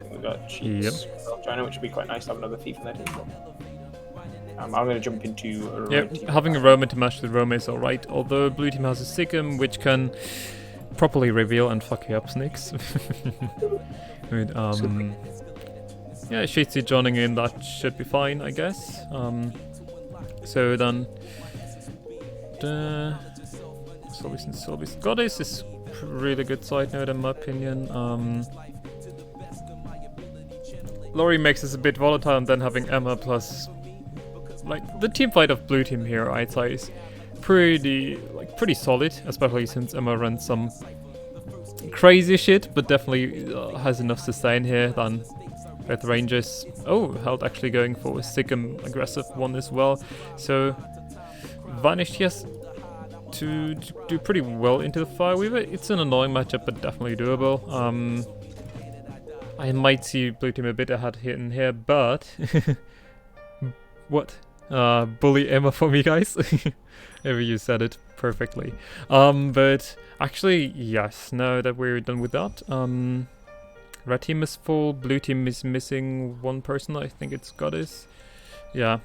We've got Cheats, China, which would be quite nice to have another thief in their team. I'm going to jump into a Yeah, red team. having a Roma to match with Roma is alright, although blue team has a Sikkim, which can properly reveal and fuck you up, Snakes. But, yeah, Shitzy joining in, that should be fine, I guess. So then... Solvis and Solvis. Goddess is a really good side note in my opinion. Lori makes us a bit volatile, and then having Emma plus... Like, the team fight of blue team here, I'd say, is pretty solid, especially since Emma runs some crazy shit, but definitely has enough sustain here than both Rangers. Oh, Held actually going for a Sikkim aggressive one as well. So, Vanish, yes, to do pretty well into the Fireweaver. It's an annoying matchup, but definitely doable. I might see blue team a bit ahead here and here, but... What? Bully Emma for me, guys. Maybe you said it perfectly. But actually, yes, now that we're done with that, red team is full, blue team is missing one person, I think it's Goddess. Yeah.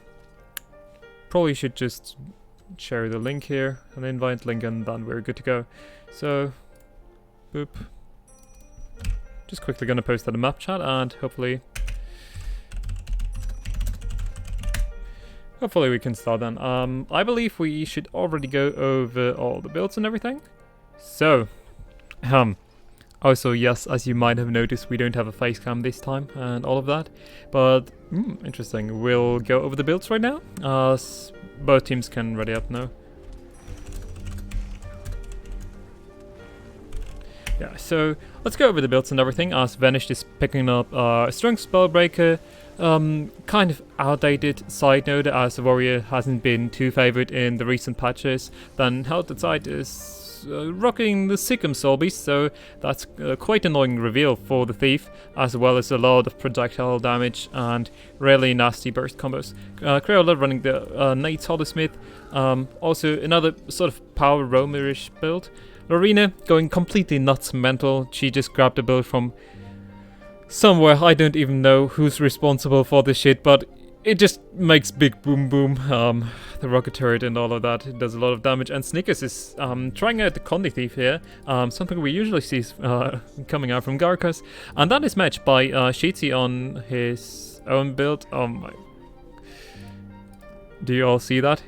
Probably should just share the link here, an invite link, and then we're good to go. So, boop. Just quickly gonna post that in map chat, and hopefully we can start then. I believe we should already go over all the builds and everything. So, also, yes, as you might have noticed, we don't have a face cam this time and all of that. But, interesting. We'll go over the builds right now. Both teams can ready up now. Yeah, so let's go over the builds and everything, as Vanished is picking up a strong Spellbreaker. Kind of outdated side note, as the Warrior hasn't been too favored in the recent patches. Then Held side is rocking the Sikkim Soul Beast, so that's quite annoying reveal for the Thief, as well as a lot of projectile damage and really nasty burst combos. Crayola running the Nate Soldersmith, also another sort of power roamerish build. Lorena going completely nuts mental. She just grabbed a build from somewhere. I don't even know who's responsible for this shit, but it just makes big boom boom. The rocket turret and all of that, it does a lot of damage. And Snickers is trying out the Condi Thief here, something we usually see coming out from Garkas, and that is matched by Sheetsy on his own build. Oh my! Do you all see that?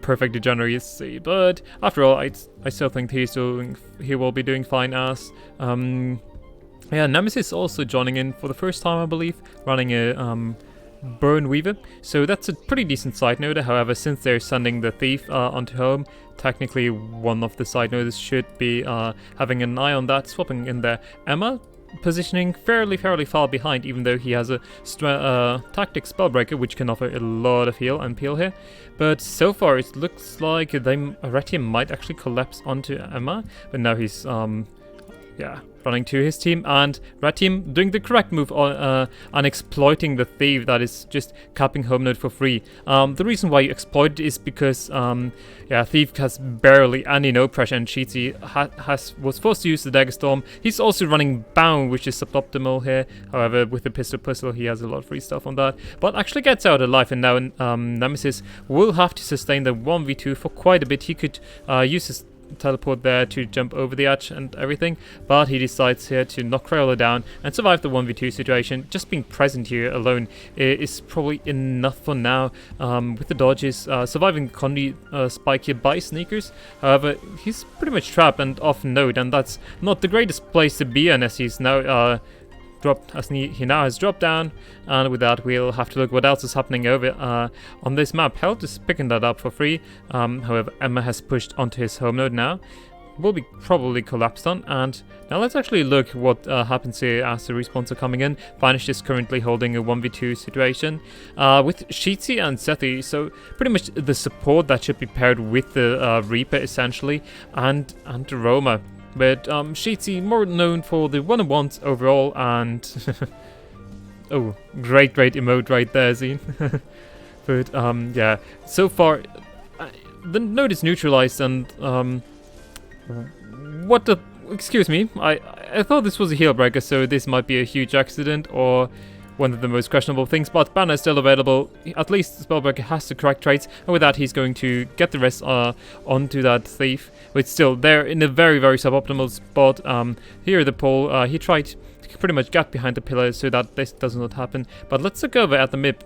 Perfect degeneracy, but after all, I still think he will be doing fine as yeah, Nemesis also joining in for the first time, I believe, running a Burn Weaver, so that's a pretty decent side note. However, since they're sending the Thief onto home, technically one of the side nodes should be having an eye on that, swapping in there. Emma positioning fairly far behind, even though he has a tactic Spellbreaker, which can offer a lot of heal and peel here. But so far, it looks like Red Team might actually collapse onto Emma, but now he's yeah, running to his team, and Red Team doing the correct move on exploiting the Thief that is just capping home node for free. The reason why you exploit it is because yeah, Thief has barely any no pressure, and Cheatsy was forced to use the Dagger Storm. He's also running Bound, which is suboptimal here. However, with the pistol, he has a lot of free stuff on that, but actually gets out alive. And now Nemesis will have to sustain the 1v2 for quite a bit. He could use his teleport there to jump over the edge and everything, but he decides here to knock Crayola down and survive the 1v2 situation. Just being present here alone is probably enough for now, with the dodges, surviving the Condi spike here by Sneakers. However, he's pretty much trapped and off node, and that's not the greatest place to be unless he's now he now has dropped down, and with that we'll have to look what else is happening over on this map. Held is picking that up for free. However, Emma has pushed onto his home node now. Will be probably collapsed on, and now let's actually look what happens here as the respawns are coming in. Vanish is currently holding a 1v2 situation with Sheetsy and Sethi, so pretty much the support that should be paired with the Reaper essentially, and the Roma. But Sheetsy more known for the one-on-ones overall, and oh, great emote right there, Zine. But yeah, so far the node is neutralized, and what the... Excuse me, I thought this was a heel breaker, so this might be a huge accident or one of the most questionable things, but banner is still available. At least Spellbreaker has the correct traits, and with that he's going to get the rest onto that thief. But still, they're in a very, very suboptimal spot. Here the pole, he tried to pretty much get behind the pillar so that this does not happen. But let's look over at the mid.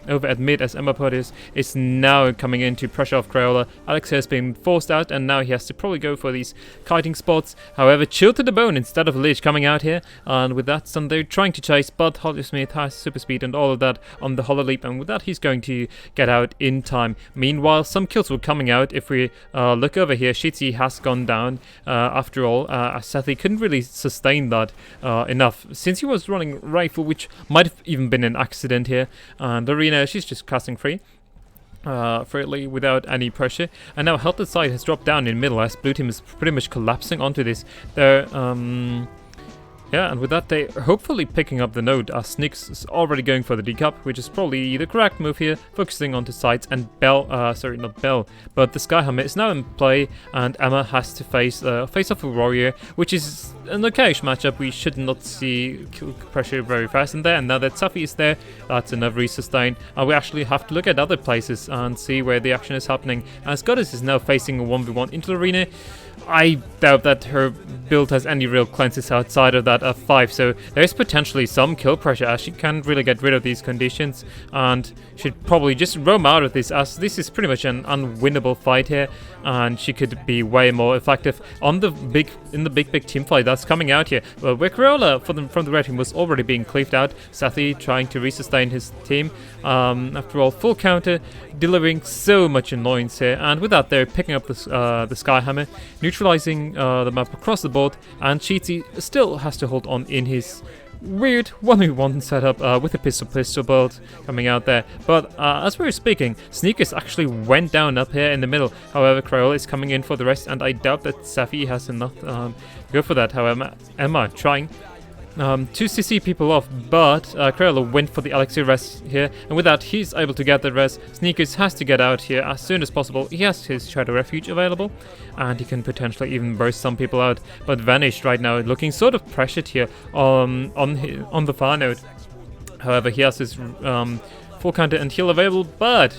Over at mid, as Emma Pottis is now coming in to pressure off Crayola. Alex has been forced out, and now he has to probably go for these kiting spots. However, chill to the bone instead of Lich coming out here, and with that, they're trying to chase, but Holly Smith has super speed and all of that on the Hollow Leap, and with that, he's going to get out in time. Meanwhile, some kills were coming out. If we look over here, Shitzy has gone down after all. Sethi couldn't really sustain that enough, since he was running Rifle, which might have even been an accident here, and Arena, she's just casting free freely without any pressure, and now Health side has dropped down in middle as blue team is pretty much collapsing onto this. They're yeah, and with that they're hopefully picking up the node as Sneaks is already going for the decap, which is probably the correct move here, focusing onto sides, and sorry, not Bell, but the Skyhammer is now in play, and Emma has to face off a Warrior, which is an okayish matchup. We should not see kill pressure very fast in there, and now that Safi is there, that's another resustain. We actually have to look at other places and see where the action is happening, as Goddess is now facing a 1v1 into the arena. I doubt that her build has any real cleanses outside of that F5, so there's potentially some kill pressure as she can't really get rid of these conditions and should probably just roam out of this, as this is pretty much an unwinnable fight here, and she could be way more effective on the big team fight that's coming out here. Well, where Crayola from the red team was already being cleaved out, Sathi trying to resustain his team. After all, full counter, delivering so much annoyance here, and with that they're picking up the Skyhammer, neutralizing the map across the board, and Cheatsy still has to hold on in his weird 1v1 setup with a pistol build coming out there. But as we were speaking, Sneakers actually went down up here in the middle. However, Crayola is coming in for the rest, and I doubt that Safi has enough to go for that. However, Emma trying to CC people off, but Crayola went for the Elixir rest here, and with that he's able to get the rest. Sneakers has to get out here as soon as possible. He has his Shadow Refuge available, and he can potentially even burst some people out, but Vanished right now looking sort of pressured here on the far node. However, he has his full counter and heal available, but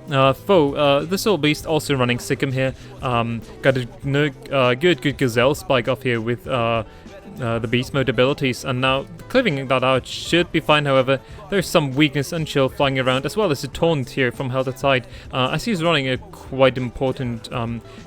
the Soul Beast also running Sikkim here. Got a good Gazelle spike off here with the beast mode abilities, and now cleaving that out should be fine. However, there's some weakness and chill flying around, as well as a taunt here from Held side, as he's running a quite important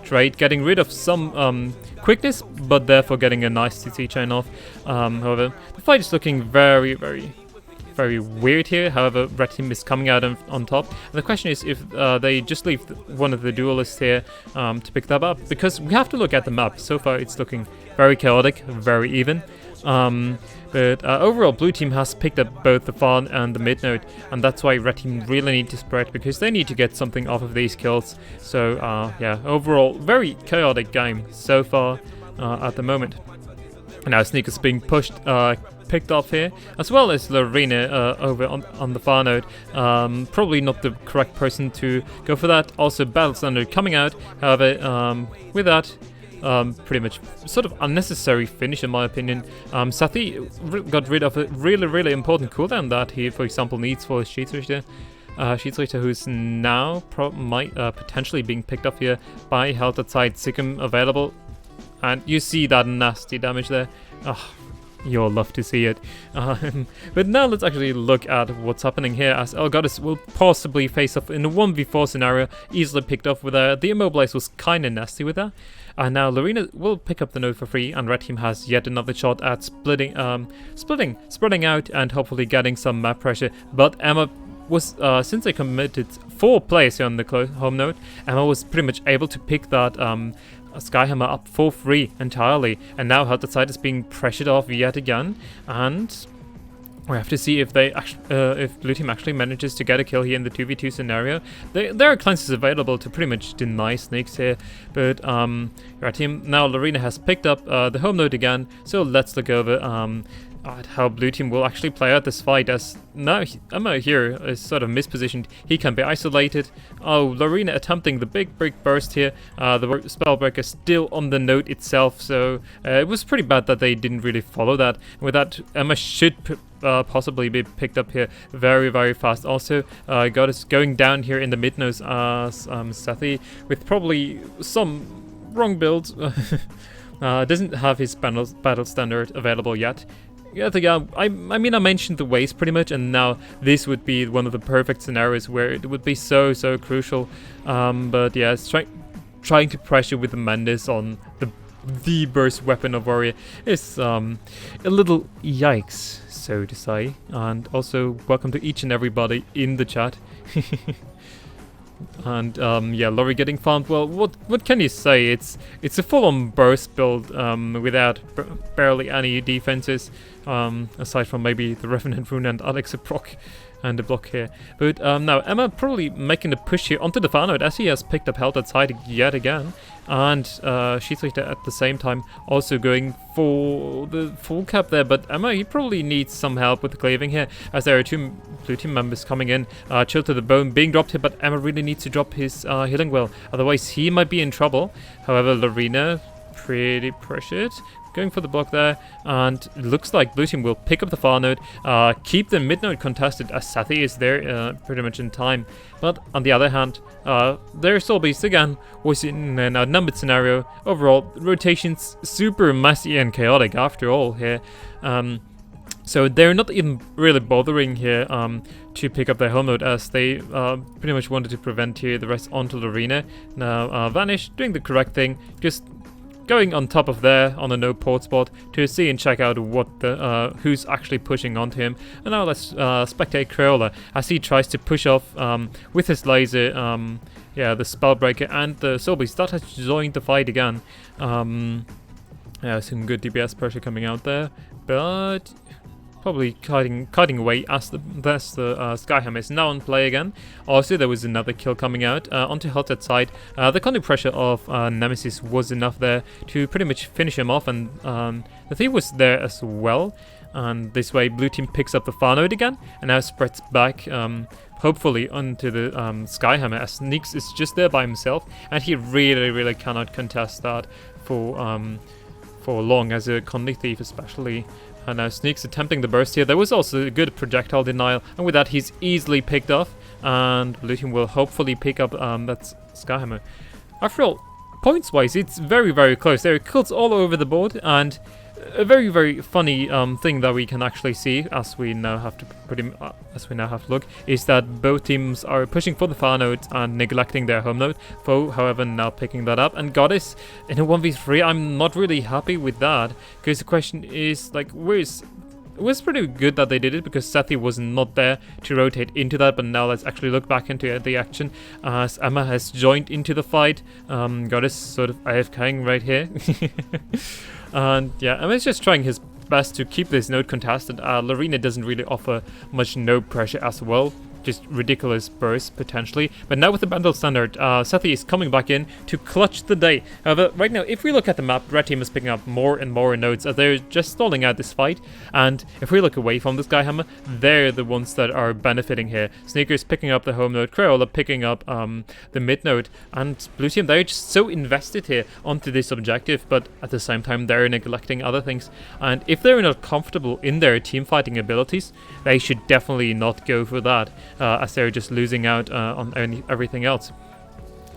trade, getting rid of some quickness, but therefore getting a nice CC chain off. However, the fight is looking very, very weird here. However, red team is coming out on top, and the question is if they just leave one of the duelists here to pick that up, because we have to look at the map. So far it's looking very chaotic, very even, but overall blue team has picked up both the farm and the mid node, and that's why red team really need to spread, because they need to get something off of these kills. So yeah, overall very chaotic game so far at the moment. Now Sneakers being picked off here, as well as Lorena over on the far node. Probably not the correct person to go for that. Also Battle Thunder coming out. However, with that, pretty much sort of unnecessary finish in my opinion. Sathi got rid of a really important cooldown that he, for example, needs for his Schiedsrichter. Schiedsrichter, who's now potentially being picked up here by Held outside Sikkim available. And you see that nasty damage there. You'll love to see it. But now let's actually look at what's happening here, as Elgaddis will possibly face off in a 1v4 scenario, easily picked off with the Immobilize was kinda nasty with that. And now Lorena will pick up the node for free, and red team has yet another shot at spreading out and hopefully getting some map pressure. But Emma was, since they committed 4 players here on the home node, Emma was pretty much able to pick that Skyhammer up for free entirely, and now Held side is being pressured off yet again, and we have to see if they if blue team actually manages to get a kill here in the 2v2 scenario. There are cleanses available to pretty much deny Snakes here, but red team now Lorena has picked up the home node again, so let's look over at how blue team will actually play out this fight, as now Emma here is sort of mispositioned. He can be isolated. Oh, Lorena attempting the big break burst here. The Spellbreaker still on the node itself, so it was pretty bad that they didn't really follow that. With that, Emma should possibly be picked up here very, very fast. Also, Goddess going down here in the mid nose as Sethi, with probably some wrong builds. Doesn't have his battle standard available yet. Yeah, I mean, I mentioned the waste pretty much, and now this would be one of the perfect scenarios where it would be so crucial. But yeah, it's trying to pressure with the Mendes on the burst weapon of Warrior is a little yikes, so to say. And also, welcome to each and everybody in the chat. And yeah, Lori getting farmed. Well, what can you say? It's a full-on burst build without barely any defenses, aside from maybe the Revenant Rune and Alexa proc and the block here. But now Emma probably making the push here onto the far node, as he has picked up health outside yet again, and Schiedsrichter at the same time also going for the full cap there. But Emma, he probably needs some help with the cleaving here, as there are two blue team members coming in. Chill to the bone being dropped here, but Emma really needs to drop his healing well, otherwise he might be in trouble. However, Lorena pretty pressured, going for the block there, and it looks like blue team will pick up the far node, keep the mid node contested, as Sethi is there pretty much in time. But on the other hand, their Soul Beast again was in an outnumbered scenario. Overall, rotations super messy and chaotic after all here. So they're not even really bothering here to pick up their home node, as they pretty much wanted to prevent here the rest onto the arena. Now Vanish doing the correct thing, just going on top of there on a no port spot to see and check out what the who's actually pushing onto him. And now let's spectate Crayola as he tries to push off with his laser, yeah, the Spellbreaker and the Soul Beast that has joined the fight again. Yeah, some good DPS pressure coming out there, but probably cutting away as the Skyhammer is now on play again. Also, there was another kill coming out onto Helltet side. The counter pressure of Nemesis was enough there to pretty much finish him off, and the Thief was there as well. And this way, blue team picks up the far node again, and now spreads back, hopefully onto the Skyhammer, as Sneaks is just there by himself, and he really cannot contest that for long, as a Conley Thief especially. And now Sneaks attempting the burst here. There was also a good projectile denial, and with that he's easily picked off, and blue team will hopefully pick up that Skyhammer. After all, points wise, it's very close. There are kills all over the board, and a very funny thing that we can actually see, as we now have to look, is that both teams are pushing for the far node and neglecting their home node. Foe, however, now picking that up, and Goddess in a 1v3. I'm not really happy with that, because the question is, like, it was pretty good that they did it, because Sethi was not there to rotate into that. But now let's actually look back into the action, as Emma has joined into the fight. Goddess sort of AFKing right here. And yeah, Emma's just trying his best to keep this node contested. Lorena doesn't really offer much node pressure as well. Just ridiculous bursts potentially. But now with the battle standard, Sethi is coming back in to clutch the day. However, right now, if we look at the map, red team is picking up more and more nodes, as they're just stalling out this fight. And if we look away from the Skyhammer, they're the ones that are benefiting here. Sneakers picking up the home node, Crayola picking up the mid node, and blue team, they're just so invested here onto this objective, but at the same time they're neglecting other things. And if they're not comfortable in their team fighting abilities, they should definitely not go for that. As they're just losing out on everything else.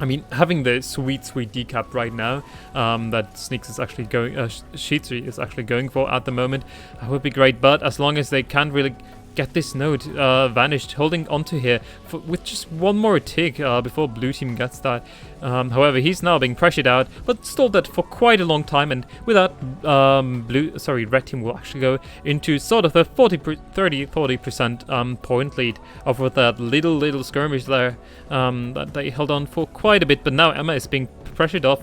I mean, having the sweet decap right now that Sneaks is actually going, Sheetry is actually going for at the moment, would be great. But as long as they can't really get this node vanished, holding onto here with just one more tick before blue team gets that. However, he's now being pressured out, but stalled that for quite a long time, and with that, red team will actually go into sort of a 40% point lead over that little skirmish there that they held on for quite a bit. But now Emma is being pressured off,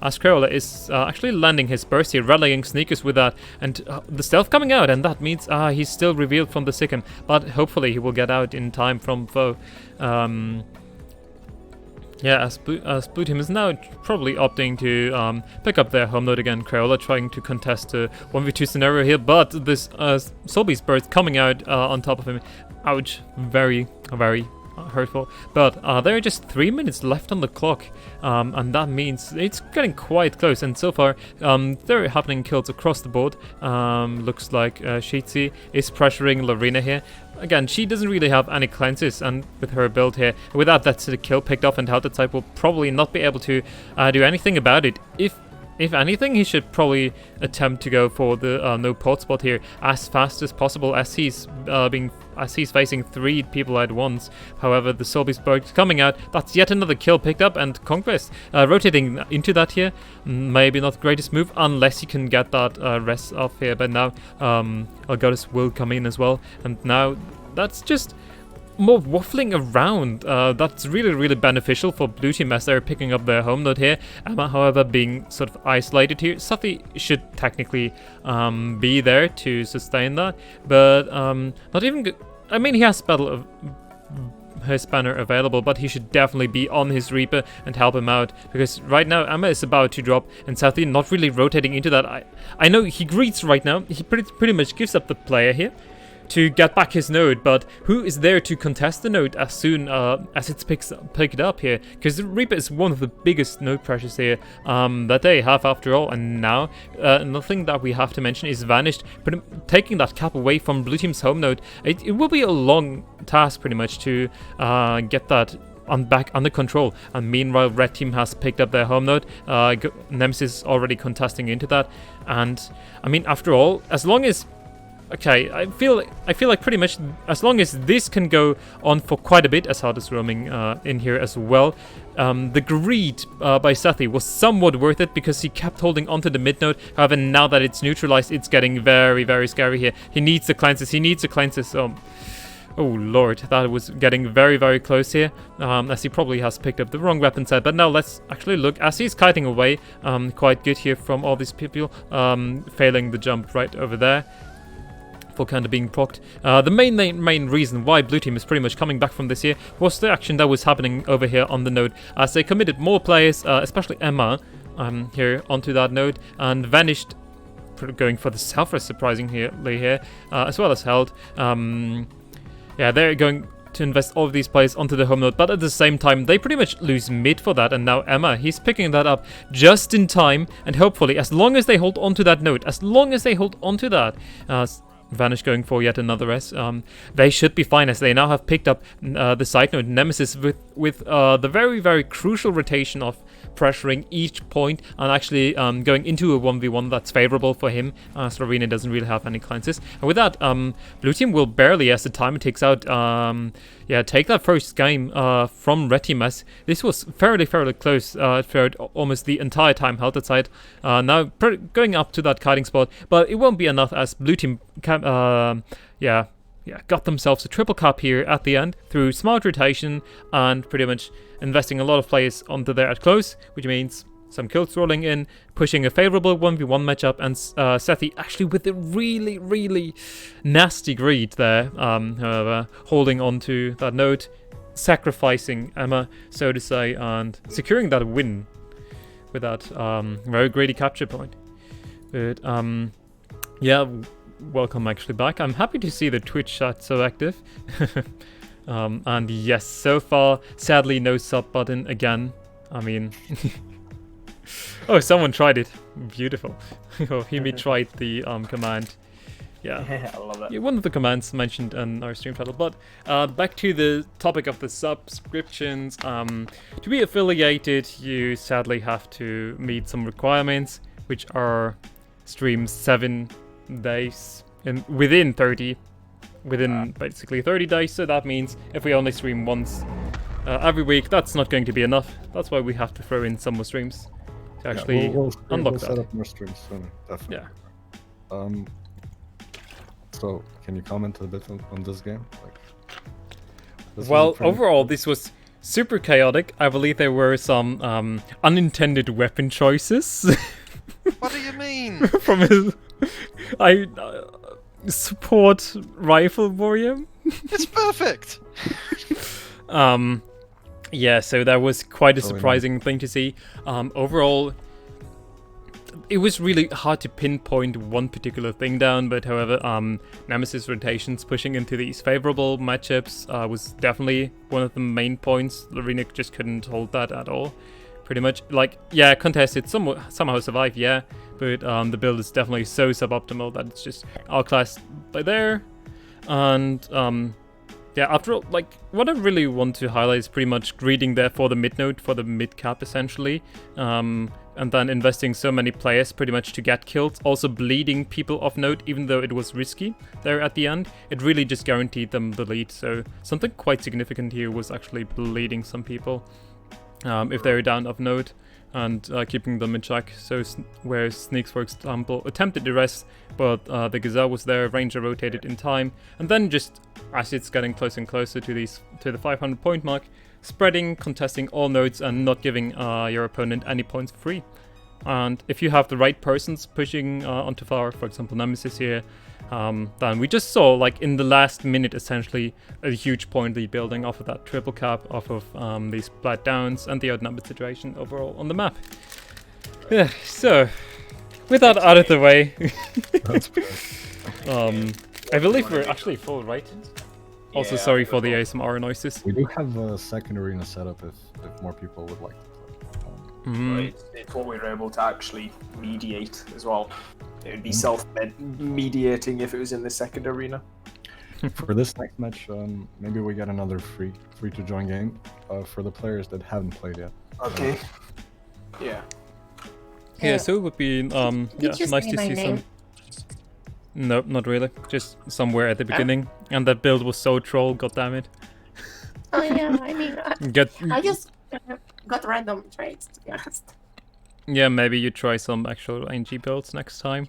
as Crayola is actually landing his burst here, rallying Sneakers with that, and the stealth coming out, and that means he's still revealed from the Sikkim, but hopefully he will get out in time from foe. Yeah, as Blue Team is now probably opting to pick up their home node again. Crayola trying to contest a 1v2 scenario here, but this Soul Beast Bird coming out on top of him. Ouch, very, very hurtful. But there are just 3 minutes left on the clock, and that means it's getting quite close. And so far, there are happening kills across the board. Looks like Shitzi is pressuring Lorena here. Again, she doesn't really have any cleanses, and with her build here, without that kill picked off, and Halted side will probably not be able to do anything about it. If anything, he should probably attempt to go for the no pot spot here as fast as possible, as he's facing 3 people at once. However, the Soul Beast Bird coming out, that's yet another kill picked up, and Conquest rotating into that here. Maybe not the greatest move unless he can get that rest off here, but now Algotis will come in as well, and now that's just more waffling around. That's really beneficial for Blue Team as they're picking up their home node here. Emma, however, being sort of isolated here. Safi should technically be there to sustain that, but not even good. I mean, he has his banner available, but he should definitely be on his Reaper and help him out, because right now Emma is about to drop and Safi not really rotating into that. I know he greets right now. He pretty much gives up the player here to get back his node, but who is there to contest the node as soon as it's picked up here? Because the Reaper is one of the biggest node pressures here that they have after all, and now nothing that we have to mention is vanished, but taking that cap away from Blue Team's home node, it will be a long task pretty much to get that back under control. And meanwhile, Red Team has picked up their home node. Nemesis already contesting into that, and I mean, after all, as long as I feel like pretty much as long as this can go on for quite a bit, as hard as roaming in here as well. The greed by Sathi was somewhat worth it because he kept holding onto the mid node. However, now that it's neutralized, it's getting very scary here. He needs the cleanses. Oh lord, that was getting very close here, as he probably has picked up the wrong weapon set. But now let's actually look as he's kiting away. Quite good here from all these people, failing the jump right over there. For kind of being procced. The main reason why Blue Team is pretty much coming back from this here was the action that was happening over here on the node, as they committed more players, especially Emma, here onto that node, and vanished, going for the self-rest surprisingly here, as well as held. Yeah, they're going to invest all of these players onto the home node, but at the same time they pretty much lose mid for that, and now Emma, he's picking that up just in time, and hopefully as long as they hold onto that node, Vanish going for yet another S. They should be fine, as they now have picked up the side node Nemesis with the very crucial rotation of pressuring each point and actually going into a 1v1 that's favorable for him. Slovenia doesn't really have any cleanses, and with that, Blue Team will barely, as the timer ticks out, take that first game from Red Team, as this was fairly close throughout almost the entire time held at side. Now going up to that kiting spot, but it won't be enough, as Blue Team got themselves a triple cap here at the end through smart rotation and pretty much investing a lot of players onto there at close, which means some kills rolling in, pushing a favorable 1v1 matchup, and Sethi actually with a really nasty greed there, holding onto that node, sacrificing Emma, so to say, and securing that win with that very greedy capture point. But welcome actually back. I'm happy to see the Twitch chat so active. And yes, so far, sadly, no sub button again. I mean, oh, someone tried it. Beautiful. Oh, Himi tried the command. Yeah, I love that. Yeah, one of the commands mentioned in our stream title. But back to the topic of the subscriptions. To be affiliated, you sadly have to meet some requirements, which are stream 7 days within basically 30 days. So that means if we only stream once every week, that's not going to be enough. That's why we have to throw in some more streams to actually unlock that. Set up more streams soon, definitely. Yeah. So can you comment a bit on this game? Well, overall, this was super chaotic. I believe there were some unintended weapon choices. What do you mean? From his, support rifle warrior. It's perfect. Yeah, so that was quite a surprising thing to see. Overall, it was really hard to pinpoint one particular thing down, but however, Nemesis rotations pushing into these favorable matchups was definitely one of the main points. Arena just couldn't hold that at all. Pretty much, like, yeah, contested, somehow survived, yeah, but the build is definitely so suboptimal that it's just outclassed by there. And yeah, after all, like, what I really want to highlight is pretty much greeding there for the mid node, for the mid cap essentially, and then investing so many players pretty much to get killed, also bleeding people off node, even though it was risky there at the end. It really just guaranteed them the lead, so something quite significant here was actually bleeding some people if they were down off node, and keeping them in check. So where Sneaks, for example, attempted to rest, but the Gazelle was there, Ranger rotated in time, and then just as it's getting closer and closer to the 500 point mark, spreading, contesting all nodes, and not giving your opponent any points for free. And if you have the right persons pushing onto flower, for example Nemesis here, then we just saw, like, in the last minute essentially, a huge point lead building off of that triple cap, off of these flat downs, and the outnumbered situation overall on the map. Yeah, so with that out of the way, I believe we're actually full, right? Also, Yeah, sorry for the ASMR noises. We do have a second arena setup if more people would like to play. It's what we're able to actually mediate as well. It would be self-mediating if it was in the second arena. For this next match, maybe we get another free to join game for the players that haven't played yet. Okay. Yeah. Yeah, so it would be yeah, nice to see some. Nope, not really. Just somewhere at the beginning, and that build was so troll. God damn it. Oh yeah, I mean, I just got random trades, to be honest. Yeah, maybe you try some actual NG builds next time.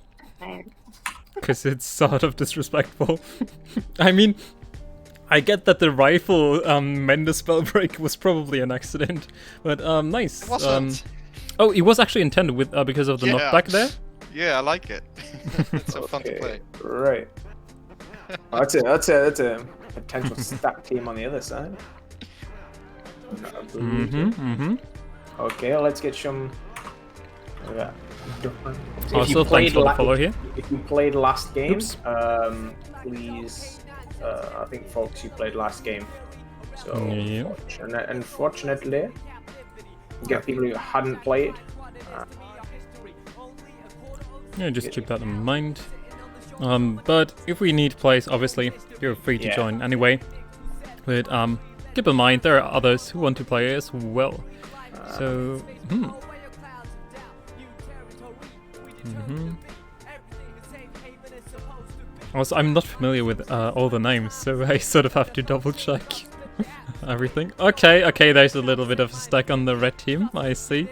Because it's sort of disrespectful. I mean, I get that the rifle Mender spell break was probably an accident, but nice. It wasn't. Oh, it was actually intended with because of the knockback there? Yeah, I like it. It's so fun to play. Right. Well, that's a potential stack team on the other side. Okay, let's get some. Also, thanks for the follow here. If you played last game, please. I think folks, you played last game. So unfortunately, get people who hadn't played. Yeah, just keep that in mind. But if we need plays, obviously, you're free to join anyway. But keep in mind, there are others who want to play as well. So, Also, I'm not familiar with all the names, so I sort of have to double check everything. Okay, there's a little bit of a stack on the red team, I see.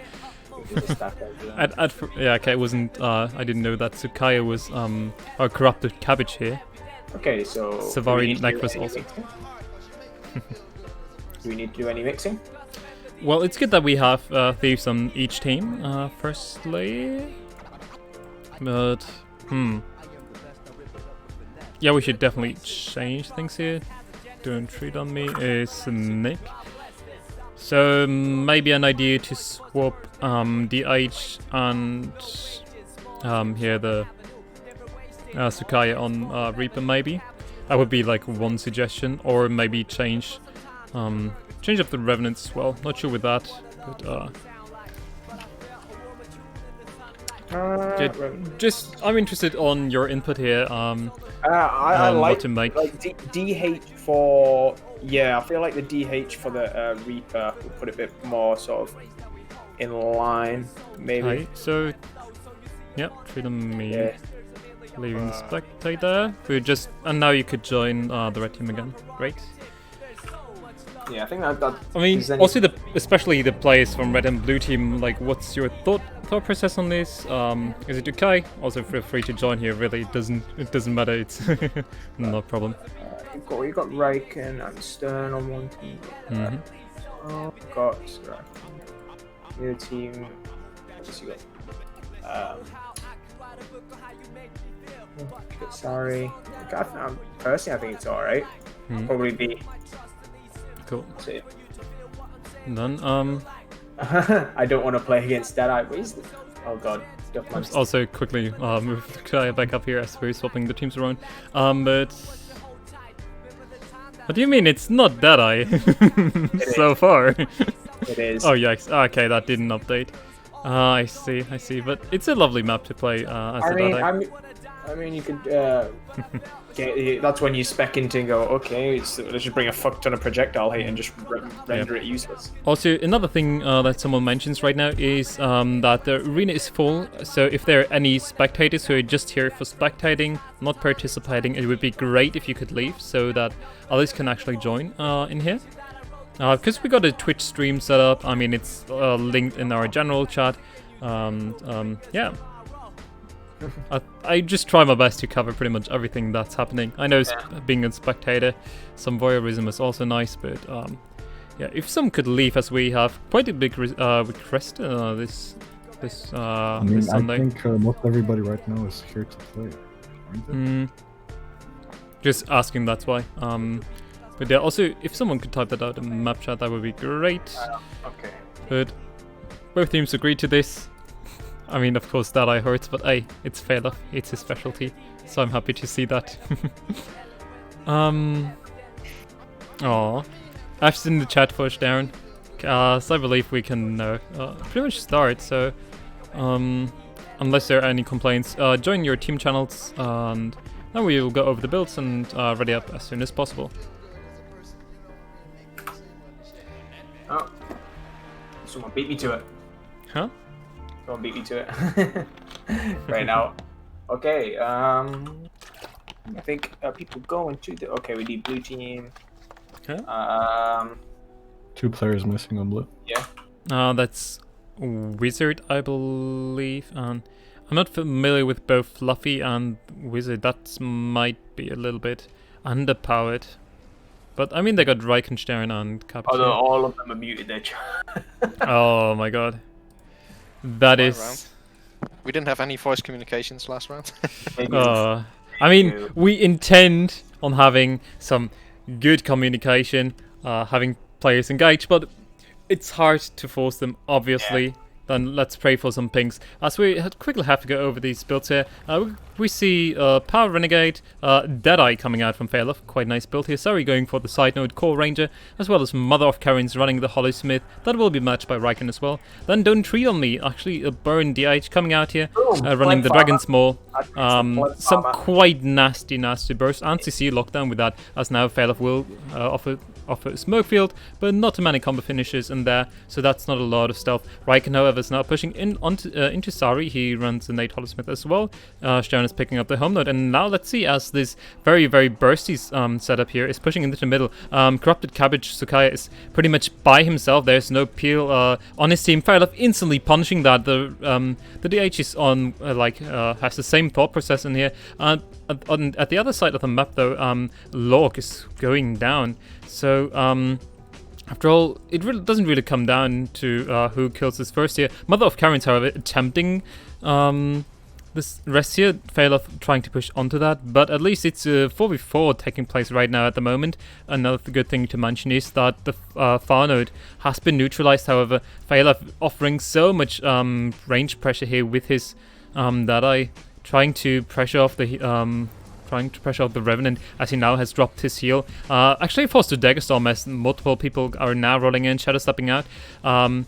Yeah, okay, it wasn't. I didn't know that Tsukaya was a corrupted cabbage here. Okay, so Savari Necros also. Do we need to do any mixing? Well, it's good that we have thieves on each team, firstly. But, yeah, we should definitely change things here. Don't treat on me is Nick. So maybe an idea to swap DH and here the Tsukaya on Reaper maybe. That would be like one suggestion, or maybe change up the Revenants as well. Not sure with that, but just I'm interested on your input here. I like what to make. DH for I feel like the DH for the Reaper will put a bit more sort of in line, maybe. Right, so treat them me. Leaving spectator. And now you could join the red team again. Great. Yeah, I think that. I mean, also especially the players from red and blue team. Like, what's your thought process on this? Is it okay? Also, feel free to join here. Really, it doesn't matter. It's no problem. We've got Riken and Stern on one team. We've got the other team. Sorry. Personally, I think it's alright. Probably be. Cool. Then, I don't want to play against Deadeye. Where's the... Oh god. Oops, also quickly move Kaya back up here as we're swapping the teams around. But what do you mean it's not Deadeye so far? It is. Oh yikes! Okay, that didn't update. I see. But it's a lovely map to play as a Deadeye. I mean, you could. That's when you spec into and go, okay, let's just bring a fuck ton of projectile hate and just render it useless. Also, another thing that someone mentions right now is that the arena is full. So if there are any spectators who are just here for spectating, not participating, it would be great if you could leave so that others can actually join in here. Because we got a Twitch stream set up. I mean, it's linked in our general chat. Yeah. I just try my best to cover pretty much everything that's happening. I know being a spectator, some voyeurism is also nice, but yeah, if some could leave, as we have quite a big request this Sunday. I think most everybody right now is here to play. Aren't they? Just asking, that's why. But yeah, also if someone could type that out in the map chat, that would be great. Okay. But both teams agreed to this. I mean, of course, that I hurts, but hey, it's Failaf. It's his specialty, so I'm happy to see that. Aw. Ash's in the chat push, Darren. So I believe we can pretty much start, so... unless there are any complaints, join your team channels, and then we will go over the builds and ready up as soon as possible. Oh. Someone beat me to it. Huh? Someone beat me to it. Right now. Okay, I think people going to the... Okay, we need blue team. Okay. 2 players missing on blue. Yeah. That's Wizard, I believe, and I'm not familiar with both Fluffy and Wizard. That might be a little bit underpowered. But I mean, they got Reichenstein and Capuchin. Although all of them are muted their chat. Oh my god. That is... Round. We didn't have any voice communications last round. I mean, we intend on having some good communication, having players engaged, but it's hard to force them, obviously. Yeah. Then let's pray for some pings. As we quickly have to go over these builds here, we see Power Renegade, Deadeye coming out from Failaf, quite nice build here. Sorry, going for the side node Core Ranger, as well as Mother of Karens running the Hollow Smith. That will be matched by Riken as well. Then Don't Treat on Me, actually a Burn DH coming out here, running the Dragon's Maw. Some quite nasty burst, and CC lockdown with that, as now Failaf will offer Smoke Field, but not too many combo finishes in there, so that's not a lot of stealth. Riken, however, is now pushing in into Sari. He runs the Nate Hollowsmith as well. Stern is picking up the home node, and now let's see as this very bursty setup here is pushing into the middle. Corrupted Cabbage Sukaya is pretty much by himself. There's no peel on his team. Fairlove instantly punishing that. The DH is on has the same thought process in here. At the other side of the map though, Lork is going down. So after all, it really doesn't really come down to who kills this first here. Mother of Karens, however, attempting this rest here, Failaf trying to push onto that, but at least it's a 4v4 taking place right now at the moment. Another good thing to mention is that the far node has been neutralized, however, Failaf offering so much range pressure here with his Deadeye, trying to pressure off the Revenant as he now has dropped his heal. Actually forced to Dagger Storm as multiple people are now rolling in, Shadow stepping out, and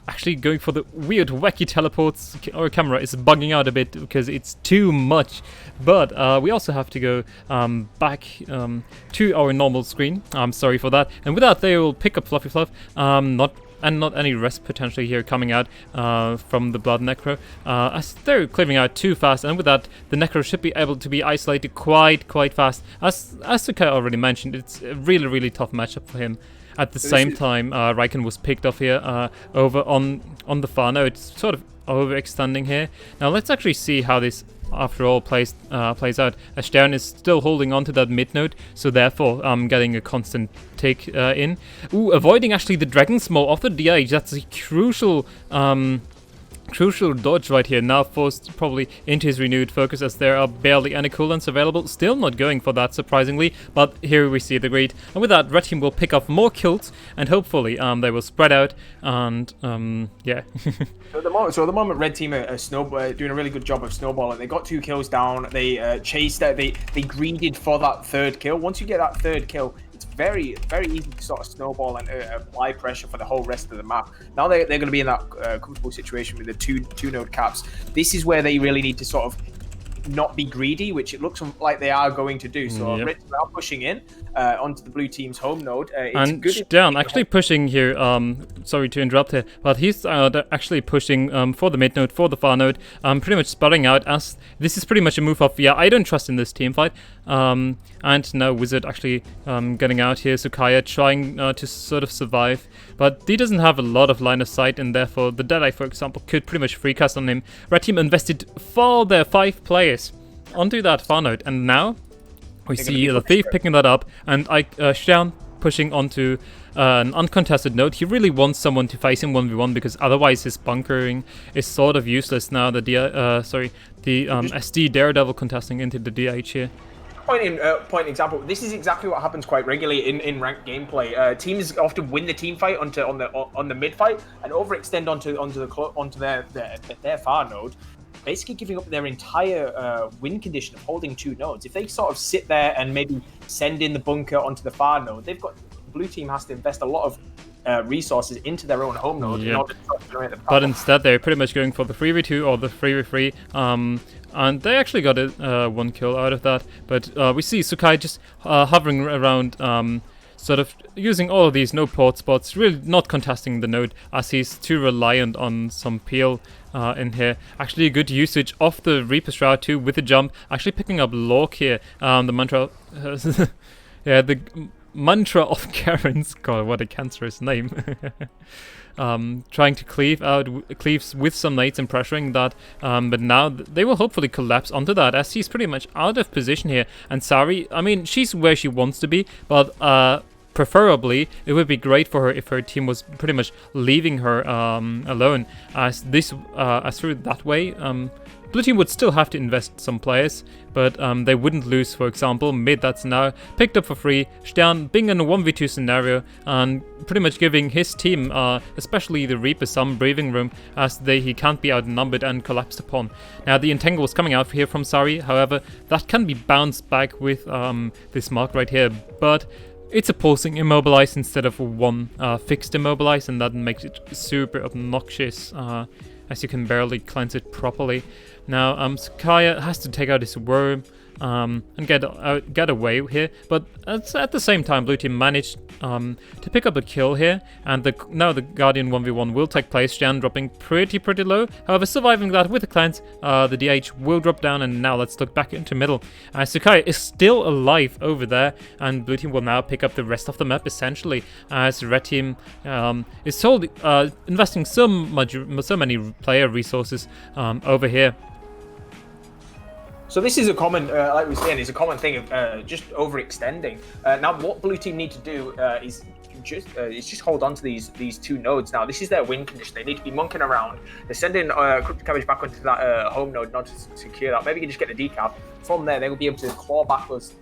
actually going for the weird wacky teleports. Our camera is bugging out a bit because it's too much, but we also have to go back to our normal screen. I'm sorry for that, and with that they will pick up Fluffy Fluff. Not any rest potentially here coming out from the Blood Necro, as they're clearing out too fast, and with that the Necro should be able to be isolated quite fast. As Sukai already mentioned, it's a really tough matchup for him. At the same time, Riken was picked off here over on the far node. It's sort of overextending here. Now let's actually see how this after all plays out, as Stern is still holding on to that mid node, so therefore getting a constant take in. Avoiding actually the Dragon's Maw of the DH. That's a crucial crucial dodge right here, now forced probably into his renewed focus as there are barely any cooldowns available. Still not going for that, surprisingly, but here we see the greed. And with that, red team will pick up more kills, and hopefully they will spread out, and yeah. So at the moment, red team are doing a really good job of snowballing. They got 2 kills down. They chased that. They greeded for that 3rd kill. Once you get that 3rd kill, it's very, very easy to sort of snowball and apply pressure for the whole rest of the map. Now they're going to be in that comfortable situation with the two node caps. This is where they really need to sort of not be greedy, which it looks like they are going to do. So red team are pushing in onto the blue team's home node. And down actually pushing here. Sorry to interrupt here, but he's actually pushing for the mid node, for the far node. Pretty much spelling out as this is pretty much a move of I don't trust in this team fight. And now Wizard actually getting out here. Sukaya trying to sort of survive, but he doesn't have a lot of line of sight, and therefore the Deadeye, for example, could pretty much free cast on him. Red team invested for their 5 players onto that far node, and now we see the Thief picking that up, and Xian pushing onto an uncontested node. He really wants someone to face him 1v1 because otherwise his bunkering is sort of useless now. The SD Daredevil contesting into the DH here. Point example. This is exactly what happens quite regularly in ranked gameplay. Teams often win the team fight on the mid fight and overextend onto their far node, basically giving up their entire win condition of holding 2 nodes. If they sort of sit there and maybe send in the bunker onto the far node, the blue team has to invest a lot of resources into their own home node in order to generate the power. But instead they're pretty much going for the 3v2 or the 3v3, and they actually got 1 kill out of that. But we see Sukai just hovering around, sort of using all of these no port spots, really not contesting the node as he's too reliant on some peel in here. Actually a good usage of the Reaper Shroud too with the jump, actually picking up Lork here. The mantra, yeah, the mantra of Karen's, god, what a cancerous name. Trying to cleaves with some nades and pressuring that, but now they will hopefully collapse onto that as he's pretty much out of position here. And Sari, I mean, she's where she wants to be, but preferably it would be great for her if her team was pretty much leaving her alone, as through that way blue team would still have to invest some players, but they wouldn't lose, for example, mid that's now picked up for free. Stern being in a 1v2 scenario and pretty much giving his team, especially the Reaper, some breathing room as he can't be outnumbered and collapsed upon. Now the Entangle is coming out here from Sari, however, that can be bounced back with this mark right here, but it's a pulsing immobilize instead of one fixed immobilize, and that makes it super obnoxious as you can barely cleanse it properly. Now Sakaya has to take out his worm and get away here, but at the same time blue team managed to pick up a kill here, and now the Guardian 1v1 will take place. Jan dropping pretty low, however surviving that with the cleanse. The DH will drop down, and now let's look back into middle. Sakaya is still alive over there, and blue team will now pick up the rest of the map essentially, as red team is investing so many player resources over here. So this is a common, like we were saying, is a common thing of just overextending. Now, what blue team need to do is just hold on to these 2 nodes. Now, this is their win condition. They need to be monking around. They're sending Crypto Cabbage back onto that home node, not to secure that. Maybe you can just get the decap. From there, they will be able to claw back those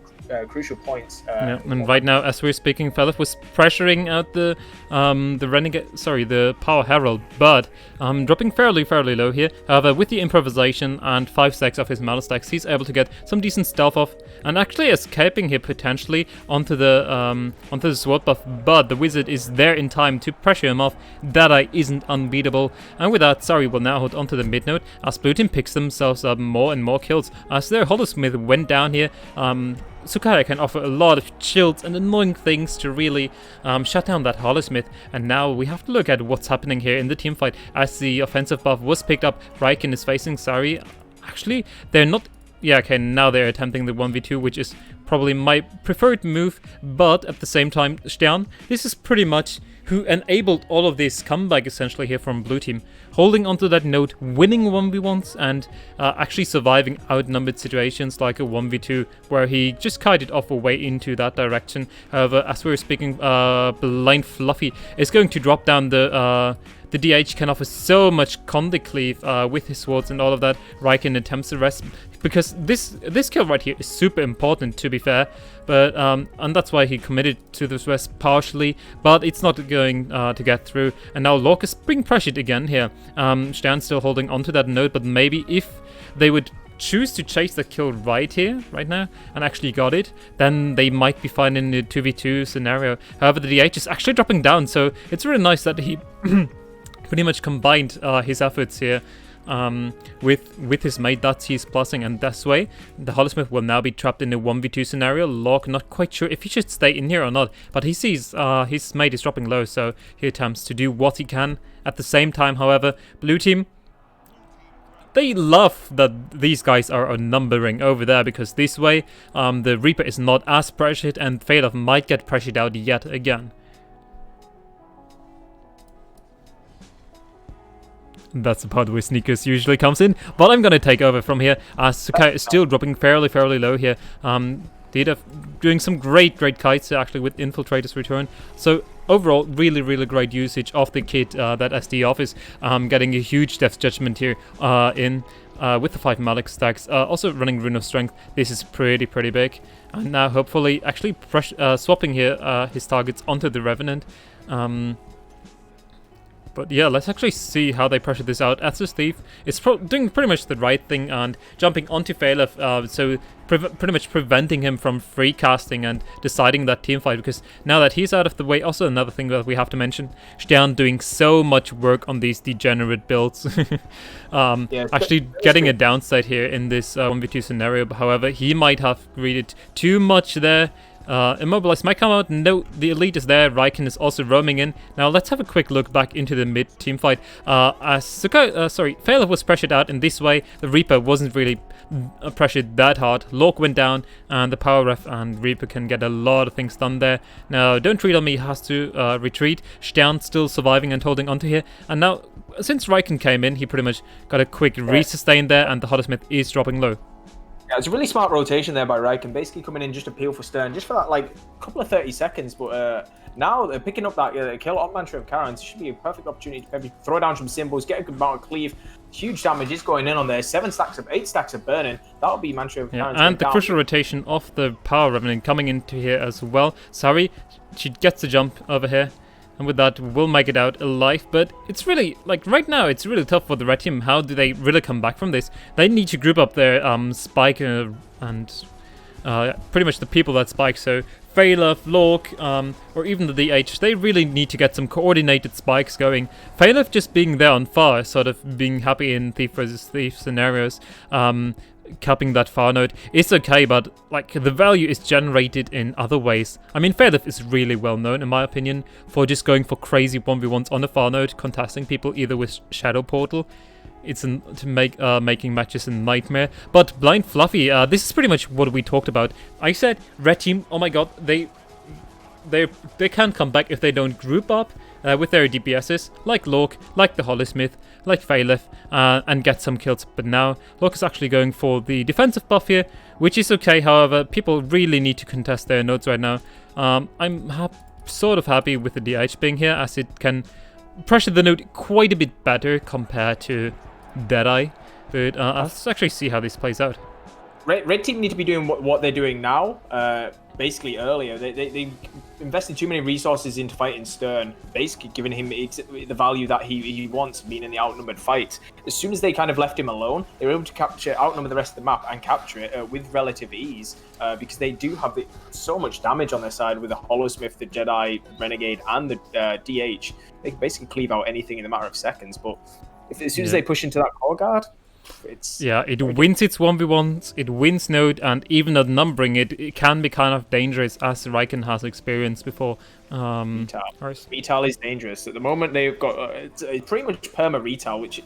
crucial points. Yeah, and right now, as we're speaking, Felif was pressuring out the Renegade, sorry, the Power Herald, but dropping fairly low here. However, with the improvisation and 5 stacks of his mana stacks, he's able to get some decent stealth off and actually escaping here potentially onto the sword buff. But the Wizard is there in time to pressure him off. Deadeye isn't unbeatable, and with that, Sari will now hold onto the mid node as blue team picks themselves up more and more kills as their Holosmith went down here. Sukaya can offer a lot of shields and annoying things to really shut down that Holosmith, and now we have to look at what's happening here in the teamfight as the offensive buff was picked up. Raiken is facing Sari. Actually, they're not yeah, okay, now they're attempting the 1v2, which is probably my preferred move, but at the same time, Stern, this is pretty much who enabled all of this comeback essentially here from blue team. Holding onto that node, winning 1v1s, and actually surviving outnumbered situations like a 1v2, where he just kited off away into that direction. However, as we were speaking, Blind Fluffy is going to drop down the DH can offer so much Conde cleave with his swords and all of that. Riken attempts the rest, because this kill right here is super important, to be fair, but and that's why he committed to this rest partially, but it's not going to get through. And now Lork is being pressured again here. Stern still holding onto that node, but maybe if they would choose to chase the kill right now, and actually got it, then they might be fine in the 2v2 scenario. However, the DH is actually dropping down, so it's really nice that he pretty much combined his efforts here with his mate that he's plussing, and this way the Holosmith will now be trapped in a 1v2 scenario. Locke not quite sure if he should stay in here or not, but he sees his mate is dropping low, so he attempts to do what he can. At the same time, however, blue team, they love that these guys are numbering over there, because this way the Reaper is not as pressured, and Phalov might get pressured out yet again. That's the part where Sneakers usually comes in, but I'm gonna take over from here as Sukai is still dropping fairly low here. Data doing some great kites actually with Infiltrator's return. So overall, really great usage of the kit that SD offers. Getting a huge Death Judgment here with the 5 Malik stacks. Also running Rune of Strength. This is pretty big. And now hopefully actually swapping here his targets onto the Revenant. But yeah, let's actually see how they pressure this out. As this Thief is doing pretty much the right thing and jumping onto Phalov, so pretty much preventing him from free casting and deciding that team fight, because now that he's out of the way, also another thing that we have to mention, Stern doing so much work on these degenerate builds. Actually getting a downside here in this 1v2 scenario, however, he might have greeted too much there. Immobilize might come out. No, the elite is there. Riken is also roaming in. Now let's have a quick look back into the mid team fight. As Phalov was pressured out in this way, the Reaper wasn't really pressured that hard. Lork went down, and the Power Ref and Reaper can get a lot of things done there. Now, Don't Treat on Me has to retreat. Stern still surviving and holding onto here. And now, since Riken came in, he pretty much got a quick re-sustain there, and the Holosmith is dropping low. Yeah, it's a really smart rotation there by Riken, basically coming in just to peel for Stern, just for that like couple of 30 seconds. But now they're picking up that kill on Mantra of Karen. This should be a perfect opportunity to maybe throw down some symbols, get a good amount of cleave. Huge damage is going in on there. 8 stacks of burning. That'll be Mantra of Karen. And the crucial rotation of the Power Revenant coming into here as well. Sari, she gets the jump over here. And with that, we'll make it out alive. But it's really, like, right now, it's really tough for the red team. How do they really come back from this? They need to group up their Spike and pretty much the people that spike. So Phalov, Lork, or even the DH, they really need to get some coordinated spikes going. Phalov just being there on far, sort of being happy in Thief versus Thief scenarios. Capping that far node is okay, but like the value is generated in other ways. I mean, Phalov is really well known, in my opinion, for just going for crazy 1v1s on the far node, contesting people either with Shadow Portal. It's making matches a nightmare. But Blind Fluffy, this is pretty much what we talked about. I said red team, oh my god, they can't come back if they don't group up with their DPSs, like Lork, like the Holosmith, like Phalov, and get some kills. But now Lork is actually going for the defensive buff here, which is okay. However, people really need to contest their nodes right now. I'm sort of happy with the DH being here, as it can pressure the node quite a bit better compared to Deadeye. But let's actually see how this plays out. Red team need to be doing what they're doing now. Basically earlier, they invested too many resources into fighting Stern, basically giving him the value that he wants, being in the outnumbered fight. As soon as they kind of left him alone, they were able to outnumber the rest of the map and capture it with relative ease, because they do have so much damage on their side with the Holosmith, the Jedi, Renegade, and the DH. They can basically cleave out anything in a matter of seconds, but as soon as they push into that core guard, it wins its 1v1s, it wins node, and even at numbering it can be kind of dangerous, as Riken has experienced before. Retail is dangerous. At the moment, they've got it's pretty much perma retail, which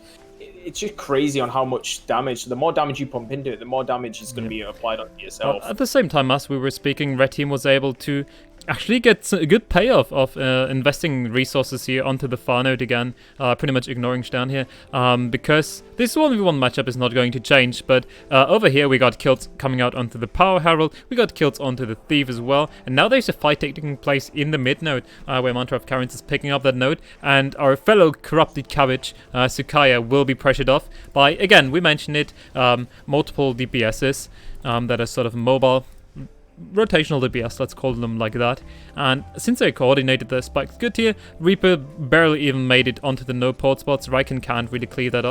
it's just crazy on how much damage. The more damage you pump into it, the more damage is going to be applied onto yourself. At the same time, as we were speaking, Red Team was able to actually get a good payoff of investing resources here onto the far node again, pretty much ignoring Stern here, because this 1v1 matchup is not going to change, but over here we got kills coming out onto the Power Herald, we got kills onto the Thief as well, and now there's a fight taking place in the mid node, where Mantra of Karens is picking up that node, and our fellow corrupted cabbage, Sukaya, will be pressured off by, again, we mentioned it, multiple DPSs that are sort of mobile, rotational DPS, let's call them like that. And since they coordinated their spikes good here, Reaper barely even made it onto the no port spots. Riken can't really cleave that,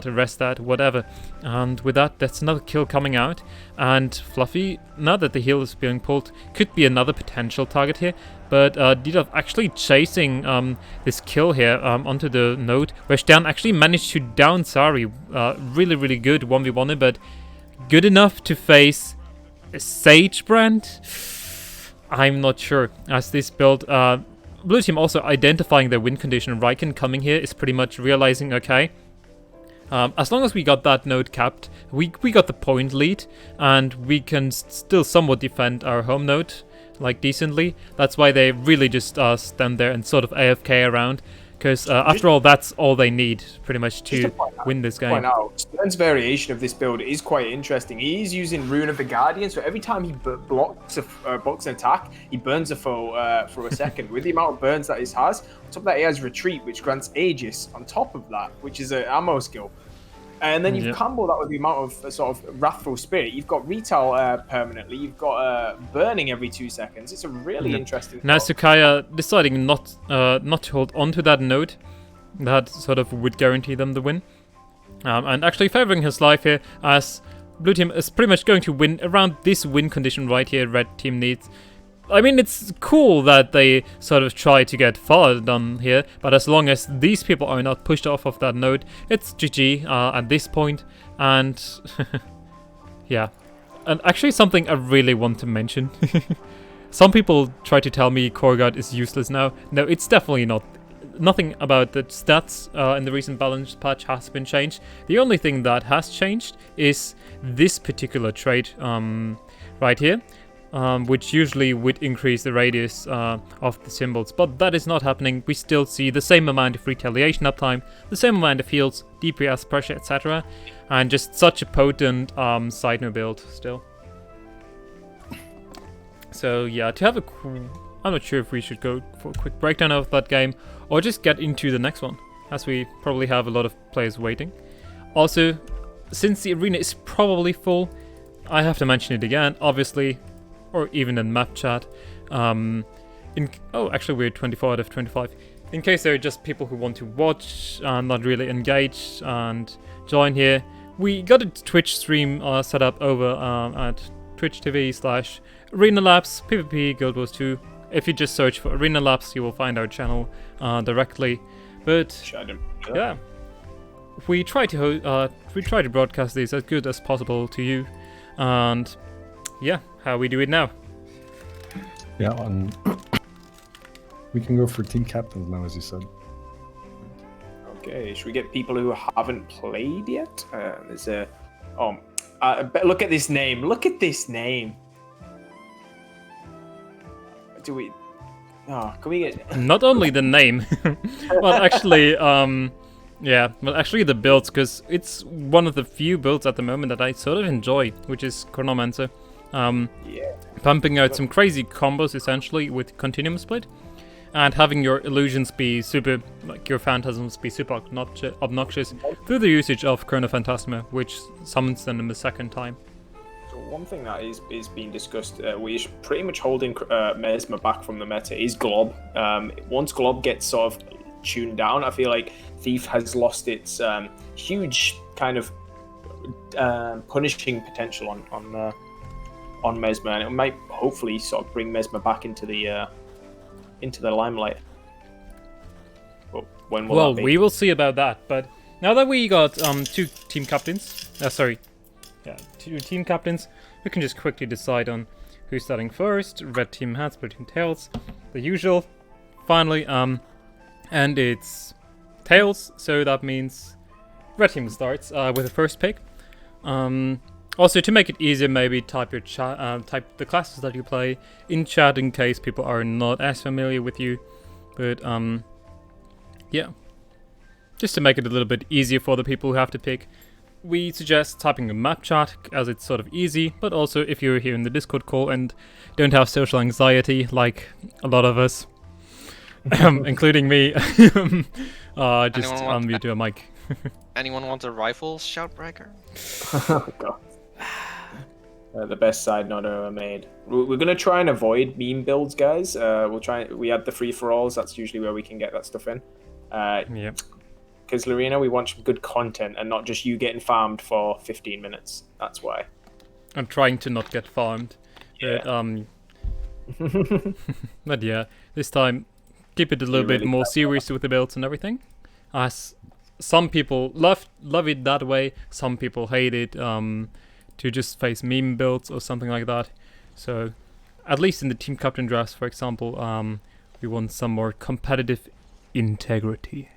arrest that, whatever. And with that, that's another kill coming out. And Fluffy, now that the heal is being pulled, could be another potential target here. But Didov actually chasing this kill here onto the node, where Stern actually managed to down Sari. Really, really good 1v1, but good enough to face a Sage brand? I'm not sure. As this build, Blue Team also identifying their win condition. Riken coming here is pretty much realizing, okay, as long as we got that node capped, we got the point lead, and we can still somewhat defend our home node, like, decently. That's why they really just stand there and sort of AFK around. Because after all, that's all they need, pretty much, to win this game. Stern's variation of this build is quite interesting. He's using Rune of the Guardian, so every time he blocks an attack, he burns a foe for a second. With the amount of burns that he has, on top of that, he has Retreat, which grants Aegis on top of that, which is an ammo skill. And then you've comboed that with the amount of sort of Wrathful Spirit. You've got Retail permanently. You've got Burning every 2 seconds. It's a really interesting. Now Sukaya deciding not to hold on to that node. That sort of would guarantee them the win. And actually favoring his life here, as Blue Team is pretty much going to win around this win condition right here. Red Team needs. I mean, it's cool that they sort of try to get far done here, but as long as these people are not pushed off of that node, it's GG at this point. And yeah, and actually something I really want to mention. Some people try to tell me Core Guard is useless now. No, it's definitely not. Nothing about the stats in the recent balance patch has been changed. The only thing that has changed is this particular trait right here. Which usually would increase the radius of the symbols, but that is not happening. We still see the same amount of retaliation uptime, the same amount of heals, DPS, pressure, etc. And just such a potent side no build still. So yeah, to have a I'm not sure if we should go for a quick breakdown of that game or just get into the next one, as we probably have a lot of players waiting. Also, since the arena is probably full, I have to mention it again, obviously, or even in map chat. Actually we're 24 out of 25. In case there are just people who want to watch and not really engage and join here, we got a Twitch stream set up over at Twitch TV/Arena Labs PvP Guild Wars 2. If you just search for Arena Labs, you will find our channel directly. But yeah, we try to broadcast these as good as possible to you, and yeah, how we do it now. Yeah, we can go for team captains now, as you said. Okay, should we get people who haven't played yet? There's a look at this name. Look at this name. Do we? Oh, can we get? Not only the name, well, actually, yeah, well, actually the builds, because it's one of the few builds at the moment that I sort of enjoy, which is Chronomancer. Yeah. Pumping out some crazy combos essentially with Continuum Split, and having your illusions be super, like your phantasms be super obnoxious through the usage of Chrono Phantasma, which summons them a second time. So one thing that is being discussed, we're pretty much holding Mesmer back from the meta, is Glob. Once Glob gets sort of tuned down, I feel like Thief has lost its huge kind of punishing potential on Mesmer, and it might hopefully sort of bring Mesmer back into the limelight. But when will that be? We will see about that. But now that we got two team captains, two team captains, we can just quickly decide on who's starting first. Red team hats, blue team tails, the usual. Finally, and it's tails, so that means red team starts with the first pick. Also, to make it easier, maybe type type the classes that you play in chat in case people are not as familiar with you. But yeah, just to make it a little bit easier for the people who have to pick, we suggest typing a map chat as it's sort of easy. But also, if you're here in the Discord call and don't have social anxiety like a lot of us, including me, just unmute your mic. Anyone want a rifle shoutbreaker? Oh, God. The best side note ever made. We're gonna try and avoid meme builds, guys. We'll try. We had the free for alls. That's usually where we can get that stuff in. Yep. Because Lorena, we want some good content and not just you getting farmed for 15 minutes. That's why. I'm trying to not get farmed. Yeah. But yeah, this time keep it a little bit more serious with the builds and everything. As some people love it that way, some people hate it to just face meme builds or something like that. So at least in the team captain drafts, for example, we want some more competitive integrity.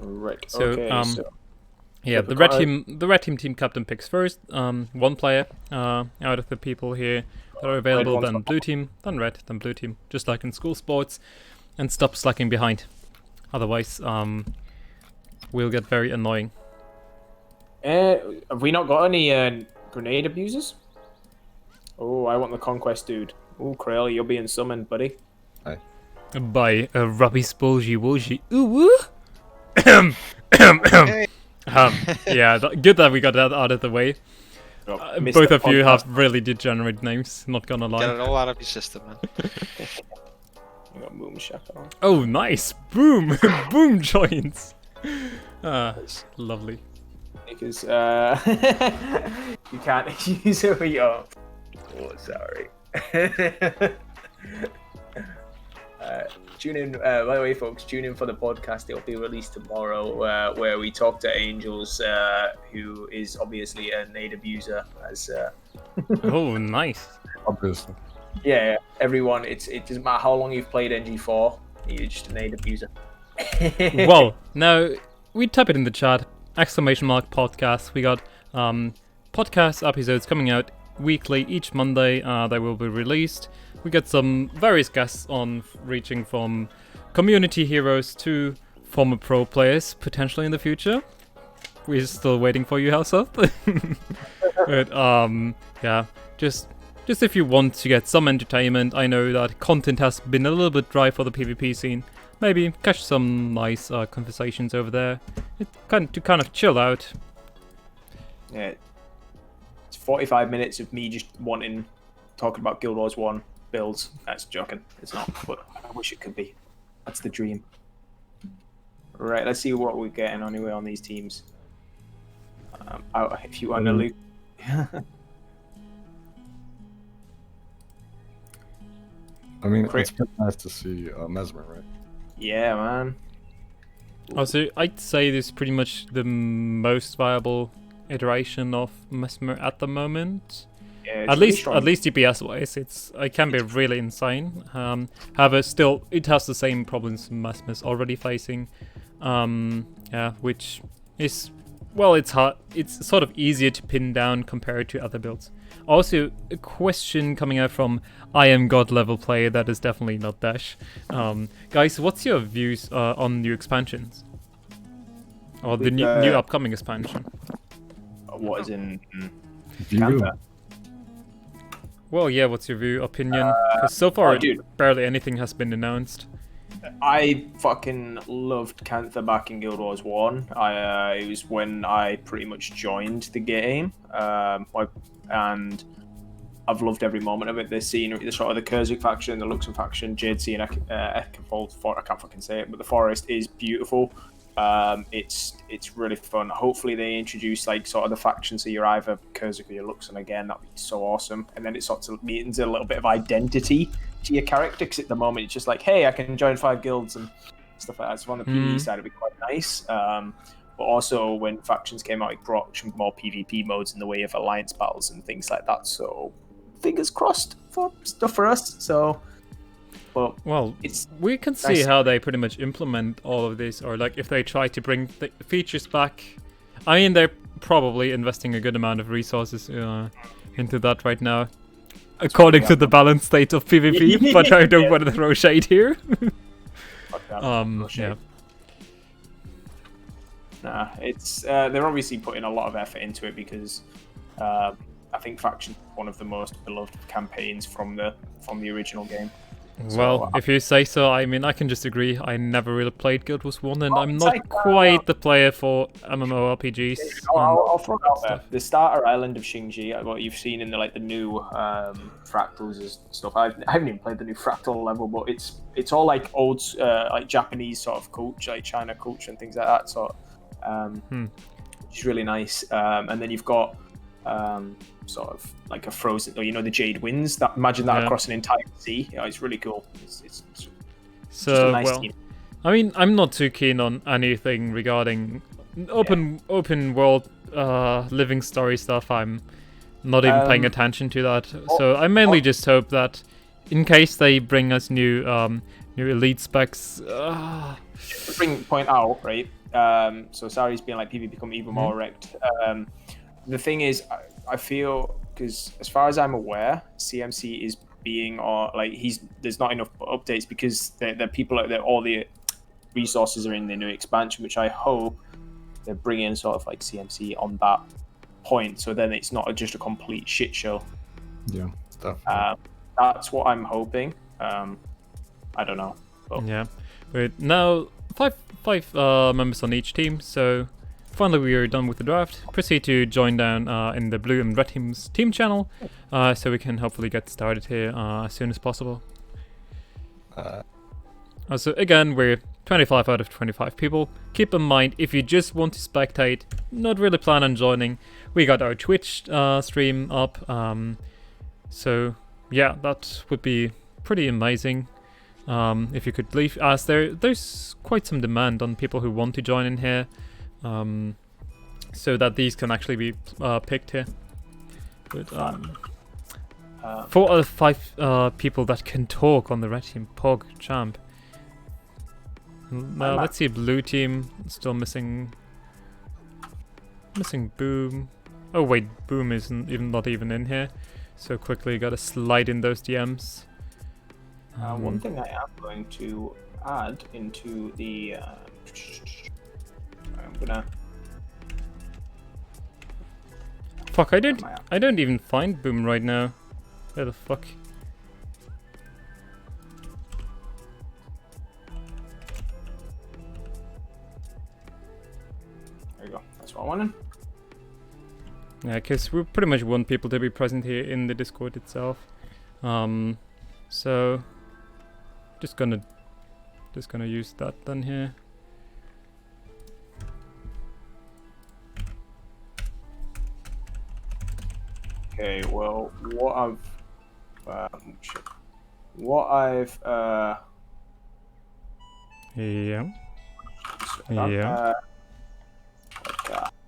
Right. So, Okay. yeah, the red team captain picks first. One player out of the people here that are available, then blue team, then red, then blue team, just like in school sports, and stop slacking behind. Otherwise, we'll get very annoying. Have we not got any grenade abusers? Oh, I want the conquest dude. Oh, Krail, you're being summoned, buddy. Hi. By a rubby spolgy woolgy. Ooh woo! Okay. Yeah, good that we got that out of the way. Both of you have really degenerate names, not gonna lie. Get it all out of your system, man. You got Boom Shack on. Oh, nice! Boom! Boom joins! Lovely. Because you can't use it with your... Oh, sorry. Tune in, by the way, folks, tune in for the podcast. It'll be released tomorrow, where we talk to Angels, who is obviously a nade abuser. As Oh, nice. Obviously. yeah, everyone. It doesn't matter how long you've played NG4. You're just a nade abuser. Well, now we type it in the chat. ! Podcast. We got podcast episodes coming out weekly each Monday. They will be released. We got some various guests on, ranging from community heroes to former pro players, potentially in the future. We're still waiting for you, House Up. But yeah, just if you want to get some entertainment, I know that content has been a little bit dry for the PvP scene. Maybe catch some nice conversations over there. To kind of chill out. Yeah, it's 45 minutes of me just talking about Guild Wars 1 builds. That's joking. It's not, but I wish it could be. That's the dream. Right, let's see what we're getting anyway on these teams. If you want to look. I mean, it's pretty nice to see Mesmer, right? Yeah, man. Also, I'd say this is pretty much the most viable iteration of Mesmer at the moment. Yeah, At least DPS wise, it can be really insane. However, still it has the same problems Mesmer's already facing. Yeah, which is, well, it's hard. It's sort of easier to pin down compared to other builds. Also, a question coming out from I am God level player that is definitely not Dash. Guys, what's your views on new expansions? Or the new upcoming expansion? What is in View. Canada? Well, yeah, what's your view, opinion? Because so far, barely anything has been announced. I fucking loved Cantha back in Guild Wars 1. It was when I pretty much joined the game. And I've loved every moment of it. The scenery, the sort of the Kurzik faction, the Luxon faction, Jadesy and Ekefold, I can't fucking say it, but the forest is beautiful. It's really fun. Hopefully they introduce like sort of the faction, so you're either Kurzik or you're Luxon again. That'd be so awesome. And then it sort of means a little bit of identity to your character, because at the moment it's just like, hey, I can join 5 guilds and stuff like that. So on the PvE side, it'd be quite nice. But also when factions came out, it brought some more PvP modes in the way of alliance battles and things like that. So fingers crossed for stuff for us. So But well, we can see how they pretty much implement all of this, or like if they try to bring the features back. I mean, they're probably investing a good amount of resources into that right now, according to the balanced state of PvP. But I don't want to throw shade here. Yeah. Nah, it's they're obviously putting a lot of effort into it because I think Faction is one of the most beloved campaigns from the original game. Well, if you say so, I mean, I can just agree. I never really played Guild Wars 1, and I'm not quite the player for MMORPGs. I'll throw it out there. The starter island of Xingji, what you've seen in the new fractals and stuff. I haven't even played the new fractal level, but it's all like old, like Japanese sort of culture, like China culture and things like that. So, which is really nice. And then you've got sort of like a frozen, or the Jade Winds. That imagine that across an entire sea. It's really cool. It's so nice well. I mean, I'm not too keen on anything regarding open world living story stuff. I'm not even paying attention to that. So I mainly just hope that in case they bring us new elite specs. Point out, right? So Sari's being like PvP become even more wrecked. The thing is, I feel, because as far as I'm aware, CMC is being, or like there's not enough updates because the people out there, all the resources are in the new expansion, which I hope they're bringing sort of like CMC on that point, so then it's not just a complete shit show. Yeah, definitely. That's what I'm hoping. I don't know. But... Yeah, but now five members on each team, so finally we are done with the draft. Proceed to join down in the blue and red team's team channel, so we can hopefully get started here as soon as possible. So again, we're 25 out of 25 people. Keep in mind, if you just want to spectate, not really plan on joining, we got our Twitch stream up. So yeah, that would be pretty amazing. If you could leave, as there's quite some demand on people who want to join in here. So that these can actually be picked here. But 4 out of 5 people that can talk on the red team. Pog, champ. Now let's see, blue team still missing Boom. Oh wait, Boom isn't not even in here. So quickly gotta slide in those DMs. One thing I am going to add into the I'm gonna. Fuck! I don't even find Boom right now. Where the fuck? There you go. That's what I wanted. Yeah, because we pretty much want people to be present here in the Discord itself. So just gonna use that then here. Okay, well, what I've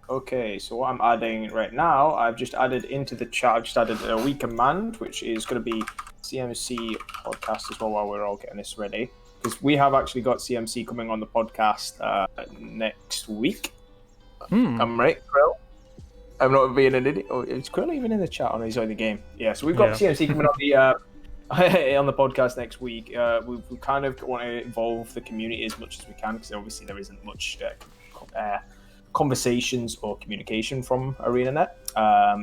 okay, so what I'm adding right now, I've just added into the chat, I've just added a wee command, which is going to be CMC podcast as well, while we're all getting this ready, because we have actually got CMC coming on the podcast next week. I'm right, Krill? I'm not being an idiot. Oh, is Krill even in the chat? Oh, no, he's on the game. Yeah, so we've got CMC coming on the on the podcast next week. We kind of want to involve the community as much as we can, because obviously there isn't much conversations or communication from ArenaNet.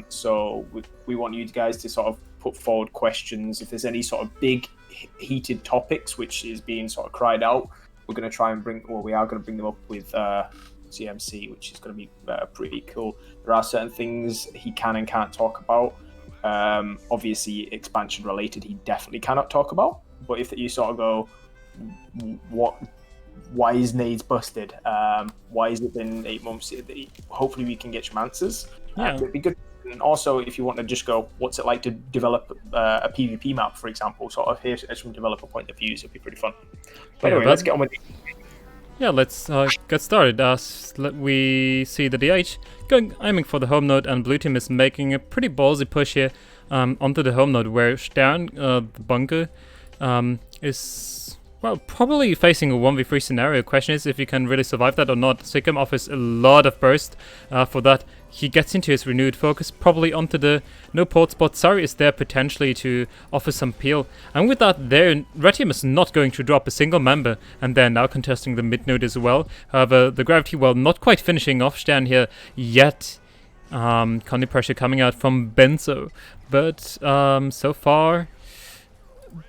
So we want you guys to sort of put forward questions. If there's any sort of big heated topics which is being sort of cried out, we're going to try and we are going to bring them up with CMC, which is going to be pretty cool. There are certain things he can and can't talk about. Obviously, expansion related, he definitely cannot talk about. But if you sort of go, why is Nades busted? Why has it been 8 months? Hopefully, we can get some answers. Yeah. It'd be good. And also, if you want to just go, what's it like to develop a PvP map, for example, sort of here's from developer point of view, it'd be pretty fun. But anyway, let's get on with it. Yeah, let's get started. We see the DH aiming for the home node, and blue team is making a pretty ballsy push here onto the home node, where Stern, the bunker, is, well, probably facing a 1v3 scenario. Question is if he can really survive that or not. Sigum offers a lot of burst for that. He gets into his renewed focus, probably onto the no port spot. Sari is there potentially to offer some peel. And with that, Red Team is not going to drop a single member, and they're now contesting the mid node as well. However, the Gravity Well not quite finishing off Stern here yet. Conny pressure coming out from Benzo. But so far,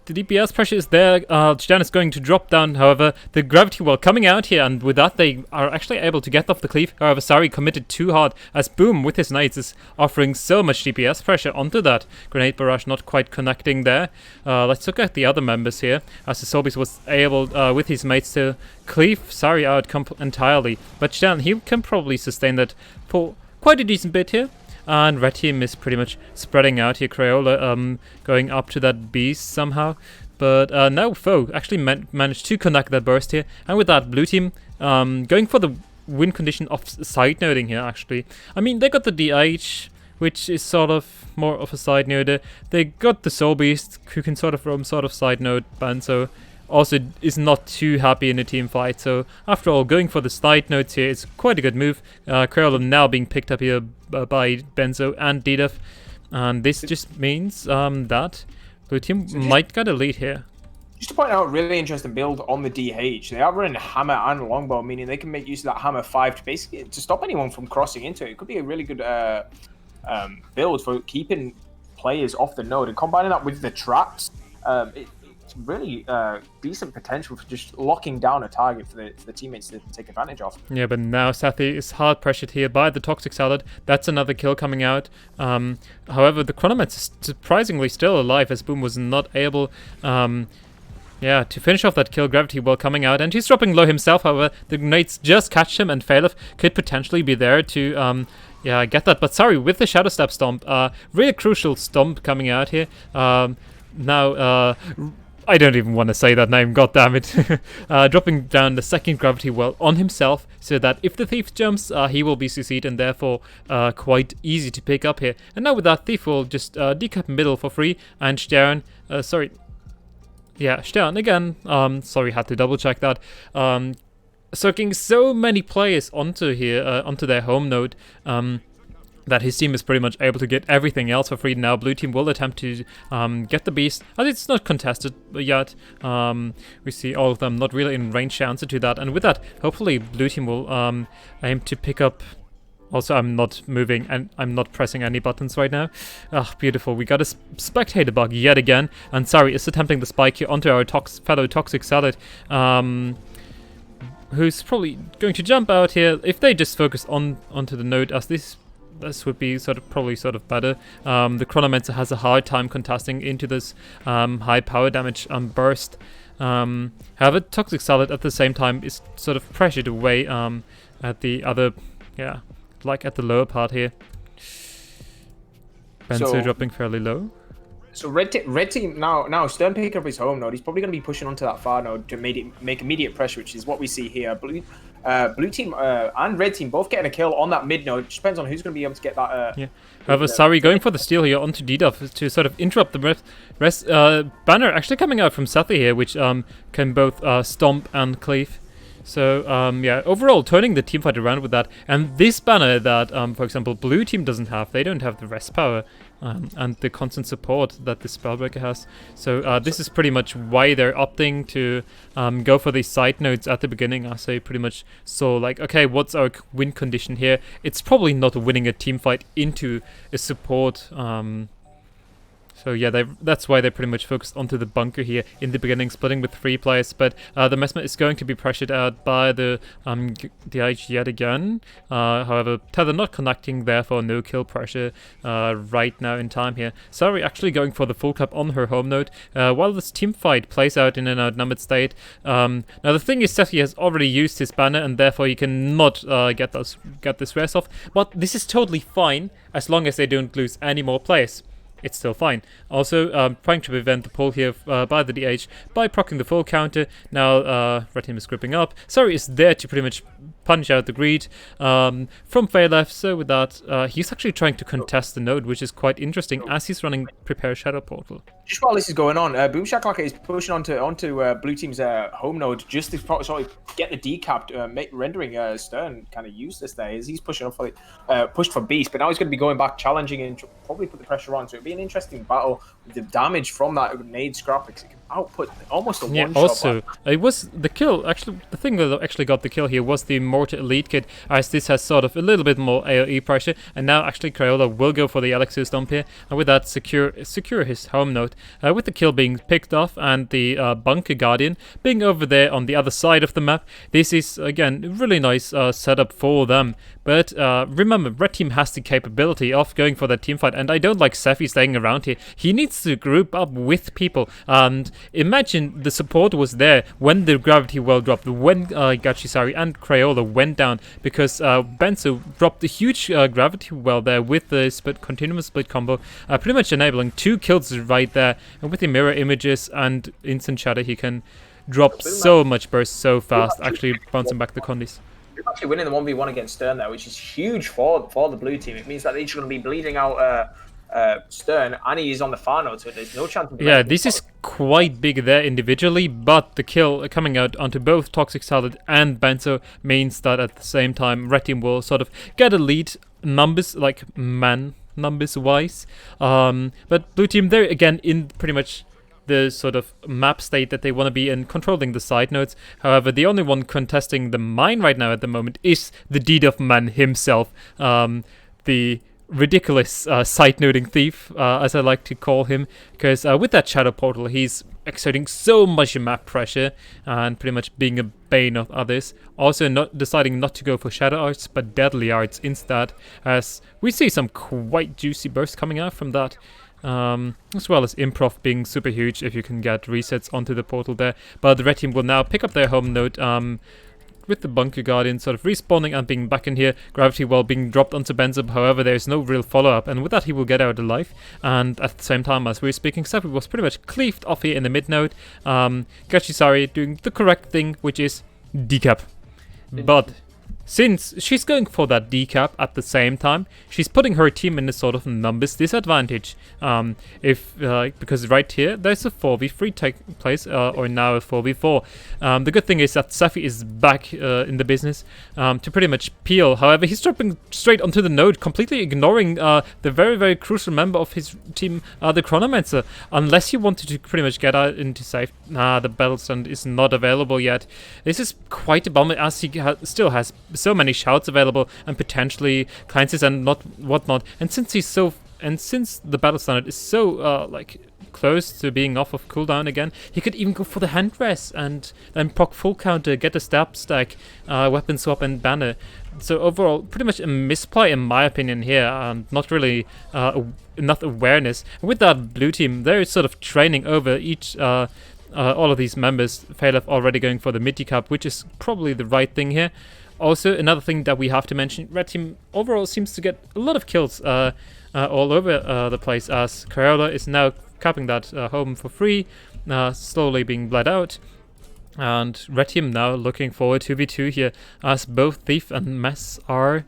the DPS pressure is there. Stern is going to drop down, however. The Gravity Well coming out here, and with that they are actually able to get off the cleave. However, Sari committed too hard, as Boom with his nades is offering so much DPS pressure onto that. Grenade Barrage not quite connecting there. Let's look at the other members here, as the Sobies was able, with his mates, to cleave Sari out entirely. But Stern, he can probably sustain that for quite a decent bit here. And Red Team is pretty much spreading out here. Crayola going up to that beast somehow. But now Foe actually managed to connect that burst here. And with that, Blue Team going for the win condition of side noding here, actually. I mean, they got the DH, which is sort of more of a side noder. They got the Soul Beast, who can sort of roam sort of side node. Banzo also is not too happy in a team fight. So after all, going for the side nodes here is quite a good move. Crayola now being picked up here by Benzo and DDF. And this just means that Blue Team might get a lead here. Just to point out a really interesting build on the DH. They are running Hammer and Longbow, meaning they can make use of that Hammer 5 to basically to stop anyone from crossing into it. It could be a really good build for keeping players off the node, and combining that with the traps. It's really decent potential for just locking down a target for the teammates to take advantage of. Yeah, but now Sathi is hard pressured here by the Toxic Salad. That's another kill coming out. However, the Chronomancer is surprisingly still alive, as Boom was not able to finish off that kill. Gravity Well coming out, and he's dropping low himself. However, the grenades just catch him, and Phalef could potentially be there to I get that. But sorry, with the Shadow Step Stomp, really crucial stomp coming out here. Now, I don't even want to say that name, goddammit. Dropping down the second Gravity Well on himself, so that if the Thief jumps, he will be CC'd, and therefore quite easy to pick up here. And now with that, Thief will just decap middle for free, and Stern, Stern again, sorry, had to double check that. Soaking so many players onto here, onto their home node, that his team is pretty much able to get everything else for free. Now Blue Team will attempt to get the beast, as it's not contested yet. We see all of them not really in range answer to that, and with that, hopefully Blue Team will aim to pick up. Also, I'm not moving and I'm not pressing any buttons right now. Ah, beautiful. We got a spectator bug yet again, and Sari is attempting the spike here onto our fellow Toxic Salad, who's probably going to jump out here. If they just focus onto the node, as this would be probably better. The Chronomancer has a hard time contesting into this high power damage burst. However, Toxic Salad at the same time is sort of pressured away at the other, like at the lower part here. Benzo dropping fairly low. So red team now Stern picking up his home node. He's probably going to be pushing onto that far node to make immediate pressure, which is what we see here. Blue team and red team both getting a kill on that mid node. It depends on who's going to be able to get that. However, Sari going for the steal here onto DDuff to sort of interrupt the rest. Banner actually coming out from Sathi here, which can both stomp and cleave. So, overall, turning the teamfight around with that. And this banner that, for example, Blue Team doesn't have. They don't have the rest power and the constant support that the Spellbreaker has. So, this is pretty much why they're opting to go for these side nodes at the beginning. As they pretty much saw, like, okay, what's our win condition here? It's probably not winning a teamfight into a support. So yeah, that's why they pretty much focused onto the bunker here in the beginning, splitting with 3 players. But the Mesmer is going to be pressured out by the DH yet again. However, Tether not connecting, therefore no kill pressure right now in time here. Sari actually going for the full cap on her home node, while this team fight plays out in an outnumbered state. Now the thing is, Sethi has already used his banner, and therefore he cannot get this rest off. But this is totally fine as long as they don't lose any more players. It's still fine. Also, trying to prevent the pull here by the DH by proccing the full counter. Now, Red Team is gripping up. Sari is there to pretty much punish out the greed from Faelef. So with that, he's actually trying to contest the node, which is quite interesting as he's running Prepare Shadow Portal. Just while this is going on, Boom Shakalaka is pushing onto blue team's home node just to sort of get the decap, rendering Stern kind of useless there. As he's pushing up for pushed for Beast, but now he's going to be going back, challenging and probably put the pressure on. So it'll be an interesting battle with the damage from that nade scrap. It can output almost a one-shot. Also, it was the kill. Actually, the thing that actually got the kill here was the Immortal Elite Kit, as this has sort of a little bit more AoE pressure. And now actually Crayola will go for the Elixir Stomp here, and with that secure his home node. With the kill being picked off and the Bunker Guardian being over there on the other side of the map, this is again a really nice setup for them. But remember, Red Team has the capability of going for that team fight, and I don't like Sephi staying around here. He needs to group up with people, and imagine the support was there when the gravity well dropped, when Gachisari and Crayola went down, because Benzo dropped a huge gravity well there with the continuous split combo, pretty much enabling 2 kills right there. And with the mirror images and instant shadow, he can drop so much burst so fast, actually bouncing back the condis. We're actually winning the 1v1 against Stern there, which is huge for the blue team. It means that they're just going to be bleeding out Stern, and he's on the far node, so there's no chance of... Yeah, this is quite big there individually, but the kill coming out onto both Toxic Salad and Benzo means that at the same time, Red Team will sort of get a lead numbers, like man numbers wise. But blue team, they're again in pretty much the sort of map state that they want to be in, controlling the side nodes. However, the only one contesting the mine right now at the moment is the Deed of Man himself, the ridiculous side noding thief, as I like to call him, because with that shadow portal, he's exerting so much map pressure and pretty much being a bane of others. Also deciding not to go for shadow arts but deadly arts instead, as we see some quite juicy bursts coming out from that. As well as improv being super huge if you can get resets onto the portal there. But the red team will now pick up their home node with the Bunker Guardian sort of respawning and being back in here. Gravity well being dropped onto Benzo, however there's no real follow-up, and with that he will get out alive. And at the same time as we were speaking, Sephi was pretty much cleaved off here in the mid node. Gachisari doing the correct thing, which is decap. But since she's going for that decap at the same time, she's putting her team in a sort of numbers disadvantage. Because right here, there's a 4v3 take place, or now a 4v4. The good thing is that Sephi is back in the business to pretty much peel. However, he's dropping straight onto the node, completely ignoring the very, very crucial member of his team, the Chronomancer. Unless he wanted to pretty much get out into safe. The battle stand is not available yet. This is quite a bummer, as he still has so many shouts available and potentially cleanses and whatnot. And since the battle standard is so like close to being off of cooldown again, he could even go for the hand press and then proc full counter, get a stab stack, weapon swap and banner. So overall, pretty much a misplay in my opinion here, and not really enough awareness. And with that blue team, they're sort of training over each all of these members. Faelef already going for the mid decap, which is probably the right thing here. Also, another thing that we have to mention, Red Team overall seems to get a lot of kills all over the place, as Crayola is now capping that home for free, slowly being bled out. And Red Team now looking forward to 2v2 here, as both Thief and Mess are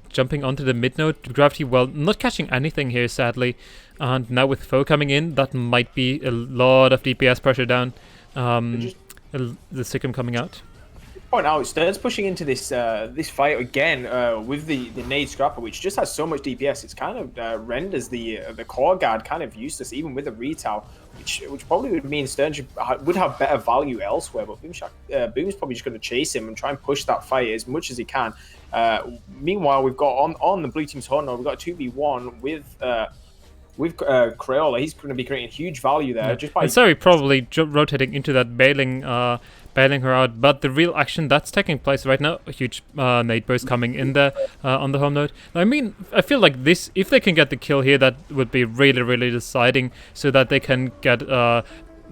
jumping onto the mid node. Gravity well not catching anything here, sadly. And now with Foe coming in, that might be a lot of DPS pressure down. The Sikkim coming out. Point out, Stern's pushing into this this fight again with the nade scrapper, which just has so much DPS. It's kind of renders the core guard kind of useless, even with a retail, which probably would mean Stern would have better value elsewhere. But Boom's probably just going to chase him and try and push that fight as much as he can. Meanwhile, we've got on the blue team's horn, we've got a 2v1 with Crayola. He's going to be creating huge value there. Just by probably rotating into that bailing her out, but the real action that's taking place right now, a huge nade burst coming in there on the home node. I mean, I feel like this, if they can get the kill here, that would be really, really deciding, so that they can get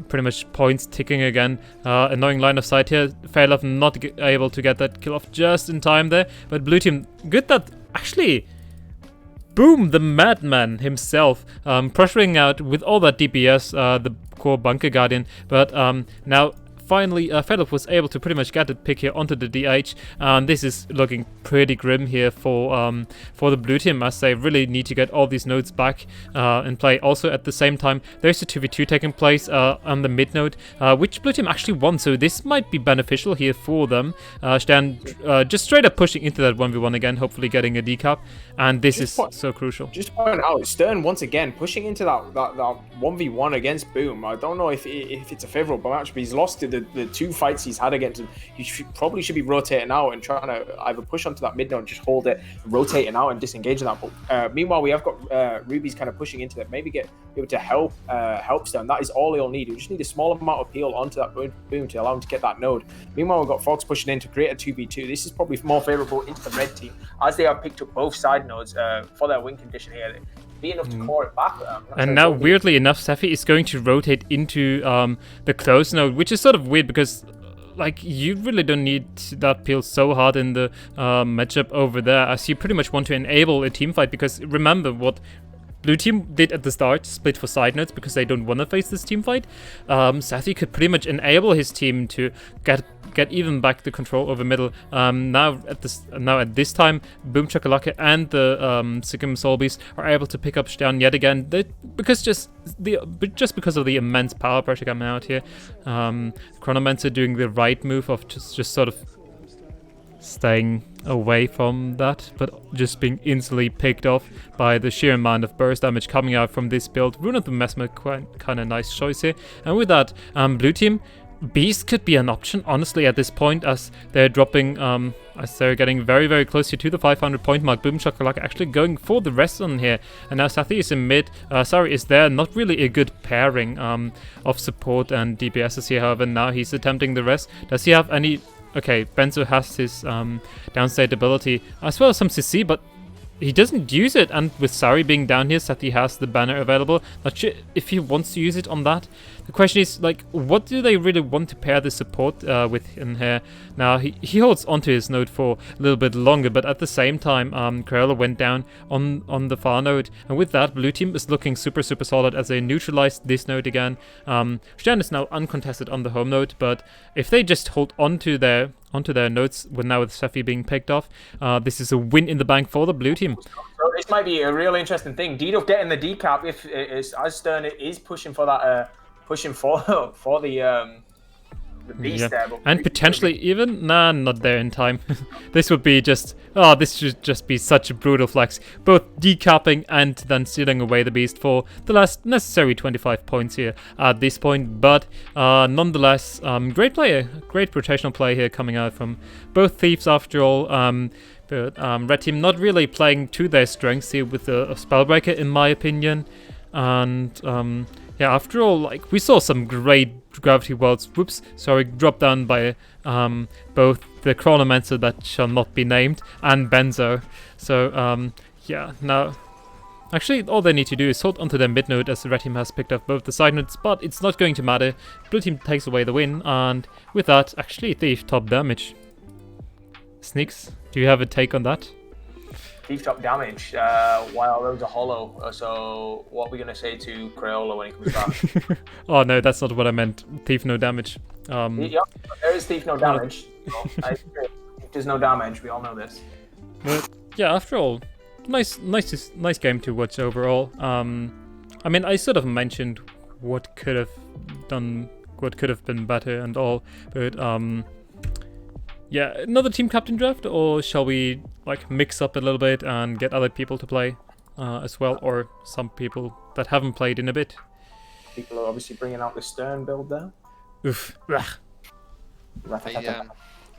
pretty much points ticking again. Annoying line of sight here. Faelef not able to get that kill off just in time there, but blue team, good that actually Boom, the madman himself, pressuring out with all that DPS, the core Bunker Guardian, but now finally, Philip was able to pretty much get the pick here onto the DH, and this is looking pretty grim here for the blue team, as they really need to get all these nodes back in play. Also, at the same time, there's a 2v2 taking place on the mid node, which blue team actually won, so this might be beneficial here for them. Stern just straight up pushing into that 1v1 again, hopefully getting a decap, and this is so crucial. Just point out, Stern once again pushing into that 1v1 against Boom. I don't know if it's a favourable match, but he's lost to the 2 fights he's had against him. He probably should be rotating out and trying to either push onto that mid node and just hold it, rotating out and disengaging that. But meanwhile, we have got Ruby's kind of pushing into that. Maybe be able to help Stern. That is all he'll need. He'll just need a small amount of peel onto that Boom to allow him to get that node. Meanwhile, we've got Fox pushing in to create a 2v2. This is probably more favourable into the red team, as they have picked up both side nodes for their win condition here. Be enough to core it back. And now, weirdly enough, Sephi is going to rotate into the close node, which is sort of weird because, like, you really don't need that peel so hard in the matchup over there, as you pretty much want to enable a team fight. Because remember what blue team did at the start, split for side nodes because they don't want to face this team fight. Sephi could pretty much enable his team to get even back the control over middle. Now at this time, Boom Chakalaka and the Sigma Solbeast are able to pick up Stern yet again. Because because of the immense power pressure coming out here. Chronomancer doing the right move of just sort of staying away from that, but just being instantly picked off by the sheer amount of burst damage coming out from this build. Rune of the Mesmer, kind of nice choice here. And with that, blue team, Beast could be an option, honestly, at this point, as they're dropping, as they're getting very, very close to the 500 point mark. Boom Shakalaka actually going for the rest on here. And now Sathi is in mid. Sorry, is there. Not really a good pairing of support and DPSs here, however. Now he's attempting the rest. Does he have any... Okay, Benzo has his downstate ability, as well as some CC, but he doesn't use it. And with Sari being down here, Sathi has the banner available. Not sure if he wants to use it on that. The question is, like, what do they really want to pair the support with in here? Now, he holds onto his node for a little bit longer, but at the same time, Crayola went down on the far node. And with that, blue team is looking super, super solid as they neutralized this node again. Stern is now uncontested on the home node, but if they just hold onto their nodes, now with Sephi being picked off, this is a win in the bank for the blue team. So this might be a real interesting thing. Dido getting the decap if as Stern is pushing for that, pushing for the beast there. But and potentially even not there in time. This would be this should just be such a brutal flex, both decapping and then stealing away the beast for the last necessary 25 points here at this point. But nonetheless, great rotational play here coming out from both thieves after all. But red team not really playing to their strengths here with a spellbreaker, in my opinion. And yeah, after all, like, we saw some great gravity welds, dropped down by both the Chronomancer that shall not be named and Benzo. So yeah, now actually all they need to do is hold onto their mid node, as the red team has picked up both the side nodes, but it's not going to matter. Blue team takes away the win, and with that, actually Thief top damage. Sneaks, do you have a take on that? Thief top damage while those are hollow. So what are we going to say to Crayola when he comes back? Oh no, that's not what I meant. Thief no damage. Yeah, there is Thief no damage. If there's no damage, we all know this. But yeah, after all, nice game to watch overall. I mean, I sort of mentioned what could have been better and all, but yeah, another team captain draft, or shall we like mix up a little bit and get other people to play as well, or some people that haven't played in a bit? People are obviously bringing out the Stern build there. Oof.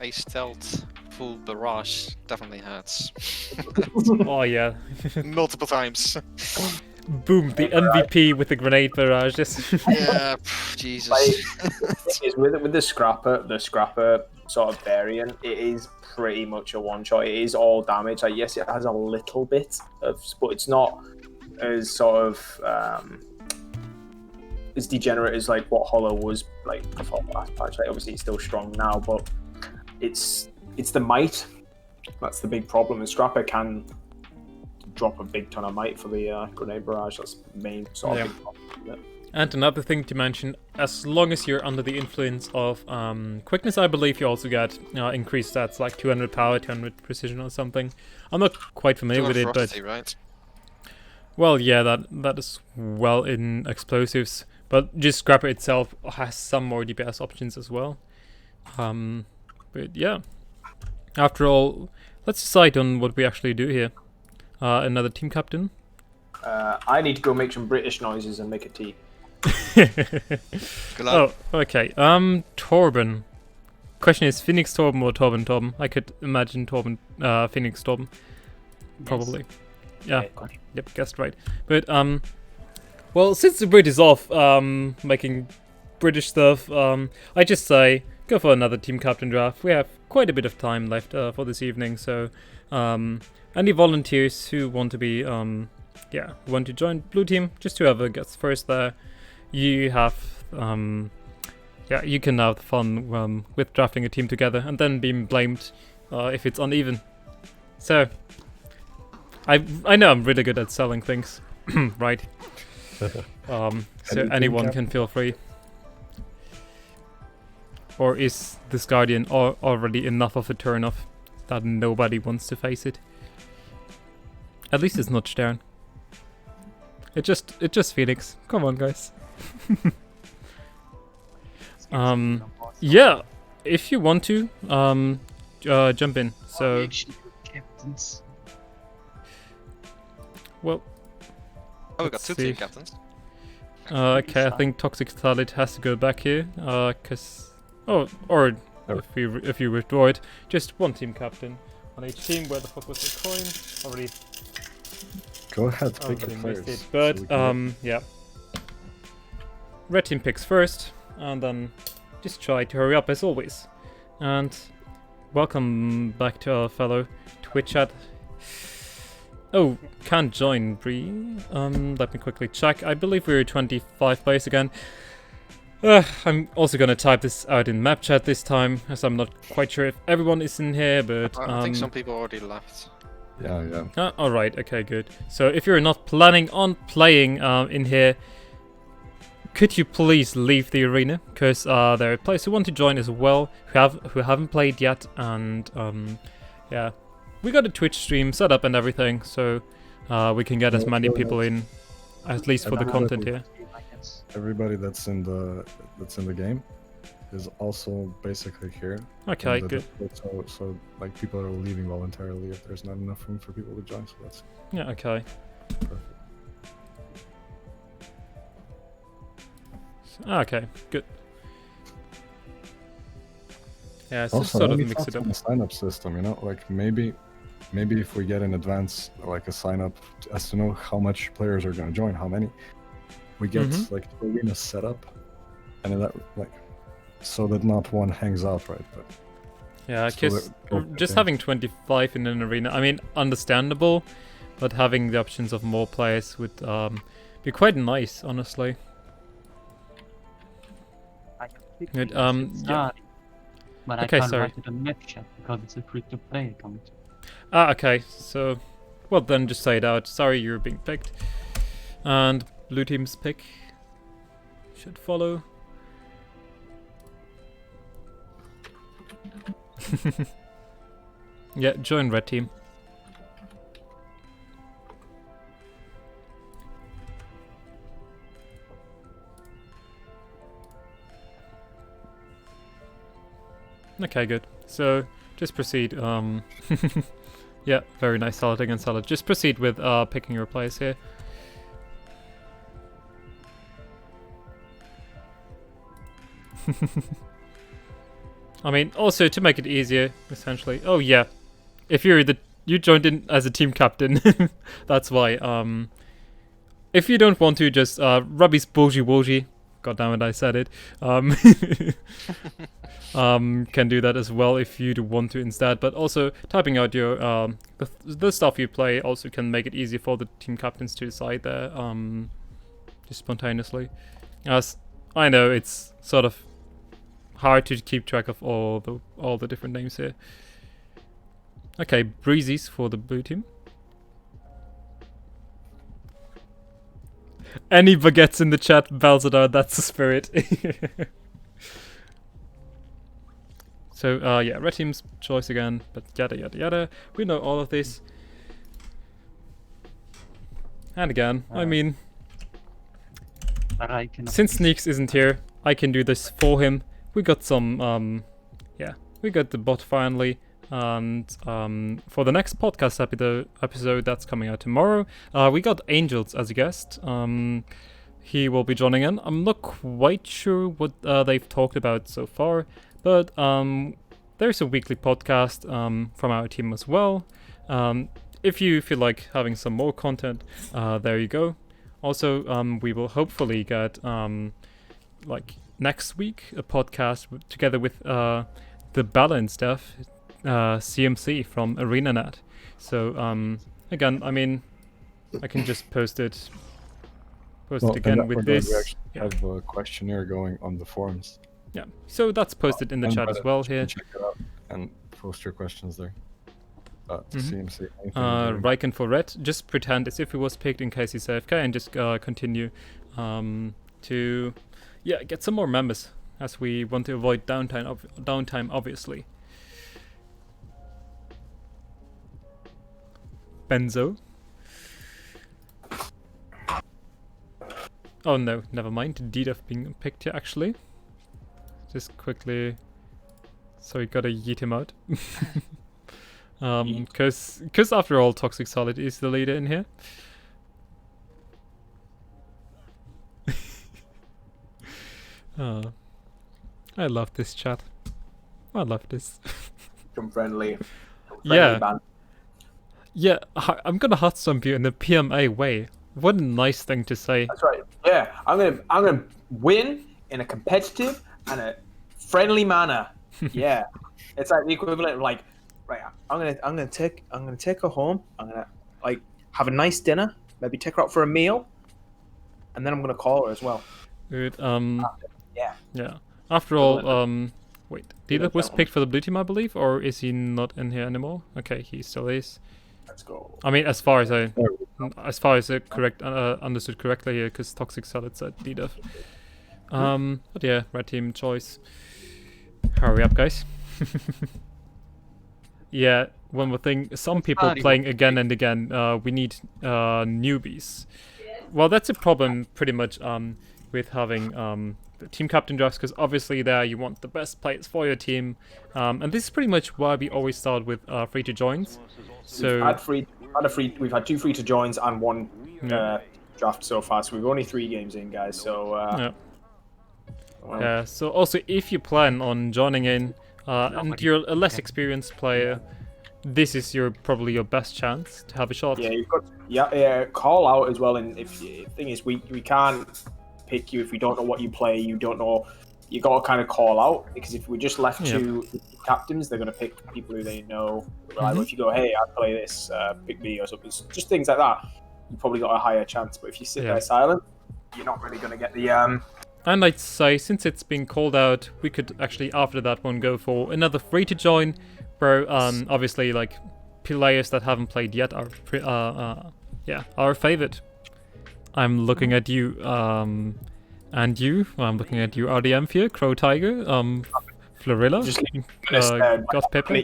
A stealth full barrage definitely hurts. Oh yeah. Multiple times. Boom, the MVP with the grenade barrages. Yeah, Jesus. Like, with the scrapper sort of variant, it is pretty much a one shot. It is all damage. Like, yes, it has a little bit of, but it's not as sort of as degenerate as like what Hollow was like before last patch. Like, obviously it's still strong now, but it's the might that's the big problem. And Scrapper can drop a big ton of might for the grenade barrage. That's the main sort of big problem. And another thing to mention, as long as you're under the influence of quickness, I believe you also get increased stats like 200 power, 200 precision or something. I'm not quite familiar with it, ferocity, but... right? Well, yeah, that is well in explosives. But just Scrapper itself has some more DPS options as well. But yeah. After all, let's decide on what we actually do here. Another team captain. I need to go make some British noises and make a tea. Good luck. Oh, okay. Torben. Question is Phoenix Torben or Torben Torben? I could imagine Torben, Phoenix Torben. Probably. Yeah. Yep, guessed right. But, well, since the Brit is off, making British stuff, I just say, go for another team captain draft. We have quite a bit of time left, for this evening, so, any volunteers who want to be, want to join blue team, just whoever gets first there, you have, you can have fun, with drafting a team together, and then being blamed, if it's uneven. So, I know I'm really good at selling things, right? So anyone can feel free. Or is this Guardian already enough of a turn-off that nobody wants to face it? At least it's not Stern. It's just Phoenix. Come on, guys. Yeah, if you want to, jump in. So, well, Oh, we got two team captains. okay, I think Toxic Starlet has to go back here, cause or if you withdraw it, just one team captain on each team. Where the fuck was the coin? Already. Go ahead, pick Already your missed players. it, but so we can- yeah. Red team picks first, and then just try to hurry up as always. And welcome back to our fellow Twitch chat. Oh, can't join, Bree. Let me quickly check. I believe we're 25 players again. I'm also gonna type this out in map chat this time, as I'm not quite sure if everyone is in here, but... I think some people already left. Yeah. Alright, okay, good. So if you're not planning on playing in here, could you please leave the arena? Because there are players who want to join as well, who haven't played yet, and yeah. We got a Twitch stream set up and everything, so we can get as many people in, at least for the content here. Everybody that's in the game is also basically here. Okay, good. So like people are leaving voluntarily if there's not enough room for people to join. So that's Yeah, okay. perfect. Okay, good. Yeah, it's just Also, sort of any mix thoughts it up. on the sign-up system, you know, like maybe if we get in advance like a sign-up as to know how much players are going to join, how many, we get like the arena set up, and that like so that not one hangs out, right? But Yeah, so because that- just okay. having 25 in an arena, I mean, understandable, but having the options of more players would be quite nice, honestly. Good, yeah. But Okay, I can't sorry. write it on map chat because it's a free-to-play account. Okay, so... Well, then just say it out. Sorry, you're being picked. And blue team's pick should follow. Yeah, join red team. Okay, good. So, just proceed. Yeah, very nice salad against salad. Just proceed with picking your players here. I mean, also to make it easier, essentially. Oh yeah, if you joined in as a team captain, that's why. If you don't want to, just rubbish bougie wougie. God damn it, I said it. Can do that as well if you do want to instead. But also typing out your the stuff you play also can make it easier for the team captains to decide there, just spontaneously. As I know, it's sort of hard to keep track of all the different names here. Okay, Breezy's for the blue team. Any baguettes in the chat, Balzadar, that's the spirit. So, yeah, red team's choice again, but yada yada yada. We know all of this. And again, I mean, But I cannot. since Sneaks isn't here, I can do this for him. We got some, yeah, we got the bot finally. And for the next podcast episode that's coming out tomorrow, we got Angels as a guest. He will be joining in. I'm not quite sure what they've talked about so far, but there's a weekly podcast from our team as well. If you feel like having some more content, there you go. Also, we will hopefully get like next week a podcast together with the balance stuff. CMC from ArenaNet. So again, I mean, I can just post it again with this. We actually have a questionnaire going on the forums. Yeah, so that's posted in the chat as well here. Check it out and post your questions there. CMC. Riken for red. Just pretend as if he was picked in case he's AFK and just continue to get some more members as we want to avoid downtime obviously. Benzo. Oh no, never mind. DDF being picked here actually. Just quickly. So we gotta yeet him out. Cause after all, Toxic Solid is the leader in here. I love this chat. I love this. Become friendly. Yeah. Band. Yeah, I'm gonna hot stomp you in the PMA way. What a nice thing to say. That's right. Yeah, I'm gonna win in a competitive and a friendly manner. Yeah, it's like the equivalent of like, right. I'm gonna take her home. I'm gonna like have a nice dinner. Maybe take her out for a meal, and then I'm gonna call her as well. Good. Yeah. Yeah. After all, wait. Dilip was picked for the blue team, I believe, or is he not in here anymore? Okay, he still is. Let's go. I mean, as far as I correct understood correctly here, because Toxic Salad said DDF. But yeah, red team choice. Hurry up, guys. Yeah, one more thing. Some people playing again and again. We need newbies. Well, that's a problem pretty much with having the team captain drafts, because obviously there you want the best players for your team. And this is pretty much why we always start with free to joins. So we've had 2 free to joins and 1 draft so far. So we've only 3 games in, guys. So yeah. So also, if you plan on joining in and you're a less experienced player, this is probably your best chance to have a shot. Yeah, you've got call out as well. And if the thing is, we can't pick you if we don't know what you play. You don't know. You got to kind of call out, because if we just left you captains, they're going to pick people who they know. Like, if you go, hey, I play this, pick me or something, just things like that, you probably got a higher chance. But if you sit there silent, you're not really going to get the. And I'd say, since it's been called out, we could actually after that one go for another free to join, where obviously like players that haven't played yet are our favorite. I'm looking at you, and you. I'm looking at you, RDM here, Crow Tiger, Florilla, Got Pepper.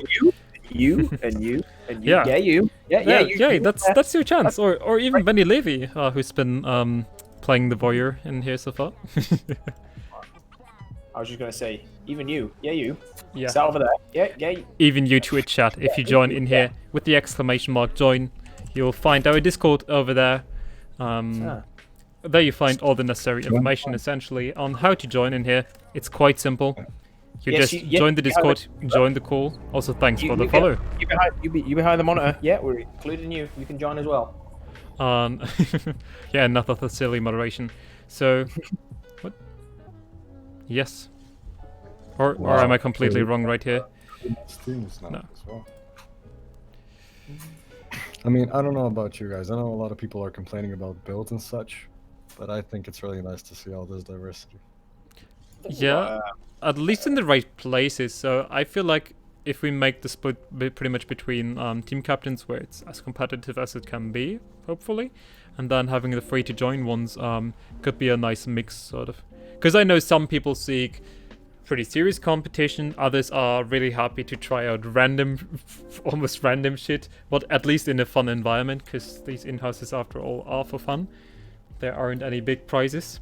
You and you. Yeah, you. Yeah, that's your chance, or even Benny Levy, who's been playing the voyeur in here so far. I was just gonna say, even you. Yeah, you. Yeah. Is that over there? Yeah. Even you, Twitch chat, if you join in here with the exclamation mark join, you'll find our Discord over there. There you find all the necessary information essentially on how to join in here. It's quite simple. You join the Discord, join the call. Also, thanks for the follow. You behind the monitor. Yeah, we're including you. You can join as well. Yeah, enough of the silly moderation. So, what? Yes. Or am I completely wrong right here? No. I mean, I don't know about you guys. I know a lot of people are complaining about builds and such, but I think it's really nice to see all this diversity. Yeah, at least in the right places. So I feel like if we make the split pretty much between team captains, where it's as competitive as it can be, hopefully, and then having the free to join ones could be a nice mix, sort of. Because I know some people seek pretty serious competition, others are really happy to try out random, almost random shit, but at least in a fun environment, because these in-houses, after all, are for fun. There aren't any big prizes.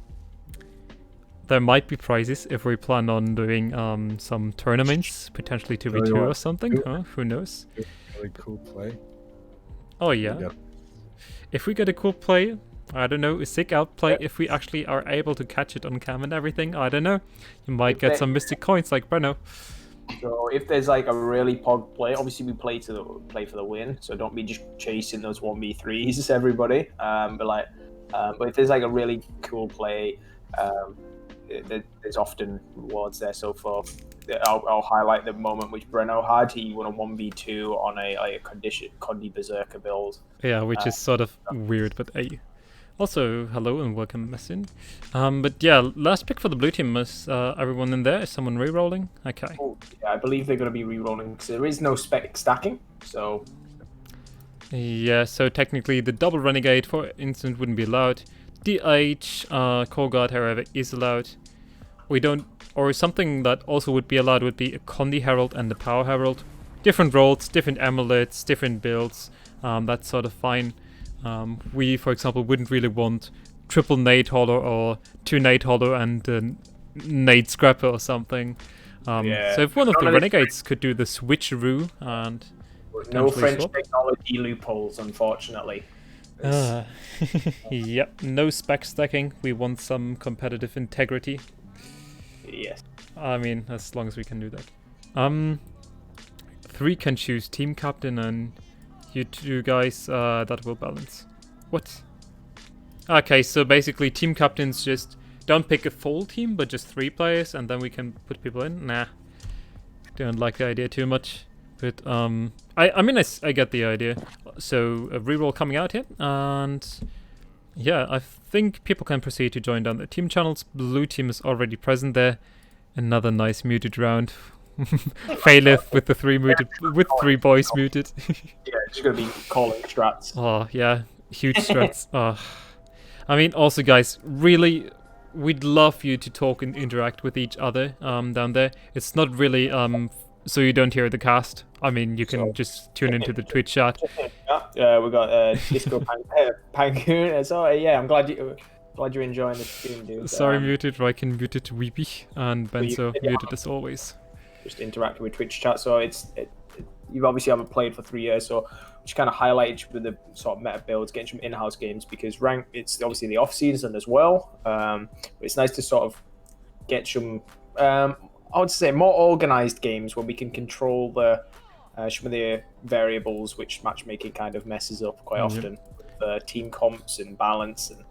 There might be prizes if we plan on doing some tournaments, potentially 2v2 or something. Huh? Who knows? Really cool play. Oh yeah. If we get a cool play, I don't know, a sick outplay, if we actually are able to catch it on cam and everything, I don't know. You might get some mystic coins like Breno. So if there's like a really pog play, obviously we play for the win. So don't be just chasing those 1v3s, everybody. But if there's like a really cool play, there's often rewards there. So I'll highlight the moment which Breno had. He won a 1v2 on a Condi Berserker build. Yeah, which is sort of weird, but hey. Also, hello and welcome, Messin. But yeah, last pick for the blue team. Is everyone in there? Is someone re-rolling? Okay. Oh, yeah, I believe they're going to be re-rolling because there is no spec stacking. So yeah, so technically the double renegade, for instance, wouldn't be allowed. DH core guard, however, is allowed. We don't, or something that also would be allowed would be a Condi Herald and a Power Herald. Different roles, different amulets, different builds. That's sort of fine. We, for example, wouldn't really want triple Nade Hollow or 2 Nade Hollow and Nade Scrapper or something. So if one of the renegades could do the switcheroo and no French swap. technology loopholes, unfortunately. Yep, no spec stacking. We want some competitive integrity. Yes. I mean, as long as we can do that. 3 can choose team captain, and you 2 guys, that will balance. What? Okay, so basically team captains just don't pick a full team, but just 3 players, and then we can put people in? Nah. Don't like the idea too much. But, I mean, I get the idea. So, a reroll coming out here, and yeah, I think people can proceed to join down the team channels. Blue team is already present there. Another nice muted round. Faileth with the 3 boys muted. Yeah, it's gonna be calling strats. Oh yeah, huge strats. I mean, also guys, really, we'd love you to talk and interact with each other down there. It's not really so you don't hear the cast. I mean, you can just tune into the Twitch chat. Yeah, we got Disco Pangoon. So yeah, I'm glad you're enjoying the stream, dude. Sorry, muted. Riken muted Weepy, and Benzo muted as always. Just interacting with Twitch chat. So you obviously haven't played for 3 years, so just kind of highlighted with the sort of meta builds, getting some in-house games because it's obviously the off season as well. But it's nice to sort of get some, I would say, more organized games where we can control some of the variables which matchmaking kind of messes up quite often. Team comps and balance, and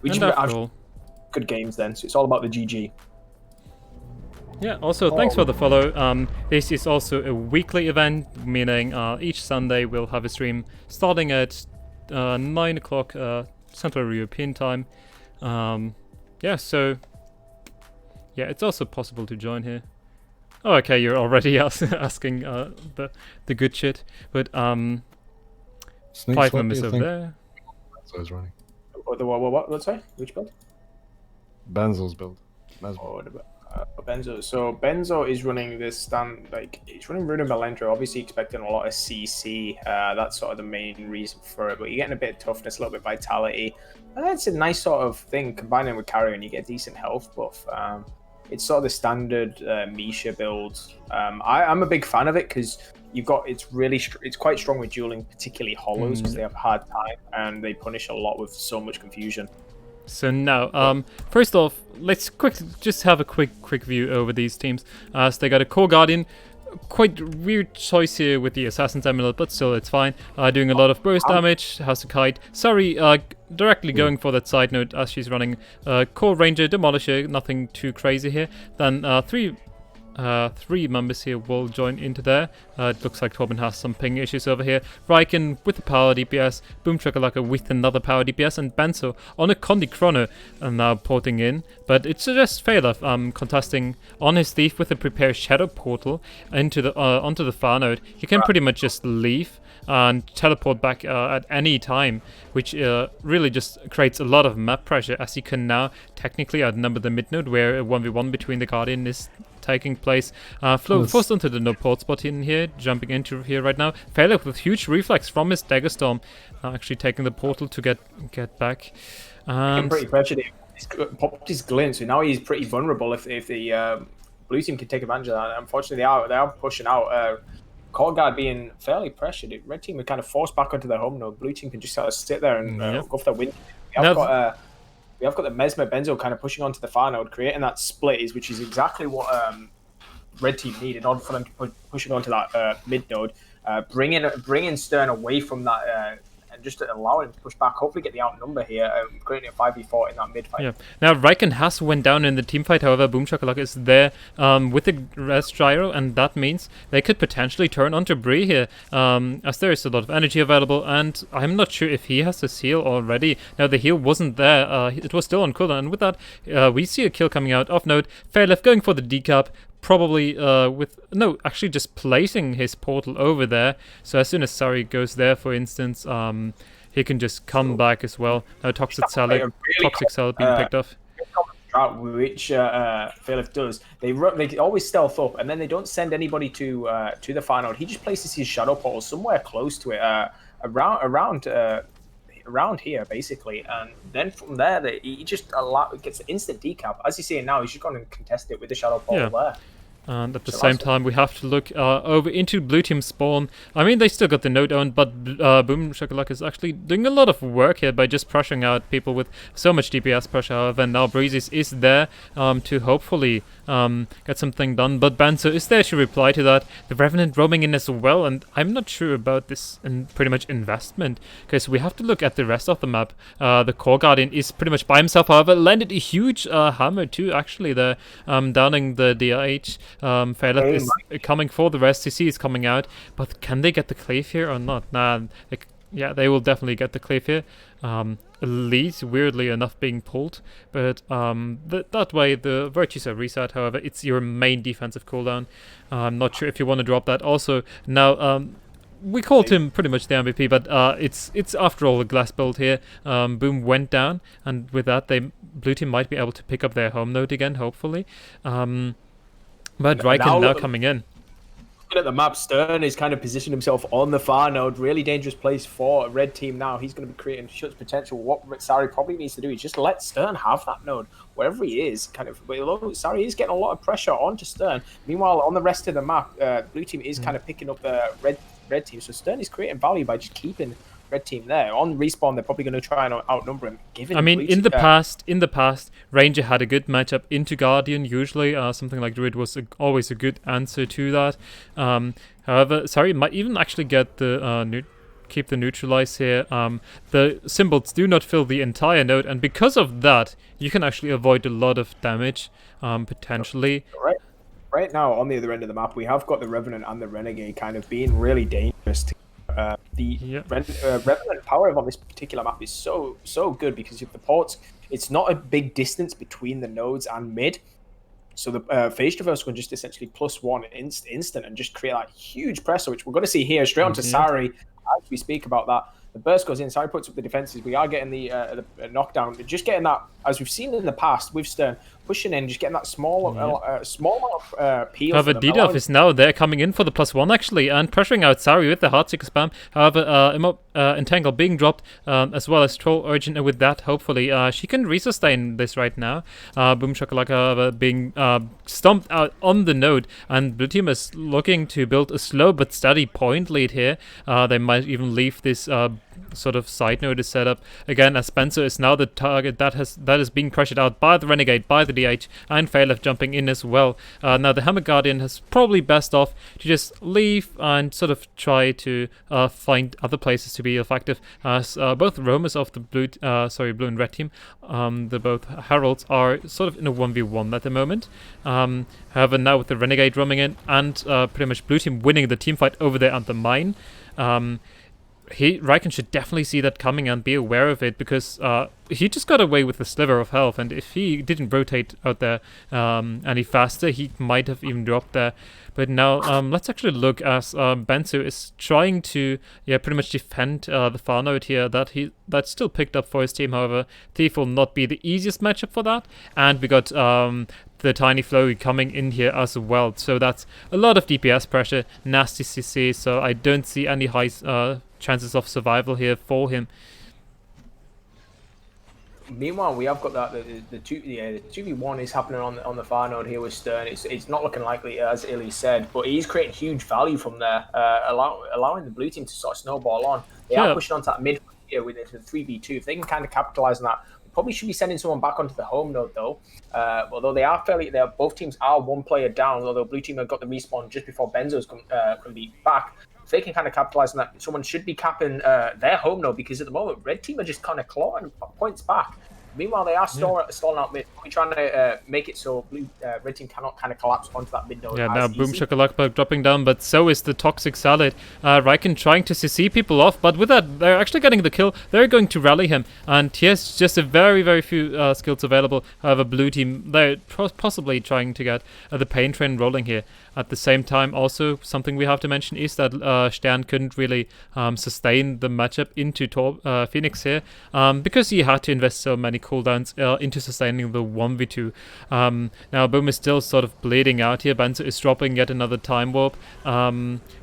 we just have good games then. So it's all about the GG. Yeah, also thanks for the follow. This is also a weekly event, meaning each Sunday we'll have a stream starting at 9 o'clock Central European time. Yeah, so yeah, it's also possible to join here. Oh, okay, you're already asking the good shit, but Snakes, 5 members over there. Benzo is running. What? Sorry, which build? Benzo's build. Benzo. So Benzo is running this he's running Runa Melendra, obviously expecting a lot of CC. That's sort of the main reason for it. But you're getting a bit of toughness, a little bit of vitality. And that's a nice sort of thing. Combining with carrying, you get decent health buff. It's sort of the standard Misha build. I'm a big fan of it because it's quite strong with dueling, particularly hollows, because they have a hard time and they punish a lot with so much confusion. So now, first off, let's just have a quick view over these teams. So they got a Core Guardian, quite weird choice here with the Assassin's Amulet, but still it's fine. Doing a lot of burst damage, has a kite. Sorry, directly going for that side note as she's running Core Ranger, Demolisher, nothing too crazy here. Then 3 three members here will join into there. It looks like Torben has some ping issues over here. Riken with the power DPS, Boom Chakalaka with another power DPS, and Benzo on a Condi Chrono and now porting in. But it's just Phalef contesting on his Thief with a prepared Shadow Portal into the onto the far node. He can pretty much just leave and teleport back at any time, which really just creates a lot of map pressure, as he can now technically outnumber the mid node, where a 1v1 between the Guardian is taking place. Flo forced onto the no port spot in here, jumping into here right now. Phalef with huge reflex from his Dagger Storm, actually taking the portal to get back. And pretty pressured. He's popped his glint, so now he's pretty vulnerable if the blue team can take advantage of that. Unfortunately, they are pushing out. Core guard being fairly pressured. Red team are kind of forced back onto their home node. Blue team can just sort of sit there and go for the win. We have got the Mesmer Benzo kind of pushing onto the far node, creating that split, which is exactly what Red team need in order for them to push it onto that mid node, bringing Stern away from that. And just allow him to push back, hopefully get the outnumber here, creating a 5v4 in that mid fight. Yeah. Now Riken has went down in the team fight, however Boom Shakalaka is there with the rest gyro, and that means they could potentially turn onto Bree here, as there is a lot of energy available, and I'm not sure if he has his heal already. Now the heal wasn't there, it was still on cooldown, and with that we see a kill coming out off node. Phalef going for the decap, probably actually just placing his portal over there, so as soon as Sari goes there, for instance, he can just come back as well. Now Toxic Cell being picked off. Which Phalef does. They always stealth up, and then they don't send anybody to the far node. He just places his shadow portal somewhere close to it, around here basically, and then from there he just gets an instant decap. As you see now, he's just going to contest it with the shadow portal there. And at the same time, we have to look over into blue team spawn. I mean, they still got the node owned, but Boom Shakalaka is actually doing a lot of work here by just pressuring out people with so much DPS pressure. However, now Breezes is there to hopefully get something done. But Banzo is there to reply to that. The Revenant roaming in as well, and I'm not sure about this pretty much investment, because we have to look at the rest of the map. The Core Guardian is pretty much by himself, however, landed a huge hammer too, actually, there, downing the DH. Phalef is coming for the rest. CC is coming out, but can they get the cleave here or not? Nah, they will definitely get the cleave here. Elite, weirdly enough, being pulled, but that way the Virtues are reset. However, it's your main defensive cooldown. I'm not sure if you want to drop that. Also, now we called him pretty much the MVP, but it's after all a glass build here. Boom went down, and with that, blue team might be able to pick up their home node again, hopefully. But Riken now coming in. Looking at the map, Stern is kind of positioned himself on the far node. Really dangerous place for Red team now. He's going to be creating Shut's potential. What Sari probably needs to do is just let Stern have that node wherever he is. Although Sari is getting a lot of pressure onto Stern. Meanwhile, on the rest of the map, blue team is kind of picking up the red team. So Stern is creating value by just keeping Red team there. On respawn, they're probably going to try and outnumber him. In the past, Ranger had a good matchup into Guardian. Usually, something like Druid was always a good answer to that. However, Sari might even actually get the keep the neutralize here. The symbols do not fill the entire node, and because of that, you can actually avoid a lot of damage potentially. Right now, on the other end of the map, we have got the Revenant and the Renegade kind of being really dangerous. Revenant power on this particular map is so good because if the ports, it's not a big distance between the nodes and mid, so the phase traverse can just essentially +1 instant and just create that huge pressure, which we're going to see here straight onto Sari as we speak about that. The burst goes in, Sari puts up the defenses. We are getting the knockdown, just getting that, as we've seen in the past with Stern, pushing in, just getting that small peel. However, DDoff is now there, coming in for the +1 actually, and pressuring out Sari with the Heartseeker spam. However, Entangle being dropped, as well as Troll Urgent, and with that, hopefully, she can resustain this right now. Boom Shakalaka being stomped out on the node, and Blue Team is looking to build a slow but steady point lead here. They might even leave this sort of side node is set up again, as Spencer is now the target that is being pressured out by the Renegade, by the DH, and Phalef jumping in as well. Now the Hammer Guardian has probably best off to just leave and sort of try to find other places to be effective, as both roamers of the blue and red team, the both heralds, are sort of in a 1v1 at the moment. However, now with the Renegade roaming in and pretty much blue team winning the team fight over there at the mine, Raikkonen should definitely see that coming and be aware of it, because he just got away with a sliver of health, and if he didn't rotate out there any faster, he might have even dropped there. But now let's actually look, as Benzo is trying to pretty much defend the far node here that's still picked up for his team. However, Thief will not be the easiest matchup for that, and we got the Tiny Flowy coming in here as well, so that's a lot of DPS pressure, nasty CC, so I don't see any high chances of survival here for him. Meanwhile, we have got that the 2v1 is happening on the far node here with Stern. It's not looking likely, as Illy said, but he's creating huge value from there, allowing the blue team to sort of snowball on. They are pushing onto that mid here with it to 3v2. If they can kind of capitalize on that, probably should be sending someone back onto the home node though. Although both teams are one player down, although blue team have got the respawn just before Benzo's going to be back. If they can kind of capitalize on that, someone should be capping their home node, because at the moment red team are just kind of clawing points back. Meanwhile, they are stalling out mid. We're trying to make it so red team cannot kind of collapse onto that mid node. Yeah, now Boom Shakalaka dropping down, but so is the Toxic Salad. Raikkonen trying to CC people off, but with that, they're actually getting the kill. They're going to rally him, and he has just a very, very few skills available. However, blue team, they're possibly trying to get the pain train rolling here. At the same time, also, something we have to mention is that Stern couldn't really sustain the matchup into Phoenix here, because he had to invest so many cooldowns into sustaining the 1v2. Now, Boom is still sort of bleeding out here. Benzo is dropping yet another time warp,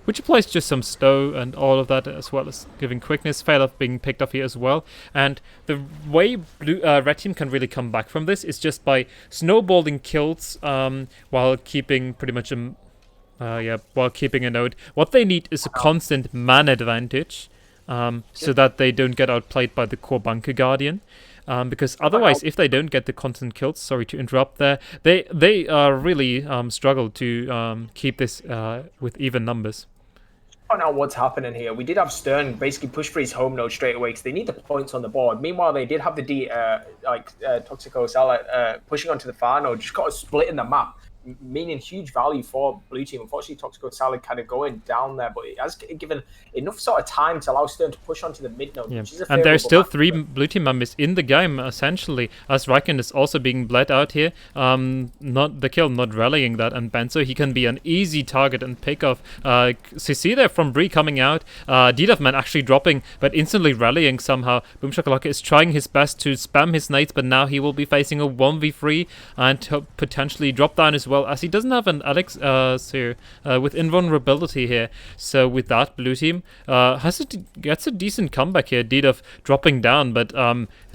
which applies just some stow and all of that, as well as giving quickness. Phalef being picked up here as well. And the way red team can really come back from this is just by snowballing kills while keeping pretty much while keeping a node. What they need is a constant man advantage, so that they don't get outplayed by the core bunker guardian. Because otherwise, if they don't get the constant kills, sorry to interrupt there, they really struggle to keep this with even numbers. I don't know what's happening here. We did have Stern basically push for his home node straight away because they need the points on the board. Meanwhile, they did have the Toxico Salad pushing onto the far node, just got a split in the map, meaning huge value for blue team. Unfortunately, Toxico Salad kind of going down there, but it has given enough sort of time to allow Stern to push onto the mid node. Yeah. Which is And there's still 3 blue team members in the game, essentially, as Raikkonen is also being bled out here. Not the kill, not rallying that, and Benzo, he can be an easy target and pick off. CC there from Bree coming out. DDFman actually dropping, but instantly rallying somehow. Boom Shakalaka is trying his best to spam his nades, but now he will be facing a 1v3 and potentially drop down as well, as he doesn't have an Alex here with invulnerability here. So with that, blue team gets a decent comeback here. DDF dropping down, but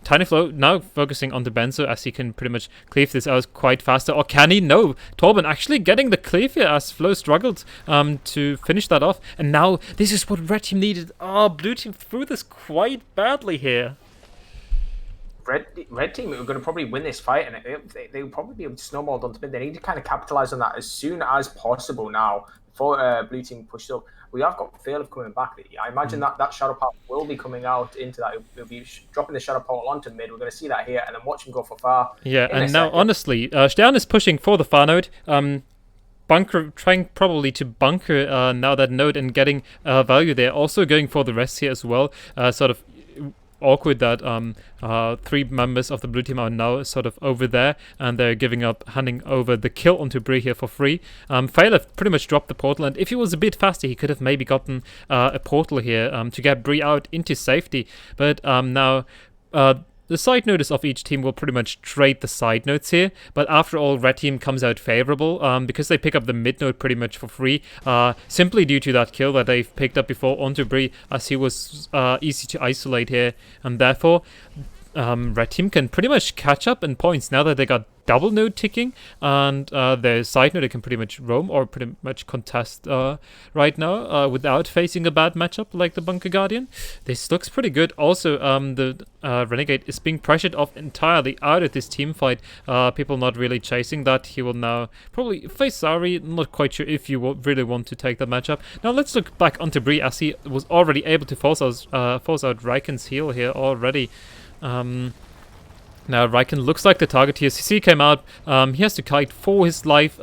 Tiny Flow now focusing on the Benzo, as he can pretty much cleave this out quite faster. Or can he? No. Torben actually getting the cleave here, as Flow struggled to finish that off. And now this is what red team needed. Oh, blue team threw this quite badly here. Red team are going to probably win this fight, and they will probably be able to snowball onto mid. They need to kind of capitalize on that as soon as possible now before blue team pushed up. We have got Phalef coming back. I imagine that Shadow Portal will be coming out into that. It'll be dropping the Shadow Portal onto mid. We're going to see that here, and then watch him go for far. Yeah, and now, honestly, Stern is pushing for the far node. Trying probably to bunker now that node and getting value there. Also going for the rest here as well. Sort of awkward that 3 members of the blue team are now sort of over there, and they're handing over the kill onto Bree here for free. Phalef pretty much dropped the portal, and if he was a bit faster, he could have maybe gotten a portal here to get Bree out into safety. But now the side nodes of each team will pretty much trade the side nodes here, but after all, red team comes out favorable because they pick up the mid node pretty much for free, simply due to that kill that they've picked up before onto Bree, as he was easy to isolate here, and therefore Red team can pretty much catch up in points now that they got double node ticking, and their side node they can pretty much roam or pretty much contest right now without facing a bad matchup like the Bunker Guardian. This looks pretty good. Also, the Renegade is being pressured off entirely out of this team fight. People not really chasing that. He will now probably face Zari. Not quite sure if you really want to take that matchup. Now let's look back onto Bree, as he was already able to force out Raiken's heal here already. Now Raiken looks like the target here. CC came out. He has to kite for his life.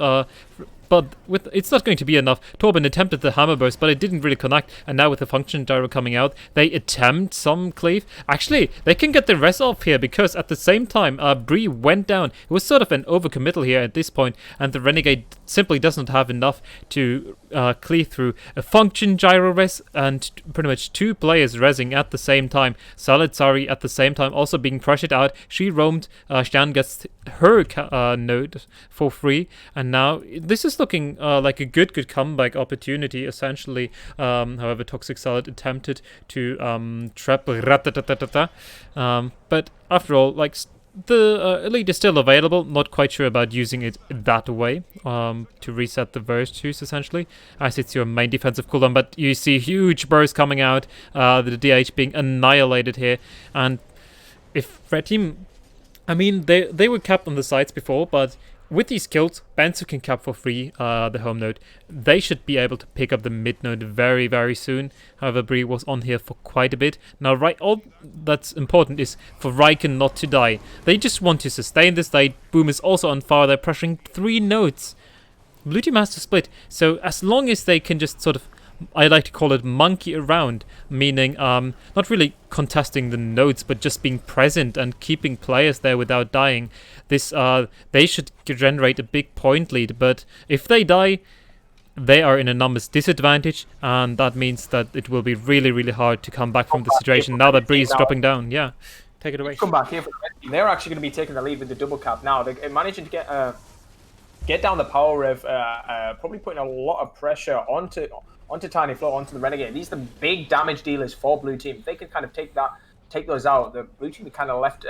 But it's not going to be enough. Torben attempted the hammer burst, but it didn't really connect. And now with the function gyro coming out, they attempt some cleave. Actually, they can get the rest off here because at the same time, Bree went down. It was sort of an overcommittal here at this point, and the Renegade simply doesn't have enough to cleave through a function gyro res and pretty much 2 players resing at the same time. Solid Zari at the same time also being pressured out. She roamed. Stern gets her node for free, and now this is looking like a good comeback opportunity, essentially. However, Toxic Salad attempted to trap but after all, like, the Elite is still available. Not quite sure about using it that way to reset the virtues, essentially, as it's your main defensive cooldown. But you see huge bursts coming out, the DH being annihilated here, and if Red Team, I mean, they were capped on the sides before, but with these kills, Benzo can cap for free the home node. They should be able to pick up the mid node very, very soon. However, Bree was on here for quite a bit. Now, all that's important is for Raiken not to die. They just want to sustain this. Boom is also on fire. They're pressuring 3 nodes. Blue team has to split. So as long as they can just sort of, I like to call it monkey around, meaning not really contesting the nodes, but just being present and keeping players there without dying. This they should generate a big point lead, but if they die, they are in a numbers disadvantage, and that means that it will be really, really hard to come back from the situation now that Bree is dropping down. Yeah, take it away. Come back here for the Red team. They're actually going to be taking the lead with the double cap now. They're managing to get down the power rev, probably putting a lot of pressure onto Tiny Flow, onto the Renegade. These are the big damage dealers for Blue Team. If they can kind of take those out, the Blue Team are kind of left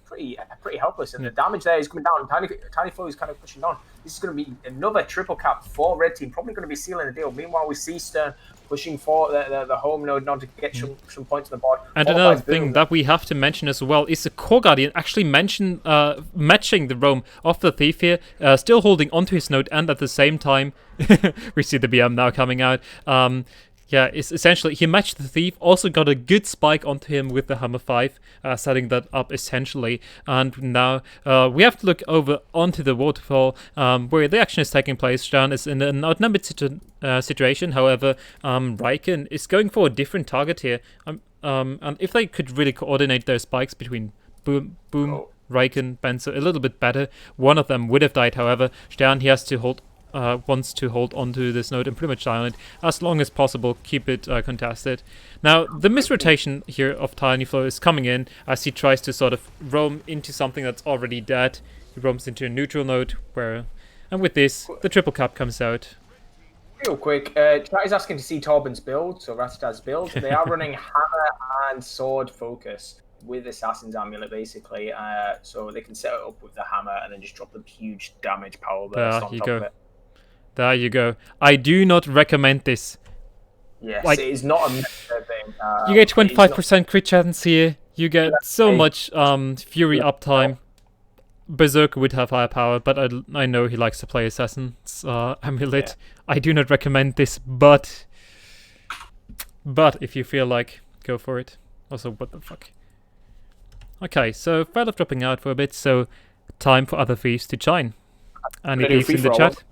pretty helpless, and the damage there is coming down. Tiny Flow is kind of pushing on. This is going to be another triple cap for Red Team, probably going to be sealing the deal. Meanwhile, we see Stern pushing for the home node now to get some points on the board. And another thing that we have to mention as well is the Core Guardian actually matching the roam of the Thief here, still holding onto his node, and at the same time, we see the BM now coming out. Yeah, it's essentially, he matched the Thief, also got a good spike onto him with the Hammer 5, setting that up essentially. And now we have to look over onto the waterfall where the action is taking place. Stern is in an outnumbered situation. However, Raiken is going for a different target here. And if they could really coordinate their spikes between Boom, Raiken, Benzo a little bit better, one of them would have died. However, Stern, he has to wants to hold onto this node and pretty much silent as long as possible, keep it contested. Now, the misrotation here of Tiny Flow is coming in as he tries to sort of roam into something that's already dead. He roams into a neutral node, and with this, the triple cap comes out. Real quick, chat is asking to see Torben's build, so Rastad's build. They are running hammer and sword focus with Assassin's Amulet, basically, so they can set it up with the hammer and then just drop the huge damage power burst on top of it. There you go. I do not recommend this. Yes, like, it is not a meta thing. You get 25% crit chance here. You get so much Fury uptime. Berserker would have higher power, but I know he likes to play Assassin's Amulet. Yeah. I do not recommend this, but if you feel like, go for it. Also, what the fuck? Okay, so Fail of dropping out for a bit, so time for other thieves to join. And it is in the chat.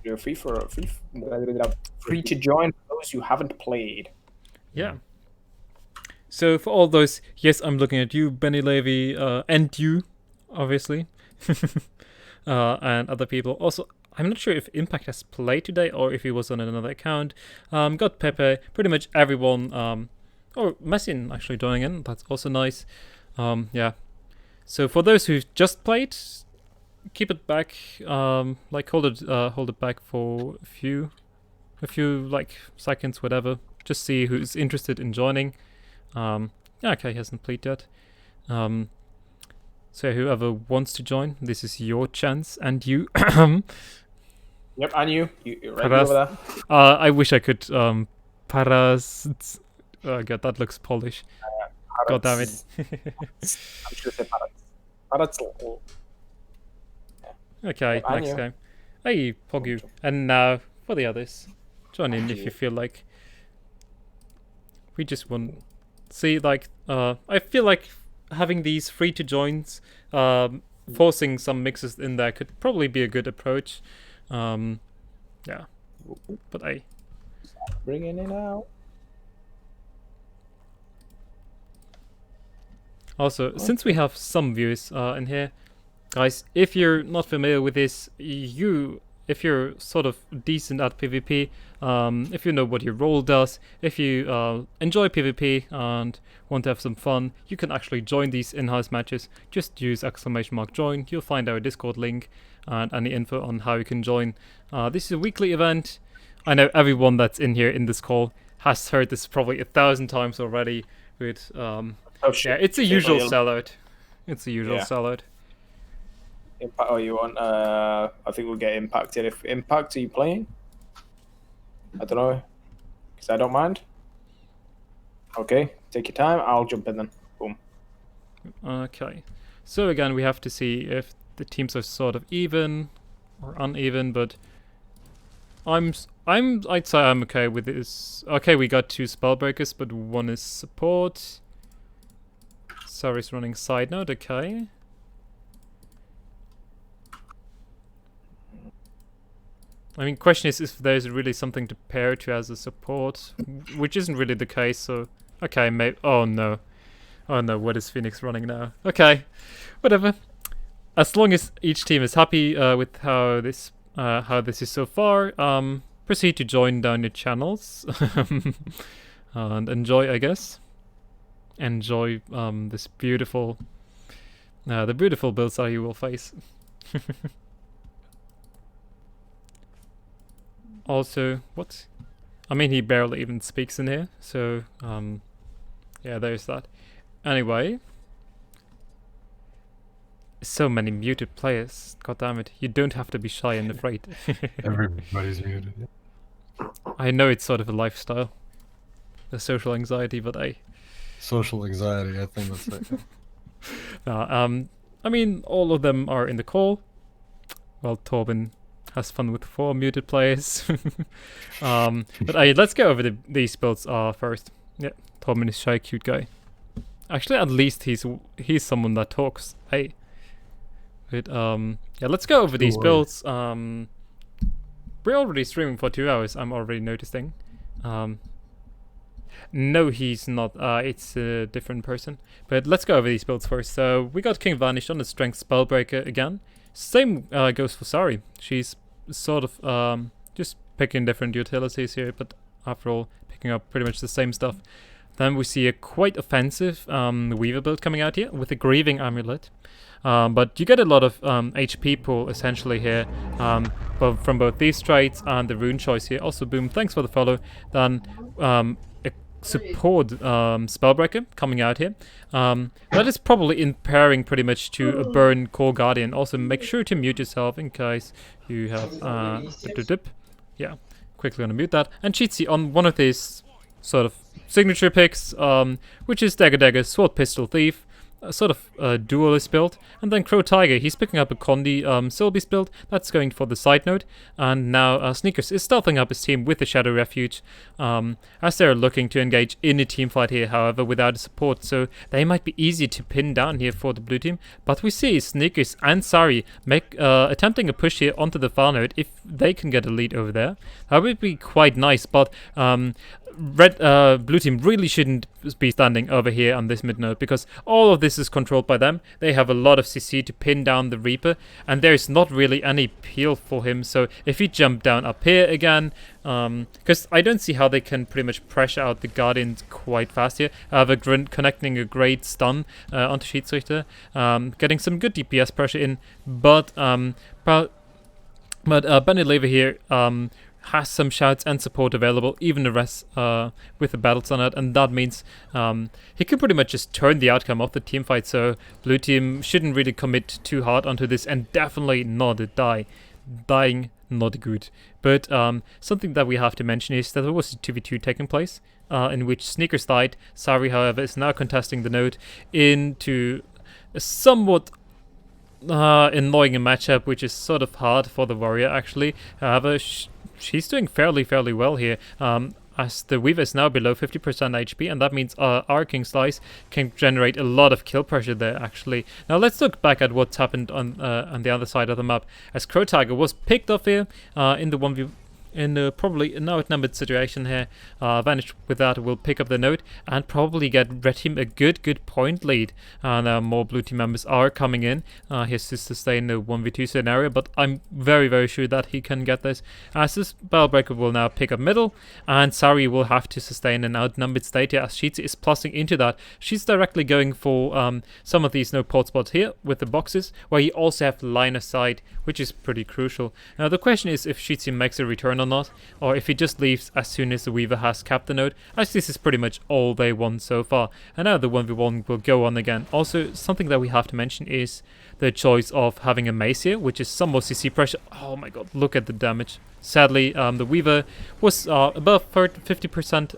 You're free to join for those who haven't played. Yeah. So for all those, yes, I'm looking at you, Benny Levy, and you, obviously, and other people. Also, I'm not sure if Impact has played today or if he was on another account. Got Pepe, pretty much everyone. Or Messin actually joining in. That's also nice. Yeah. So for those who've just played, keep it back, like hold it back for a few like seconds, whatever. Just see who's interested in joining. Yeah, okay, he hasn't played yet. So whoever wants to join, this is your chance, and you. Yep, and you're right over there. I wish I could paras. God, that looks Polish. God damn it. I'm just gonna say Parrots. Okay, Yep, and next you. game. Hey, Pogu. And now for the others. Join in if you feel like. We just want. See, like, I feel like having these free to joins, forcing some mixes in there could probably be a good approach. Yeah. But I. Bringing it out. Also, since we have some viewers in here, guys, if you're not familiar with this, if you're sort of decent at PvP, if you know what your role does, if you enjoy PvP and want to have some fun, you can actually join these in-house matches. Just use !join. You'll find our Discord link and any info on how you can join. This is a weekly event. I know everyone that's in here in this call has heard this probably 1,000 times already. With yeah, it's a usual sellout. It's a usual sellout. Impact? Oh, you want? I think we'll get impacted. If impact, are you playing? I don't know, because I don't mind. Okay, take your time. I'll jump in then. Boom. Okay, so again, we have to see if the teams are sort of even or uneven, but I'd say I'm okay with this. Okay, we got 2 spellbreakers, but 1 is support. Sari's running side node. Okay. I mean, question is if there's really something to pair to as a support, which isn't really the case. So, okay, maybe. Oh no, what is Phoenix running now? Okay, whatever. As long as each team is happy with how this is so far, proceed to join down your channels and enjoy, I guess. Enjoy this beautiful, the beautiful builds that you will face. Also, what? I mean, he barely even speaks in here, so yeah, there's that. Anyway, so many muted players. God damn it! You don't have to be shy and afraid. Everybody's muted. I know it's sort of a lifestyle, the social anxiety, but Social anxiety, I think that's it. I mean, all of them are in the call. Well, Torben has fun with 4 muted players. But let's go over these builds first. Yeah, Torben is shy, cute guy. Actually, at least he's someone that talks. Hey. But yeah, let's go over these builds. We're already streaming for 2 hours. I'm already noticing. No, he's not. It's a different person. But let's go over these builds first. So we got King Vanish on the Strength Spellbreaker again. Same goes for Sari. She's sort of just picking different utilities here, but after all, picking up pretty much the same stuff. Then we see a quite offensive Weaver build coming out here with a Grieving Amulet. But you get a lot of HP pool essentially here, from both these traits and the rune choice here. Also, Boom, thanks for the follow. Then a support Spellbreaker coming out here. That is probably in pairing pretty much to a Burn Core Guardian. Also, make sure to mute yourself in case you have yeah, quickly gonna mute that. And Cheatsy on one of these sort of signature picks, which is Dagger Sword Pistol Thief. A sort of duelist build, and then Crow Tiger, he's picking up a Condi Sylbeast build, that's going for the side node, and now Sneakers is stealthing up his team with the Shadow Refuge, as they're looking to engage in a team fight here, however, without support, so they might be easy to pin down here for the blue team, but we see Sneakers and Sari attempting a push here onto the far node. If they can get a lead over there, that would be quite nice, but blue team really shouldn't be standing over here on this mid node because all of this is controlled by them. They have a lot of CC to pin down the Reaper, and there's not really any peel for him. So if he jump down up here again, because I don't see how they can pretty much pressure out the Guardians quite fast here. Connecting a great stun onto Schiedsrichter, getting some good DPS pressure in, but Benny Lever here has some shouts and support available, even the rest with the battles on it, and that means he can pretty much just turn the outcome of the team fight. So blue team shouldn't really commit too hard onto this, and definitely not die. Dying, not good. But something that we have to mention is that there was a 2v2 taking place, in which Sneakers died. Sari, however, is now contesting the node into a somewhat annoying matchup, which is sort of hard for the warrior actually. However, she's doing fairly well here, as the Weaver is now below 50% HP, and that means our King Slice can generate a lot of kill pressure there actually. Now let's look back at what's happened on the other side of the map, as Crow Tiger was picked off here in the 1v in a probably now outnumbered situation here. Vanish with that will pick up the node and probably get red team a good point lead, and more blue team members are coming in here to sustain the 1v2 scenario, but I'm very sure that he can get this, as this Spellbreaker will now pick up middle, and Sari will have to sustain an outnumbered state here, as Sheetzy is plussing into that. She's directly going for some of these no port spots here with the boxes, where you also have line of sight, which is pretty crucial. Now the question is if Sheetzy makes a return or not, or if he just leaves as soon as the Weaver has capped the node, as this is pretty much all they won so far. And now the 1v1 will go on again. Also, something that we have to mention is the choice of having a mace here, which is some more CC pressure. Oh my god, look at the damage. Sadly, the Weaver was above 50%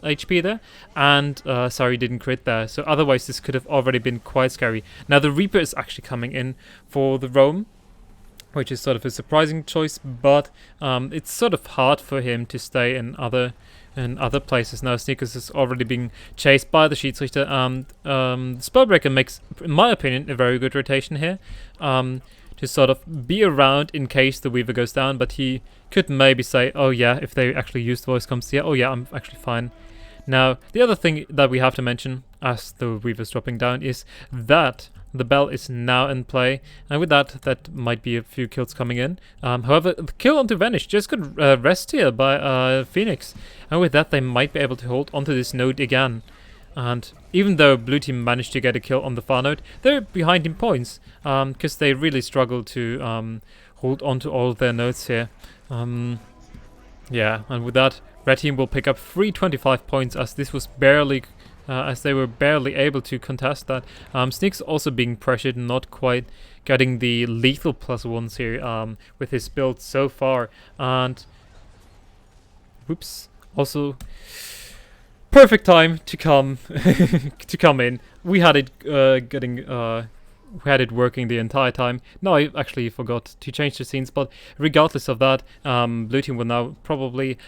HP there, and sorry, didn't crit there, so otherwise this could have already been quite scary. Now the Reaper is actually coming in for the roam, which is sort of a surprising choice, but it's sort of hard for him to stay in other places. Now Sneakers is already being chased by the Schiedsrichter. Spellbreaker makes, in my opinion, a very good rotation here, to sort of be around in case the Weaver goes down, but he could maybe say, oh yeah, if they actually use the voice comms here, oh yeah, I'm actually fine. Now, the other thing that we have to mention as the Weaver's dropping down is that the bell is now in play, and with that might be a few kills coming in. However, the kill onto Vanish just got rest here by Phoenix, and with that they might be able to hold onto this node again. And even though blue team managed to get a kill on the far node, they're behind in points, because they really struggle to hold onto all of their nodes here. Yeah, and with that, red team will pick up 325 points, as this was barely as they were barely able to contest that. Sneak's also being pressured, not quite getting the lethal +1s here with his build so far. And whoops, also perfect time to come to come in. We had it we had it working the entire time. No, I actually forgot to change the scenes, but regardless of that, blue team will now probably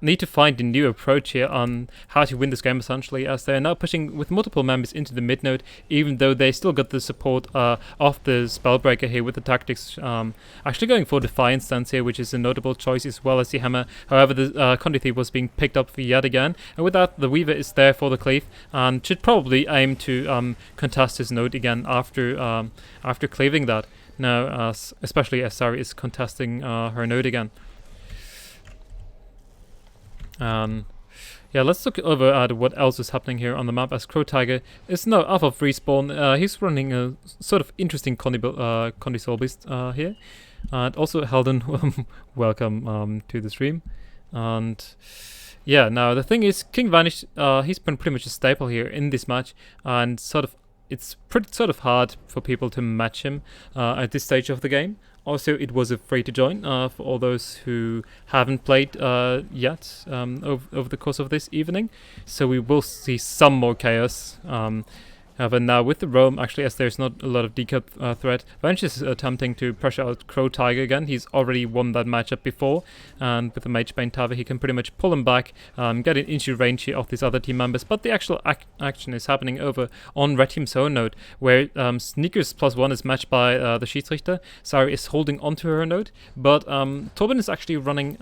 need to find a new approach here on how to win this game, essentially, as they are now pushing with multiple members into the mid node, even though they still got the support of the Spellbreaker here with the tactics, actually going for Defiance stance here, which is a notable choice, as well as the Hammer. However, the Condy Thief was being picked up yet again, and with that the Weaver is there for the cleave and should probably aim to contest his node again after cleaving that. Now, especially as Sari is contesting her node again. Yeah, let's look over at what else is happening here on the map, as Crow Tiger is now off of respawn. He's running a sort of interesting Condi Soul Beast here. And also Helden, welcome to the stream. And yeah, now the thing is, King Vanish, he's been pretty much a staple here in this match, and it's pretty hard for people to match him at this stage of the game. Also, it was a free to join for all those who haven't played yet over the course of this evening. So we will see some more chaos. However, now with the roam, actually, as there's not a lot of decap threat, Vanish is attempting to pressure out Crow Tiger again. He's already won that matchup before, and with the Mage Bane Tava, he can pretty much pull him back, get an into range here of these other team members. But the actual action is happening over on red team's own node, where Sneakers +1 is matched by the Schiedsrichter. Sari is holding onto her node, but Torben is actually running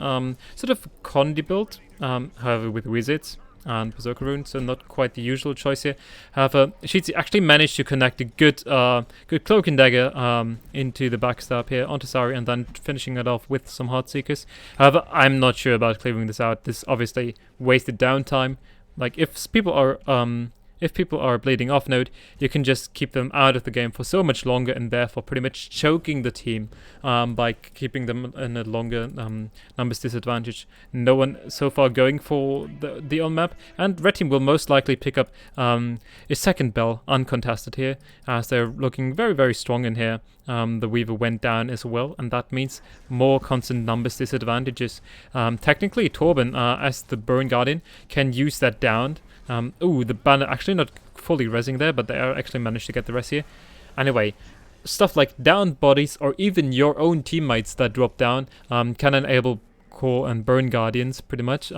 sort of Condi build, however with Wizards and Berserker Rune, so not quite the usual choice here. However, Sheetzy actually managed to connect a good Cloak and Dagger into the backstab here onto Sari, and then finishing it off with some Heartseekers. However, I'm not sure about clearing this out. This obviously wasted downtime. Like, if people are if people are bleeding off node, you can just keep them out of the game for so much longer, and therefore pretty much choking the team by keeping them in a longer numbers disadvantage. No one so far going for the on map, and red team will most likely pick up a second bell uncontested here, as they're looking very, very strong in here. The Weaver went down as well, and that means more constant numbers disadvantages. Technically, Torben, as the Burn Guardian, can use that down. Ooh, the banner actually not fully rezzing there, but they are actually managed to get the res here. Anyway, stuff like downed bodies or even your own teammates that drop down can enable Core and Burn Guardians pretty much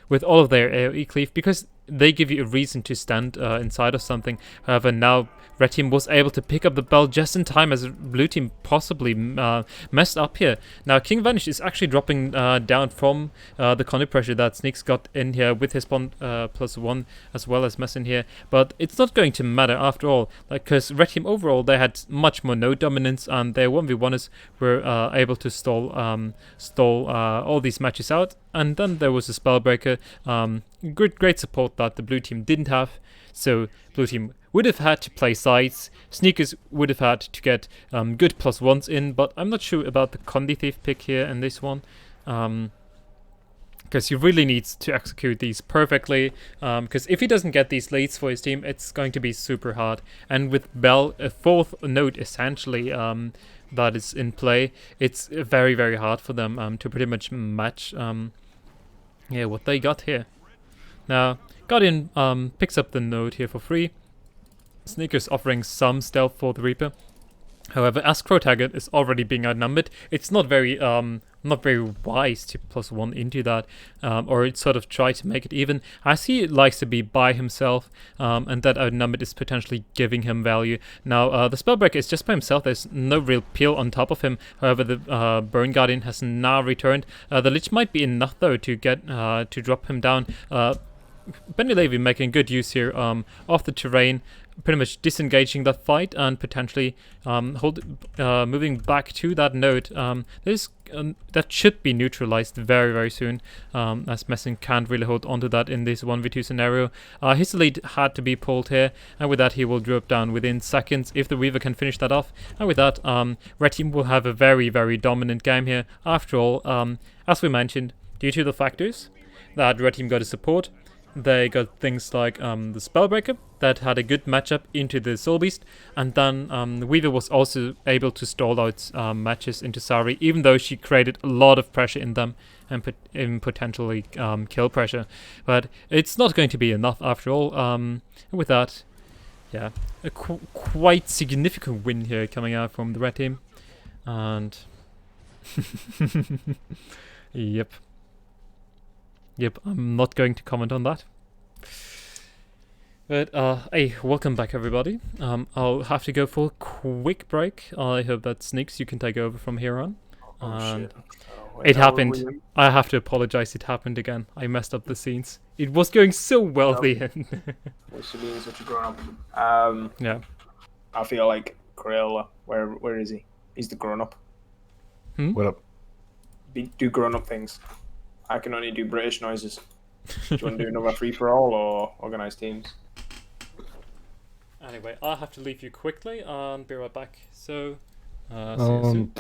with all of their AoE cleave, because they give you a reason to stand inside of something. However, now red team was able to pick up the bell just in time as blue team possibly messed up here. Now King Vanish is actually dropping down from the conduit pressure that Sneaks got in here with his bond +1 as well as messing here, but it's not going to matter after all, because red team overall they had much more node dominance, and their 1v1ers were able to stall all these matches out. And then there was a Spellbreaker, great support that the blue team didn't have. So blue team would have had to play sides. Sneakers would have had to get good +1s in, but I'm not sure about the Condi Thief pick here in this one. Because he really needs to execute these perfectly. Because if he doesn't get these leads for his team, it's going to be super hard. And with Bell, a 4th node essentially, that is in play, it's very, very hard for them to pretty much match what they got here. Now, Guardian picks up the node here for free. Sneakers offering some stealth for the Reaper. However, as Crow Taggart is already being outnumbered, it's not very wise to +1 into that, or sort of try to make it even, as he likes to be by himself, and that outnumbered is potentially giving him value. Now, the Spellbreaker is just by himself, there's no real peel on top of him. However, the Burn Guardian has now returned. The Lich might be enough, though, to get to drop him down. Benny Levy making good use here of the terrain, pretty much disengaging that fight and potentially moving back to that node. That should be neutralized very, very soon, as Messing can't really hold onto that in this 1v2 scenario. His lead had to be pulled here, and with that he will drop down within seconds if the Weaver can finish that off. And with that, red team will have a very, very dominant game here. After all, as we mentioned, due to the factors that red team got a support, they got things like the Spellbreaker that had a good matchup into the Soul Beast, and then the Weaver was also able to stall out matches into Sari, even though she created a lot of pressure in them and potentially kill pressure. But it's not going to be enough after all. With that, yeah, a quite significant win here coming out from the red team, and yep. Yep, I'm not going to comment on that. But, hey, welcome back everybody. I'll have to go for a quick break. I hope that Sneaks, you can take over from here on. Shit. It happened. I have to apologize, it happened again. I messed up the scenes. It was going so well at the end. What's being such a grown up? Yeah. I feel like Krill, where is he? He's the grown up. What up? Do grown up things. I can only do British noises. Do you want to do another free-for-all or organised teams? Anyway, I'll have to leave you quickly and be right back. So, see you soon.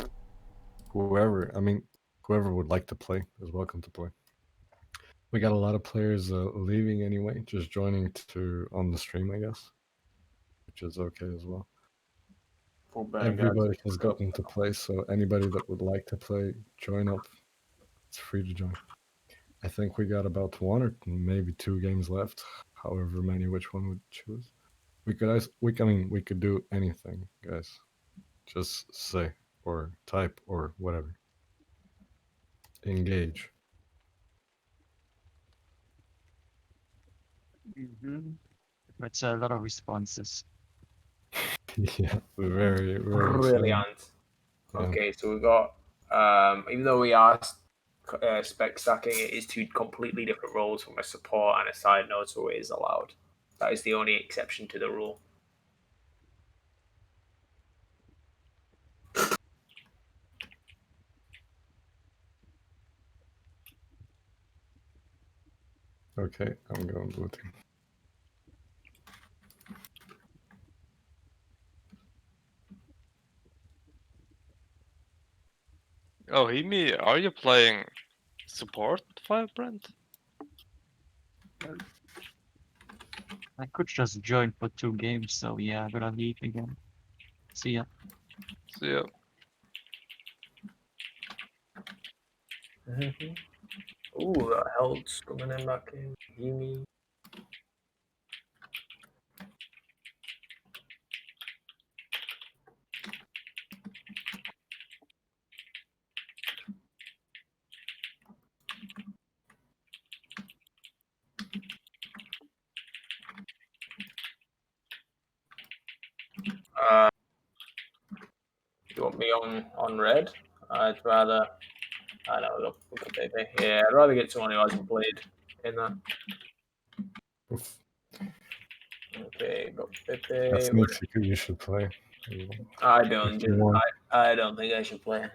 Whoever would like to play is welcome to play. We got a lot of players leaving anyway, just joining on the stream, I guess, which is okay as well. Everybody has gotten to play, so anybody that would like to play, join up. It's free to join. I think we got about 1 or maybe 2 games left, however many which one would choose. We could do anything, guys. Just say or type or whatever. Engage. It's a lot of responses. Yeah, very, very brilliant. Yeah. Okay, so we got even though we are spec stacking, it is 2 completely different roles from a support and a side node, so it is allowed. That is the only exception to the rule. Okay, I'm going blue team. Oh, Himi, are you playing support with Firebrand? I could just join for 2 games, so yeah, I'm gonna leave again. See ya. So yeah. Ooh, that helps coming in that game. Yumi. You want me on red? I'd rather. I know, look at Pepe. Yeah, I'd rather get someone who hasn't played in that. Oof. Okay, got Pepe. That's neat. You should play. I don't. If you want. I don't think I should play.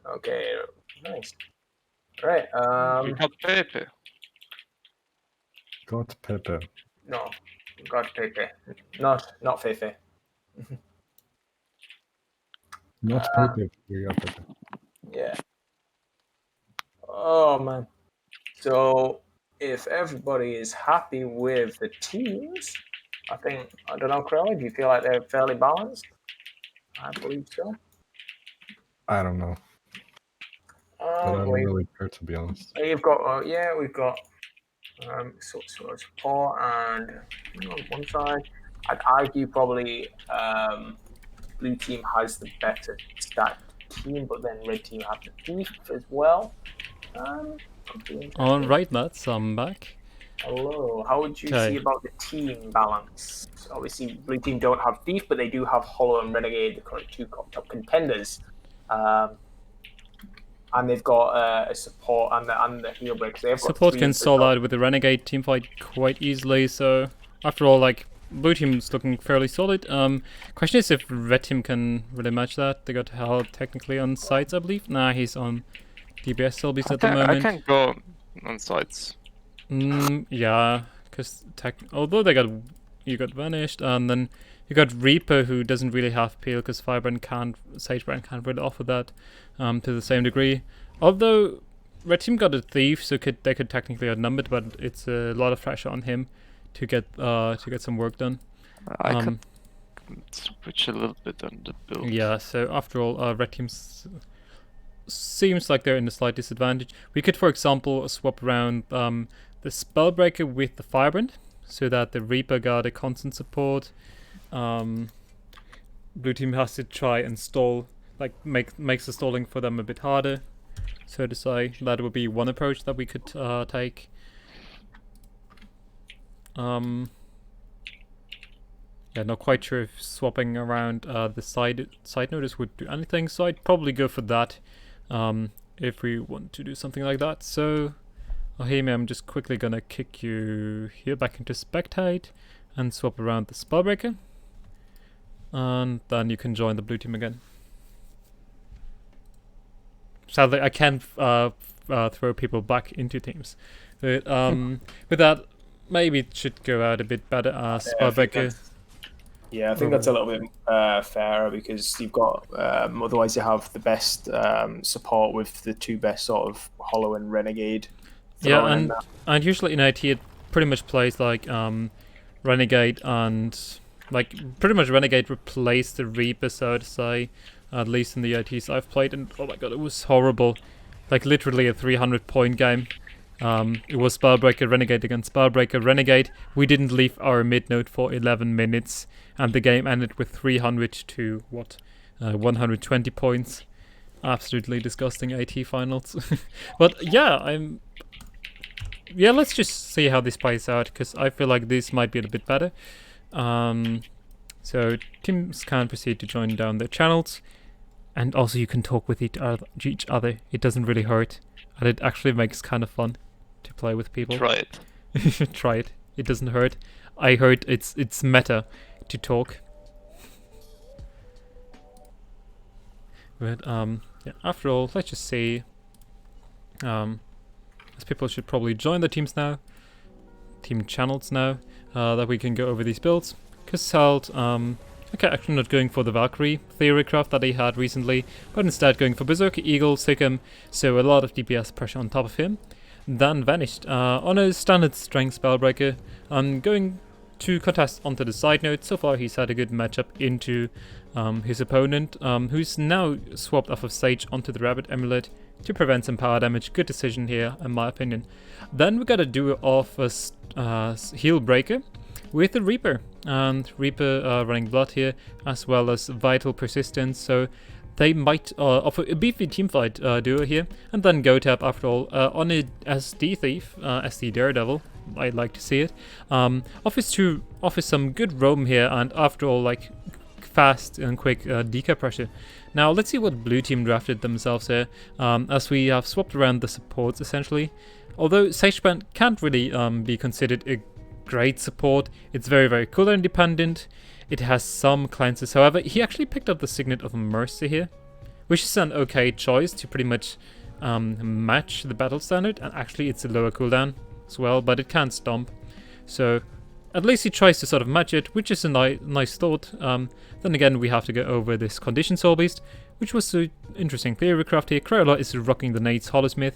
Okay, nice. Right. You got Pepe. Got Pepe. No, got Pepe. Not Fefe. Not Pepe. You got Pepe. Yeah. Oh man. So if everybody is happy with the teams, I don't know, Crowley, do you feel like they're fairly balanced? I believe so. I don't know. But I don't really care, to be honest. You've got we've got sort of support, and on one side, I'd argue probably blue team has the better stacked team, but then red team have the thief as well. All right, lads, I'm back. Hello. How would you see about the team balance? Obviously, blue team don't have thief, but they do have Hollow and Renegade, the current 2 top contenders. And they've got a support and the heal break. So support can stall out with the Renegade team fight quite easily. So after all, like blue team's looking fairly solid. Question is if red team can really match that. They got Hell technically on sites, I believe. Nah, he's on DBS Selby's at the moment. I can't go on sites. Yeah, because although you got vanished, and then you got Reaper, who doesn't really have peel because Firebrand Sagebrand can't really offer that to the same degree. Although red team got a thief, so they could technically outnumber it, but it's a lot of pressure on him to get some work done. I can switch a little bit on the build. Yeah, so after all, red team seems like they're in a slight disadvantage. We could, for example, swap around the Spellbreaker with the Firebrand, so that the Reaper got a constant support. Blue team has to try and stall, like makes the stalling for them a bit harder, so to say. That would be one approach that we could take. Yeah, not quite sure if swapping around the side notice would do anything, so I'd probably go for that if we want to do something like that. So, Ohime, I'm just quickly gonna kick you here back into Spectate and swap around the Spellbreaker. And then you can join the blue team again. Sadly, I can't throw people back into teams. But with that, maybe it should go out a bit better as Spellbreaker. Yeah, I think that's a little bit fairer because you've got otherwise you have the best support with the 2 best sort of Hollow and Renegade. Yeah, and usually in IT it pretty much plays like Renegade and pretty much Renegade replaced the Reaper, so to say, at least in the ITs I've played, and oh my god, it was horrible. Like literally a 300-point game. It was Spellbreaker Renegade against Spellbreaker Renegade. We didn't leave our mid node for 11 minutes, and the game ended with 300 to 120 points. Absolutely disgusting AT finals. But yeah, let's just see how this plays out, because I feel like this might be a bit better. So teams can proceed to join down their channels, and also you can talk with each other. It doesn't really hurt, and it actually makes kind of fun to play with people. Try it. Try it. It doesn't hurt. I heard it's meta to talk. But yeah, after all, let's just see. As people should probably join the teams now, team channels now, that we can go over these builds. Because Salt Okay, actually not going for the Valkyrie Theorycraft that he had recently, but instead going for Berserker Eagle, Sikkim, so a lot of DPS pressure on top of him. Then Vanished on a standard strength Spellbreaker, going to contest onto the side note. So far he's had a good matchup into his opponent, who's now swapped off of Sage onto the Rabbit Amulet to prevent some power damage. Good decision here, in my opinion. Then we got a duo of a Heal Breaker with the Reaper, and Reaper running Blood here, as well as Vital Persistence, so they might offer a beefy teamfight duo here, and then go tap after all on a SD Thief, SD Daredevil. I'd like to see it. Offers some good roam here, and after all, like fast and quick DK pressure. Now let's see what blue team drafted themselves here, as we have swapped around the supports essentially. Although Sagebrand can't really be considered a great support, it's very cooldown dependent. It has some cleanses, however, he actually picked up the Signet of Mercy here, which is an okay choice to pretty much match the battle standard, and actually it's a lower cooldown as well, but it can't stomp. So at least he tries to sort of match it, which is a nice thought. Then again, we have to go over this Condition Soul Beast, which was an interesting Theorycraft here. Crayola is rocking the Nate's Hollowsmith,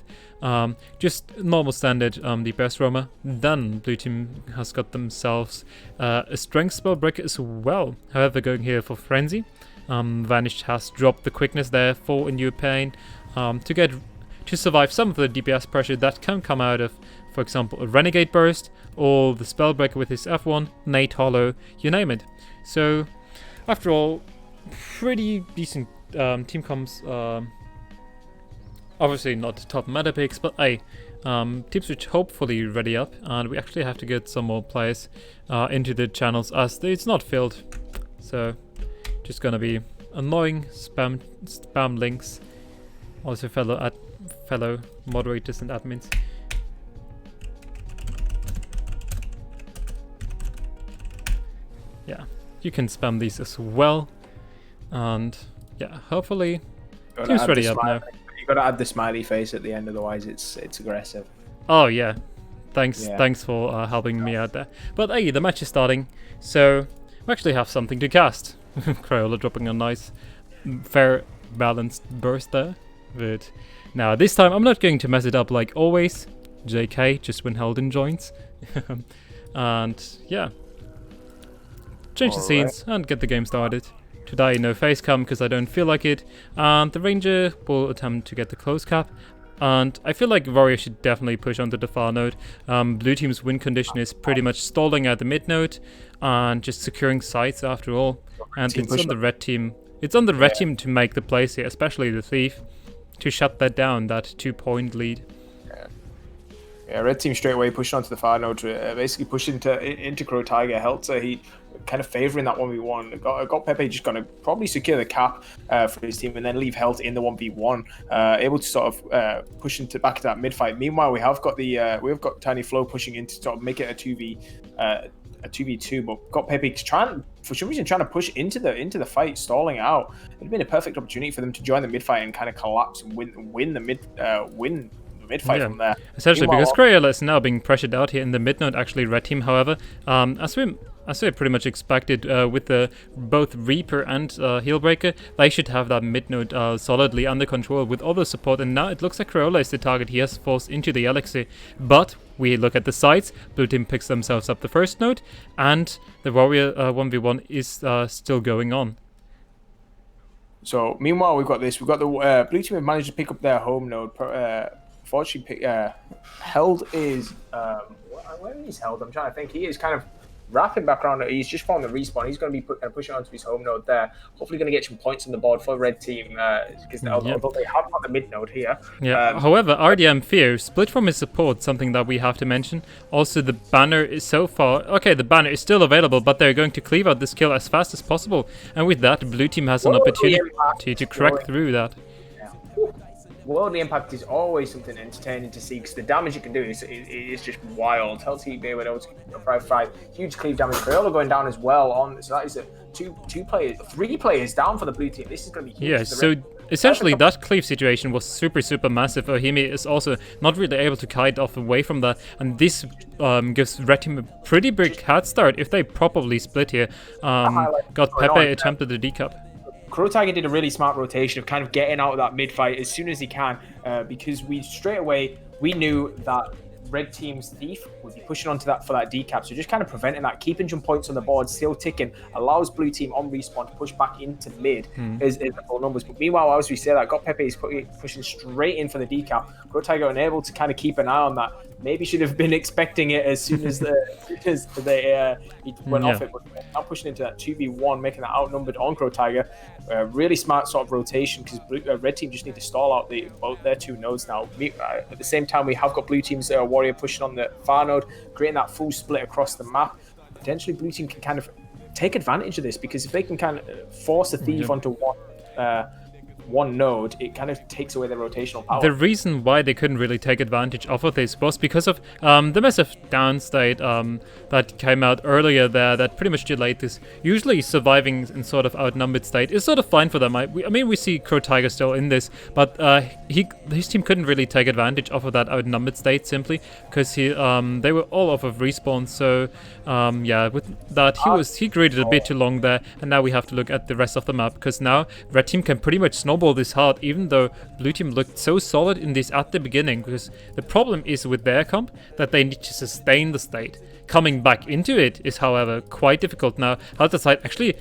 just normal standard DPS roamer. Then blue team has got themselves a Strength Spellbreaker as well. However, going here for Frenzy. Vanished has dropped the quickness there for a new pain to survive some of the DPS pressure that can come out of, for example, a Renegade Burst or the Spellbreaker with his F1, Nate Hollow, you name it. So, after all, pretty decent team comps. Obviously not top meta picks, but hey, teams which hopefully ready up, and we actually have to get some more players into the channels as it's not filled. So, just gonna be annoying spam links. Also fellow moderators and admins. Yeah, you can spam these as well, and yeah, hopefully team's ready up now. You gotta add the smiley face at the end, otherwise it's aggressive. Oh yeah, thanks for helping me out there. But hey, the match is starting, so we actually have something to cast. Crayola dropping a nice, fair, balanced burst there. But now this time I'm not going to mess it up like always. JK, just when held in joints. And yeah, change the scenes and get the game started. Today no face cam because I don't feel like it, and the Ranger will attempt to get the close cap. And I feel like Warrior should definitely push onto the far node. Blue team's win condition is pretty much stalling at the mid node and just securing sites after all. And it's on the red team. It's on the red team to make the plays here, especially the Thief, to shut that down, that 2-point lead. Yeah, red team straight away pushing onto the far node, basically pushing into Crow Tiger. Helter, he kind of favouring that 1v1. Got Pepe just going to probably secure the cap for his team and then leave Helter in the 1v1, able to sort of push into back to that mid fight. Meanwhile, we have got Tiny Flo pushing in to sort of make it a 2v2, but got Pepe for some reason trying to push into the fight, stalling out. It'd been a perfect opportunity for them to join the mid fight and kind of collapse and win the mid fight from there. Essentially, because Crayola is now being pressured out here in the mid node. Actually, red team, however, as we pretty much expected, with both Reaper and Healbreaker, they should have that mid node solidly under control with all the support. And now it looks like Crayola is the target. He has forced into the Elixir, but we look at the sides. Blue team picks themselves up the first node, and the Warrior 1v1 is still going on. So meanwhile, we've got the blue team have managed to pick up their home node. Fortunately, Held is where is Held? I'm trying to think. He is kind of wrapping back around. He's just found the respawn. He's going to be pushing onto his home node there. Hopefully, going to get some points on the board for red team because although they have got the mid node here. Yeah. However, RDM Fear split from his support, something that we have to mention. Also, the banner is so far okay. The banner is still available, but they're going to cleave out this kill as fast as possible. And with that, blue team has an opportunity to crack through that. Worldly Impact is always something entertaining to see because the damage it can do is just wild. LTB were able to 5-5, huge cleave damage. Crayola going down as well on, so that is a three players down for the blue team. This is going to be huge. Yeah, so essentially that cleave situation was super massive. Ohimi is also not really able to kite off away from that, and this gives Red Team a pretty big head start if they properly split here. Got Pepe attempted the decap. CrowTiger did a really smart rotation of kind of getting out of that mid fight as soon as he can, because straight away we knew that Red Team's Thief would be pushing onto that for that decap, so just kind of preventing that, keeping jump points on the board, still ticking, allows Blue Team on respawn to push back into mid as the full numbers. But meanwhile, as we say that, got Pepe is pushing straight in for the decap. CrowTiger unable to kind of keep an eye on that. Maybe should have been expecting it as soon as he went off it, but now pushing into that 2v1, making that outnumbered on CrowTiger. Really smart sort of rotation because Red Team just need to stall out both their 2 nodes now. At the same time, we have got Blue Team's Warrior pushing on the far node, creating that full split across the map. Potentially, Blue Team can kind of take advantage of this because if they can kind of force a Thief onto one node, it kind of takes away their rotational power. The reason why they couldn't really take advantage of this was because of the massive downstate that came out earlier there that pretty much delayed this. Usually surviving in sort of outnumbered state is sort of fine for them. I mean, we see CrowTiger still in this, but his team couldn't really take advantage of that outnumbered state simply because they were all off of respawn. So yeah, with that he greeted a bit too long there, and now we have to look at the rest of the map because now Red Team can pretty much snowball this hard, even though Blue Team looked so solid in this at the beginning, because the problem is with their comp that they need to sustain the state. Coming back into it is, however, quite difficult now. Other side, actually,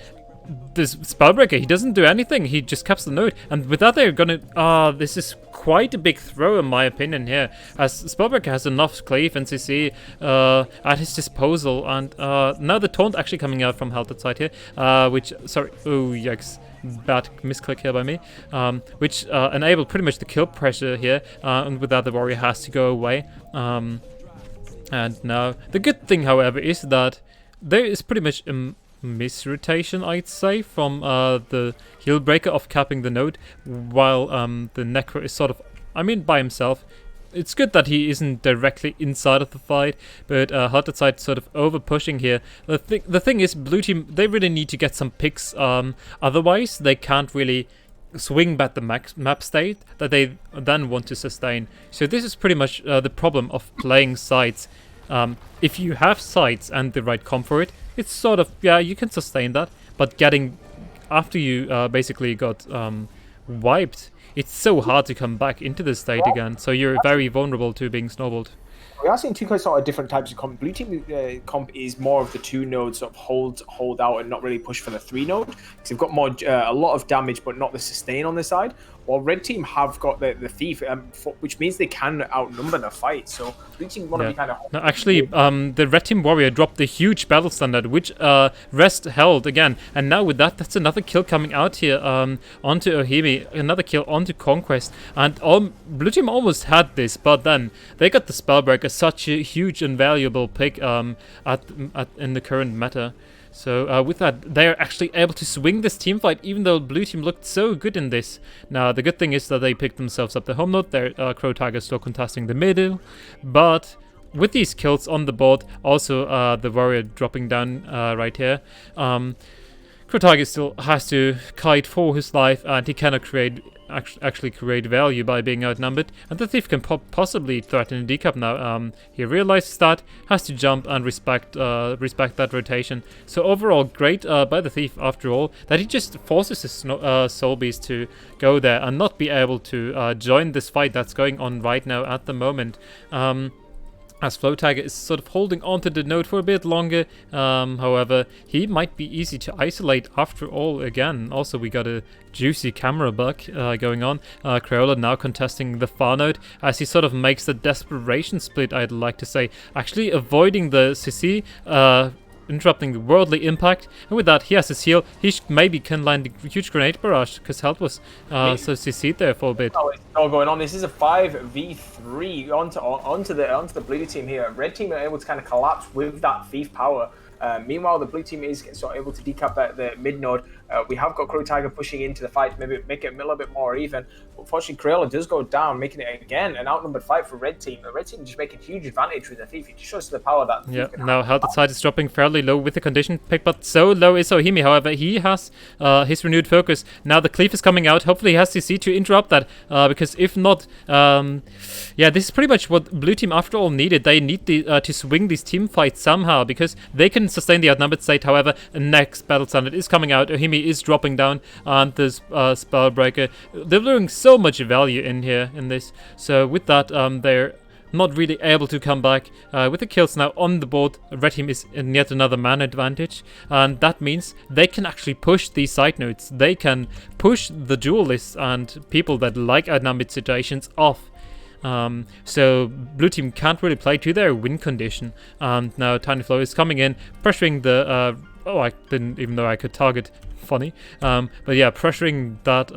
this Spellbreaker, he doesn't do anything, he just caps the node, and with that they're gonna, this is quite a big throw in my opinion here, as Spellbreaker has enough cleave and CC at his disposal, and now the taunt actually coming out from Halted side here, which, sorry, oh yikes, bad misclick here by me, which enabled pretty much the kill pressure here, and with that the warrior has to go away. And now the good thing, however, is that there is pretty much a misrotation, I'd say, from the heal breaker of capping the node, while the Necro is sort of, I mean, by himself. It's good that he isn't directly inside of the fight, but Halted side sort of over pushing here. The thing is, Blue Team, they really need to get some picks, otherwise they can't really swing back the map state that they then want to sustain. So this is pretty much the problem of playing sides. If you have sides and the right comp for it, it's sort of, yeah, you can sustain that, but getting, after you basically got wiped, it's so hard to come back into the state again, so you're very vulnerable to being snowballed. We are seeing two sort of different types of comp. Blue Team comp is more of the 2 nodes, sort of hold out and not really push for the 3 node, because they've got more a lot of damage but not the sustain on the side. While Red Team have got the Thief, which means they can outnumber the fight. So Blue Team want to be kind of... No, actually, the Red Team Warrior dropped the huge battle standard, which Rest held again. And now with that, that's another kill coming out here onto Ohimi, another kill onto Conquest. And Blue Team almost had this, but then they got the Spellbreaker, such a huge and valuable pick in the current meta. So with that, they're actually able to swing this team fight, even though Blue Team looked so good in this. Now, the good thing is that they picked themselves up the home node. Their CrowTiger still contesting the middle, but with these kills on the board, also the Warrior dropping down right here, CrowTiger still has to kite for his life, and he cannot actually create value by being outnumbered, and the Thief can possibly threaten a decap now. He realizes that, has to jump and respect that rotation. So overall, great by the Thief after all, that he just forces his Soul Beast to go there and not be able to join this fight that's going on right now at the moment. As FlowTiger is sort of holding onto the node for a bit longer. However, he might be easy to isolate after all again. Also, we got a juicy camera bug going on. Crayola now contesting the far node as he sort of makes the desperation split, I'd like to say. Actually avoiding the CC, interrupting the Worldly Impact, and with that he has his heal. He maybe can land a huge grenade barrage because health was so CC'd there for a bit. Oh, it's all going on. This is a 5v3 onto the Blue Team here. Red Team are able to kind of collapse with that Thief power. Meanwhile, the Blue Team is sort of able to decap the mid node. We have got Crow Tiger pushing into the fight, maybe make it a little bit more even. Unfortunately, Crayola does go down, making it again an outnumbered fight for Red Team. The Red Team just making huge advantage with the Thief. It just shows the power that the Yeah, Thief can now have. Health side is dropping fairly low with the condition pick, but so low is Ohimi. However, he has his renewed focus. Now the Cleave is coming out. Hopefully he has CC to interrupt that, because if not, yeah, this is pretty much what Blue Team after all needed. They need to swing these team fights somehow, because they can sustain the outnumbered state. However, a next Battle Standard is coming out. Ohimi is dropping down, and this Spellbreaker delivering so much value in here in this. So with that, they're not really able to come back. With the kills now on the board, Red Team is in yet another man advantage, and that means they can actually push these side nodes. They can push the duelists and people that like outnumbered situations off. So Blue Team can't really play to their win condition. And now Tiny Flow is coming in, pressuring the oh, I didn't even know I could target. Funny. But yeah, pressuring that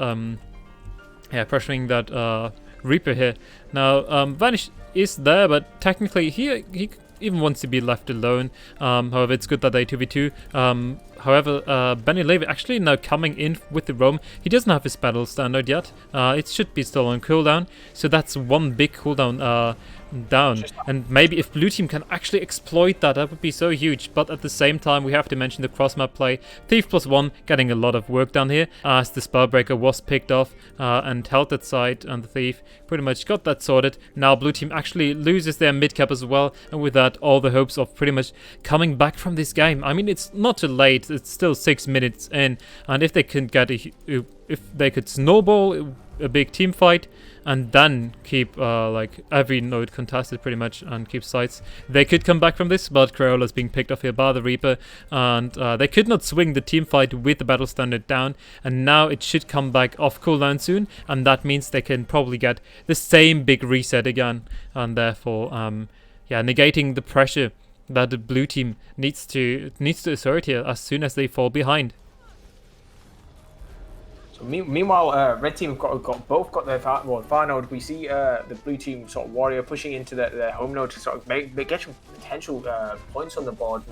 Reaper here. Now Vanish is there, but technically he even wants to be left alone. However, it's good that they 2v2. However, Benny Levy actually now coming in with the roam. He doesn't have his battle standard yet. It should be still on cooldown. So that's one big cooldown down. And maybe if Blue Team can actually exploit that, that would be so huge. But at the same time, we have to mention the cross-map play. Thief +1 getting a lot of work done here, as the Spellbreaker was picked off and held that side, and the Thief pretty much got that sorted. Now Blue Team actually loses their mid-cap as well, and with that, all the hopes of pretty much coming back from this game. I mean, it's not too late. It's still 6 minutes in, and if they can get if they could snowball a big team fight and then keep like every node contested pretty much and keep sites, they could come back from this. But Crayola's being picked off here by the Reaper, and they could not swing the team fight with the battle standard down, and now it should come back off cooldown soon, and that means they can probably get the same big reset again, and therefore yeah, negating the pressure that the Blue Team needs to assert here as soon as they fall behind. Meanwhile, Red Team have both got their far node. We see the Blue Team sort of warrior pushing into their home node to sort of get some potential points on the board,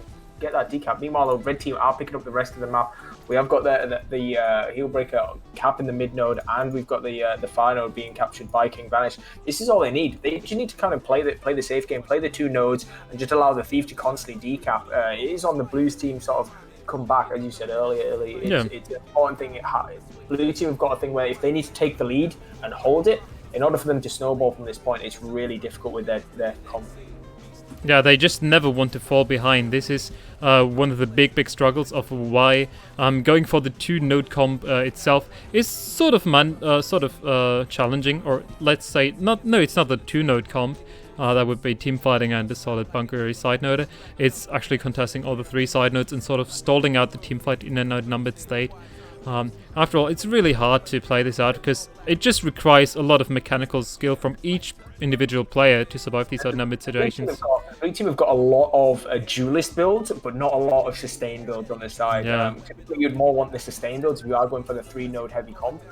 get that decap. Meanwhile, Red Team are picking up the rest of the map. We have got the Heelbreaker cap in the mid node, and we've got the far node being captured by King Vanish. This is all they need. They just need to kind of play the safe game, play the two nodes, and just allow the Thief to constantly decap. It is on the Blues team sort of come back, as you said earlier. It's an important thing. Blue Team have got a thing where if they need to take the lead and hold it, in order for them to snowball from this point, it's really difficult with their comp. Yeah, they just never want to fall behind. This is one of the big struggles of why going for the two node comp itself is sort of challenging, or let's say it's not the two node comp. That would be team fighting and the solid bunker side node. It's actually contesting all the three side nodes and sort of stalling out the team fight in an outnumbered state. After all, it's really hard to play this out because it just requires a lot of mechanical skill from each individual player to survive these outnumbered situations. Blue Team have got a lot of duelist builds, but not a lot of sustain builds on the side. Yeah. Typically, you'd more want the sustain builds if you are going for the 3-node heavy comp,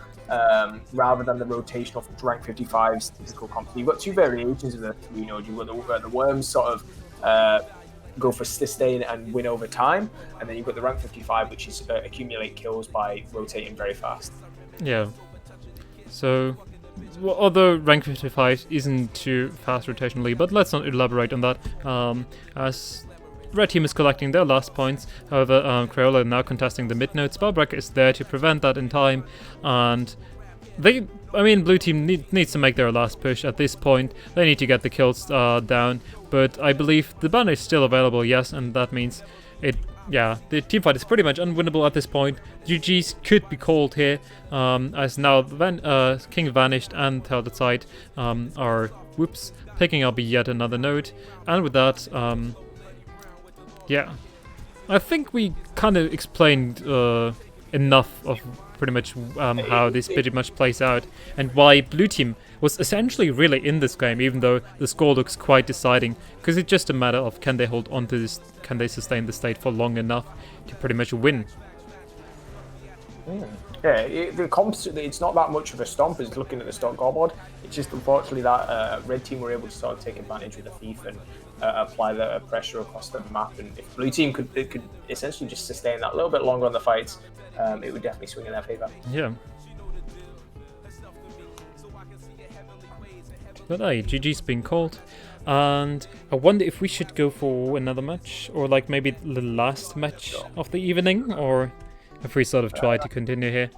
rather than the rotational rank 55's physical comp. So you've got two variations of the 3-node. You've got the worms sort of go for sustain and win over time, and then you've got the rank 55, which is accumulate kills by rotating very fast. Yeah. So, well, although rank 55 isn't too fast rotationally, but let's not elaborate on that. As Red Team is collecting their last points, however, Crayola now contesting the mid node. Spellbreaker is there to prevent that in time, and Blue Team needs to make their last push at this point. They need to get the kills down, but I believe the banner is still available, yes, and that means the teamfight is pretty much unwinnable at this point. GG's could be called here, as now King Vanished and Held Side are picking up yet another node, and with that, yeah, I think we kind of explained enough of pretty much how this pretty much plays out, and why Blue Team was essentially really in this game, even though the score looks quite deciding, because it's just a matter of can they hold on to this, can they sustain the state for long enough to pretty much win. Yeah, the comps, it's not that much of a stomp as looking at the stock scoreboard. It's just unfortunately that red team were able to sort of take advantage of the thief and apply the pressure across the map. And if blue team could essentially just sustain that a little bit longer on the fights, it would definitely swing in their favor. Yeah. But hey, GG's been called. And I wonder if we should go for another match, or like maybe the last match of the evening, or if we sort of try to continue here.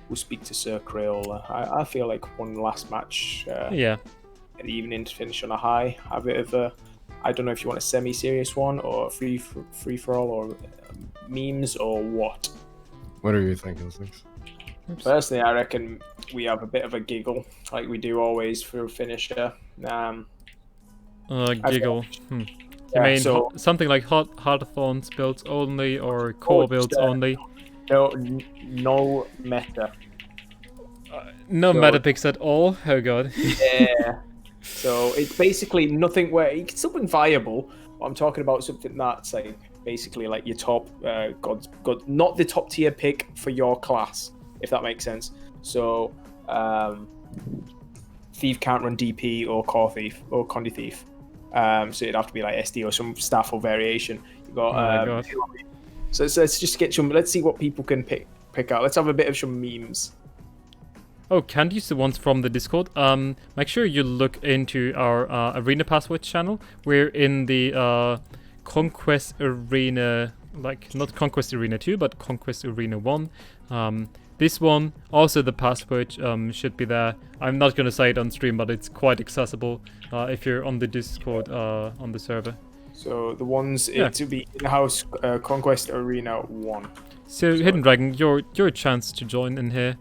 We'll speak to Sir Crayola. I feel like one last match Yeah. in the evening to finish on a high. Have a bit of a, I don't know if you want a semi-serious one or free for all or memes or what. What are you thinking, Six? Personally, I reckon we have a bit of a giggle like we do always for a finisher. Giggle. You Yeah, mean so- something like Hardthorns builds only, or core builds only? No meta. No So- meta picks at all? Oh god. Yeah. So it's basically nothing where it's something viable. But I'm talking about something that's like basically like your top god, not the top tier pick for your class, if that makes sense. So Thief can't run DP or Core Thief or Condi Thief. So it'd have to be like SD or some staff or variation. You got Oh my god. so let's just get some. Let's see what people can pick out. Let's have a bit of some memes. Oh, can't use the ones from the Discord. Make sure you look into our Arena Password channel. We're in the Conquest Arena, like not Conquest Arena 2, but Conquest Arena 1. This one, also the password should be there. I'm not gonna say it on stream, but it's quite accessible if you're on the Discord on the server. So the ones Yeah. to be in-house Conquest Arena 1. So Hidden Dragon, your chance to join in here.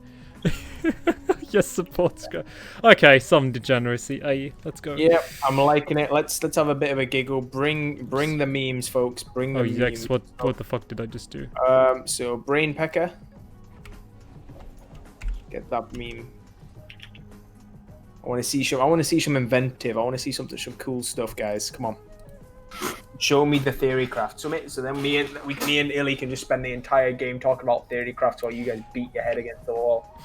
Yes, support squad. Okay, some degeneracy. Hey, let's go. Yep, I'm liking it. Let's have a bit of a giggle. Bring the memes, folks. Bring the Oh, memes. yikes! What the fuck did I just do? So Brain Pecker. Get that meme. I want to see some inventive. I want to see some cool stuff, guys. Come on. Show me the theory craft. So then me and Illy can just spend the entire game talking about theory crafts while you guys beat your head against the wall.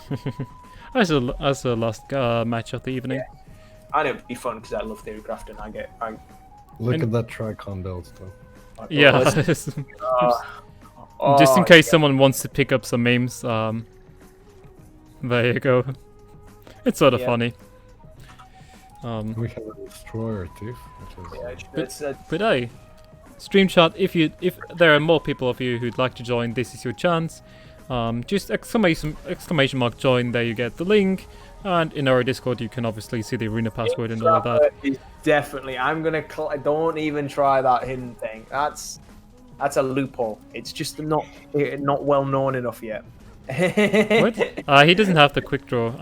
As the last match of the evening. Yeah. And it'd be fun because I love theory crafting. Look at that Tricon build, though. Yeah. Just Just in case someone wants to pick up some memes, there you go. It's sort of Yeah. funny. We have a destroyer thief, which is But hey, stream chat. If there are more people of you who'd like to join, this is your chance. Just exclamation mark join. There you get the link, and in our Discord you can obviously see the arena password and all of that. Definitely, I'm gonna. Don't even try that hidden thing. That's a loophole. It's just not well known enough yet. What? He doesn't have the quick draw.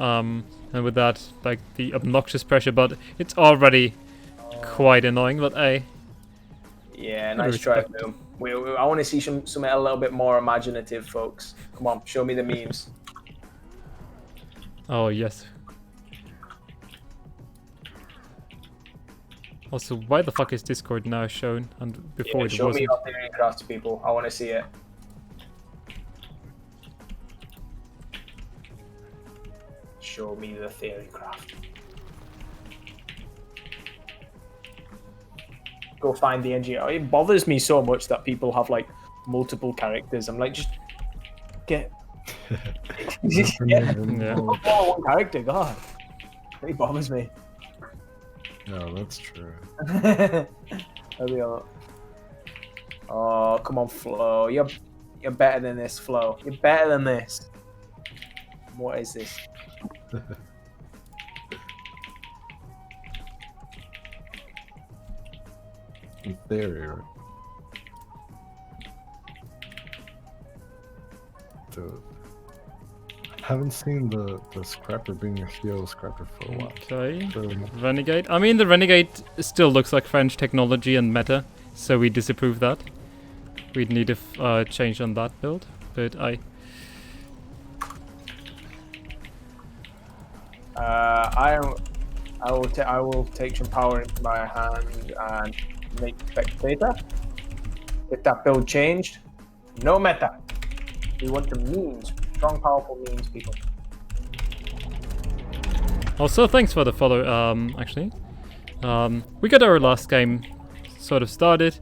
And with that, like the obnoxious pressure, but it's already quite annoying. But hey. Yeah, I nice try, respect Boom. I want to see something a little bit more imaginative, folks. Come on, show me the memes. Oh yes. Also, why the fuck is Discord now shown and before it Show me wasn't? your theory crafts, people. I want to see it. Show me the theory craft. Go find the NGO. It bothers me so much that people have like multiple characters. I'm like, just get. Yeah. Oh, one character, God. It bothers me. no, that's true. There we go. Oh, come on, Flo. You're better than this, Flo. You're better than this. What is this? In theory, right? Dude. Haven't seen the Scrapper being a hero Scrapper for a while. Okay. Really not. Renegade. I mean, the Renegade still looks like French technology and meta, so we disapprove that. We'd need a change on that build, but I will take some power into my hand and make spectator. Get that build changed. No meta. We want the memes. Strong, powerful memes, people. Also, thanks for the follow, actually. We got our last game sort of started.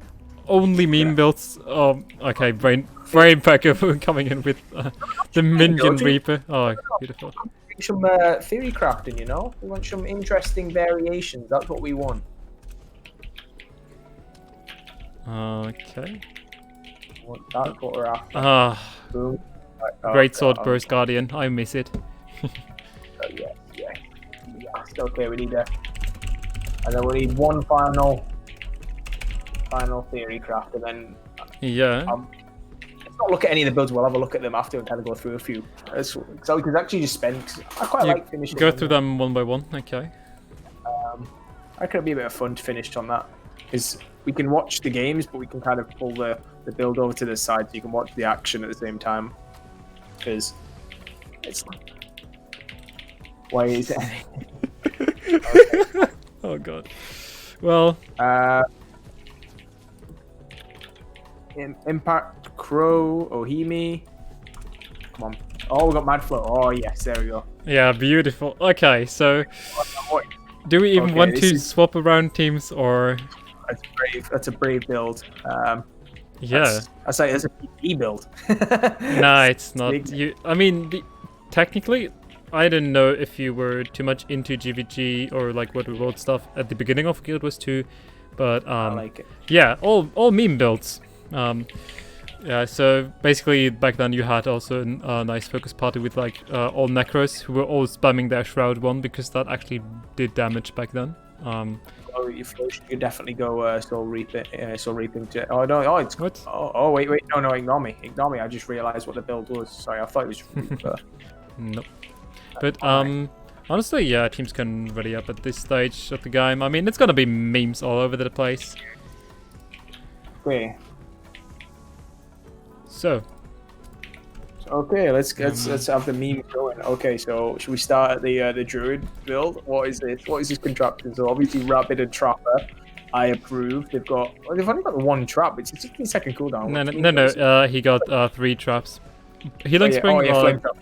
Only meme builds. Okay, Brainpacker coming in with the Minion Reaper. Oh, beautiful. Some theory crafting, you know? We want some interesting variations. That's what we want. Okay. That's what we're after. Boom. Great Sword Burst Guardian. I miss it. Yeah. It's okay, we need a... And then we need one final theory craft, and then... Yeah. Let's not look at any of the builds, we'll have a look at them after and kind of go through a few. So we can actually just spend... I quite like finishing... Go through them one by one, okay. I reckon it'd be a bit of fun to finish on that. Because we can watch the games, but we can kind of pull the build over to the side so you can watch the action at the same time. Because it's... Why is it? Okay. Oh god. Well... Impact, Crow, Ohimi. Come on. Oh, we got Mad Flow. Oh, yes, there we go. Yeah, beautiful. Okay, so... Do we even want to swap around teams, or... That's a brave build. Yeah. That's a PvP build. Nah, it's not. I mean, technically, I don't know if you were too much into GVG or like what we wrote stuff at the beginning of Guild Wars 2, but I like it. Yeah, all meme builds. Yeah, so basically back then you had also a nice focus party with like all Necros who were all spamming their Shroud 1 because that actually did damage back then. You could definitely go Soul Reaping. Oh no! Oh, it's what? Oh wait! No! Ignore me! I just realised what the build was. Sorry, I thought it was Reaper. Nope. But honestly, yeah, teams can ready up at this stage of the game. I mean, it's gonna be memes all over the place. Okay. So. Okay, let's have the meme going. Okay, so should we start at the druid build? What is this? What is this contraption? So obviously Rapid and Trapper, I approve. They've only got the one trap. It's a 16-second cooldown. No. He got 3 traps. Healing Spring, Flame Trap.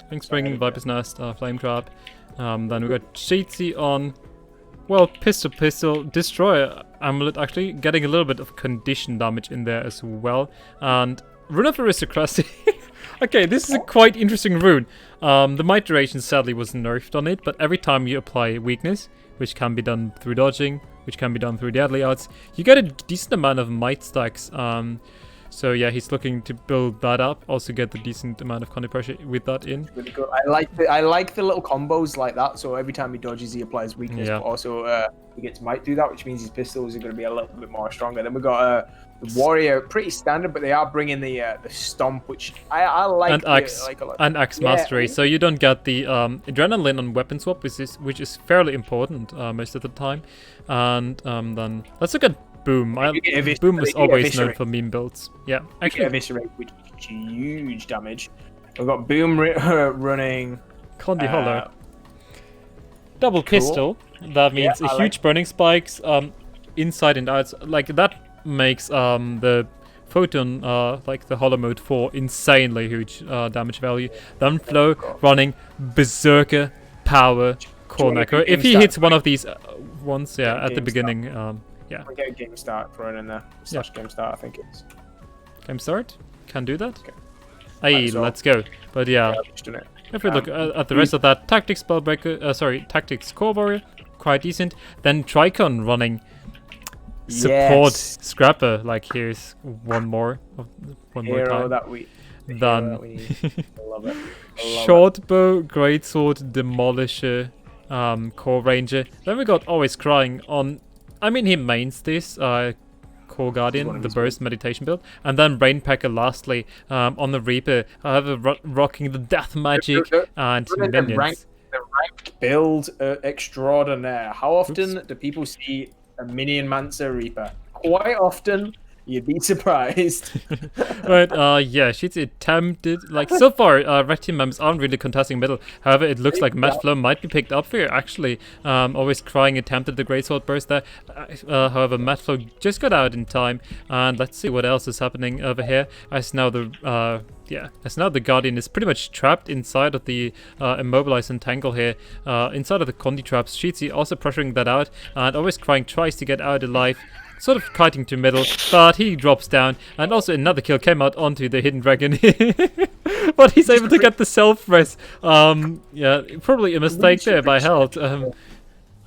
Healing Spring, Viper's Nest, Flame Trap. Then we got Sheetsy on. Well, Pistol, Destroyer Amulet actually getting a little bit of condition damage in there as well, and Rune of Aristocracy. Okay, this is a quite interesting rune. The might duration sadly was nerfed on it, but every time you apply weakness, which can be done through dodging, which can be done through deadly arts, you get a decent amount of might stacks. So yeah, he's looking to build that up. Also get the decent amount of counter pressure with that in. Really good. I like the little combos like that. So every time he dodges, he applies weakness, but also he gets might do that, which means his pistols are going to be a little bit more stronger. Then we got the warrior, pretty standard, but they are bringing the stomp, which I like. And axe, a lot. And axe mastery. So you don't get the adrenaline on weapon swap, which is fairly important most of the time. And then let's look at Boom. Boom was always known for meme builds. Yeah, actually. Eviscerate, which is huge damage. We've got Boom running. Condi Hollow. Double pistol. That means a huge burning spikes inside and out. Like that makes the photon, like the hollow mode 4, insanely huge damage value. Then Flow running Berserker Power Core Necro. If he hits one of these ones, at the beginning. Yeah. We get a game start thrown in there. Game start, I think it's. Game start? Can do that? Okay. Hey, let's go. But yeah, if we look at the rest of that, Tactics Spellbreaker, Tactics Core Warrior, quite decent. Then Tricon running Support Scrapper. Like here's one more time. That we need. I love it. Shortbow, Greatsword, Demolisher, Core Ranger. Then we got Always Crying on. I mean, he mains this Core Guardian, the Burst Meditation build, and then Brainpacker lastly on the Reaper, however, rocking the Death Magic and minions. The ranked build extraordinaire. How often do people see a Minion Mancer Reaper? Quite often. You'd be surprised. But yeah, she's attempted. Like so far, red team members aren't really contesting middle. However, it looks like Madflow might be picked up here. Actually, always crying attempted the greatsword burst there. However, Madflow just got out in time. And let's see what else is happening over here. As now the Guardian is pretty much trapped inside of the immobilize and tangle here, inside of the Condi traps. Sheetsy also pressuring that out, and always crying tries to get out alive. Sort of kiting to middle, but he drops down, and also another kill came out onto the hidden dragon. But he's able to get the self-res. Yeah, probably a mistake there by Held.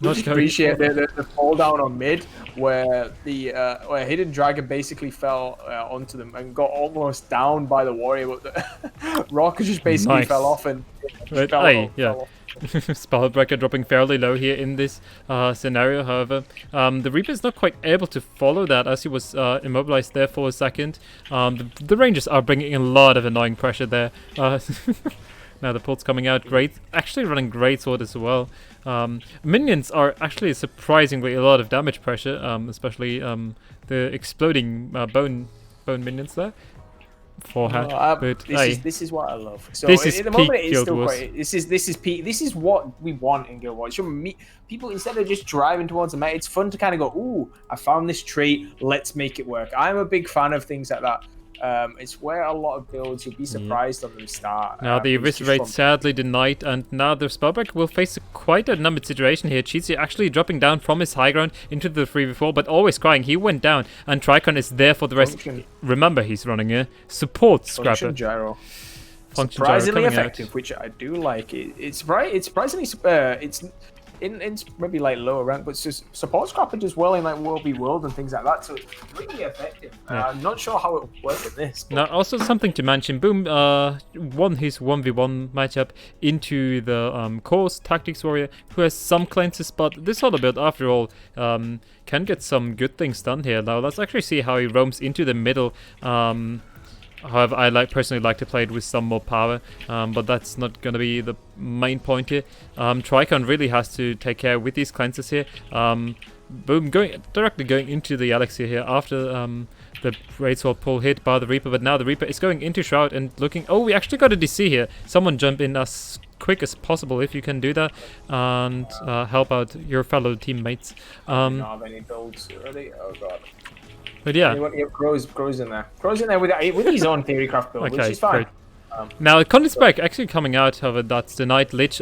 Not appreciate the fall down on mid, where the where hidden dragon basically fell onto them and got almost down by the warrior, but the rock just basically fell off and fell off. Spellbreaker dropping fairly low here in this scenario. However, the Reaper is not quite able to follow that as he was immobilized there for a second. The Rangers are bringing a lot of annoying pressure there. Now the pult's coming out great, actually running greatsword as well. Minions are actually surprisingly a lot of damage pressure, especially the exploding bone minions there. Forehand. But this is what I love. So this is at the moment peak it is Guild still Wars. great. This is what we want in Guild Wars. People, instead of just driving towards the meta, it's fun to kind of go, ooh, I found this trait, let's make it work. I'm a big fan of things like that. It's where a lot of builds, you'll be surprised on them start. Now the eviscerate sadly denied, and now the Spellbreaker will face quite a numbered situation here. Cheatsy actually dropping down from his high ground into the 3v4, but always crying. He went down, and Tricon is there for the rest. Remember, he's running a support scrapper. Function gyro. Function Surprisingly gyro effective, which I do like. It's surprisingly it's maybe like lower rank, but it's just support scrapper does well in like World v World and things like that, so it's really effective. I'm not sure how it will work with this. But... Now also something to mention, Boom won his 1v1 matchup into the Course Tactics Warrior, who has some cleanses, but this solo build after all can get some good things done here. Now let's actually see how he roams into the middle. However, I personally like to play it with some more power, but that's not going to be the main point here. Tricon really has to take care with these cleanses here. Boom, directly going into the Elixir here after the Greatsword pull hit by the Reaper, but now the Reaper is going into Shroud and looking... Oh, we actually got a DC here. Someone jump in as quick as possible if you can do that, and help out your fellow teammates. I don't have any builds already. Oh god. But yeah. Crow's in there. Crow's in there with his own Theorycraft build, which is fine. Great. Now, Condisback actually coming out, however, that's denied. Lich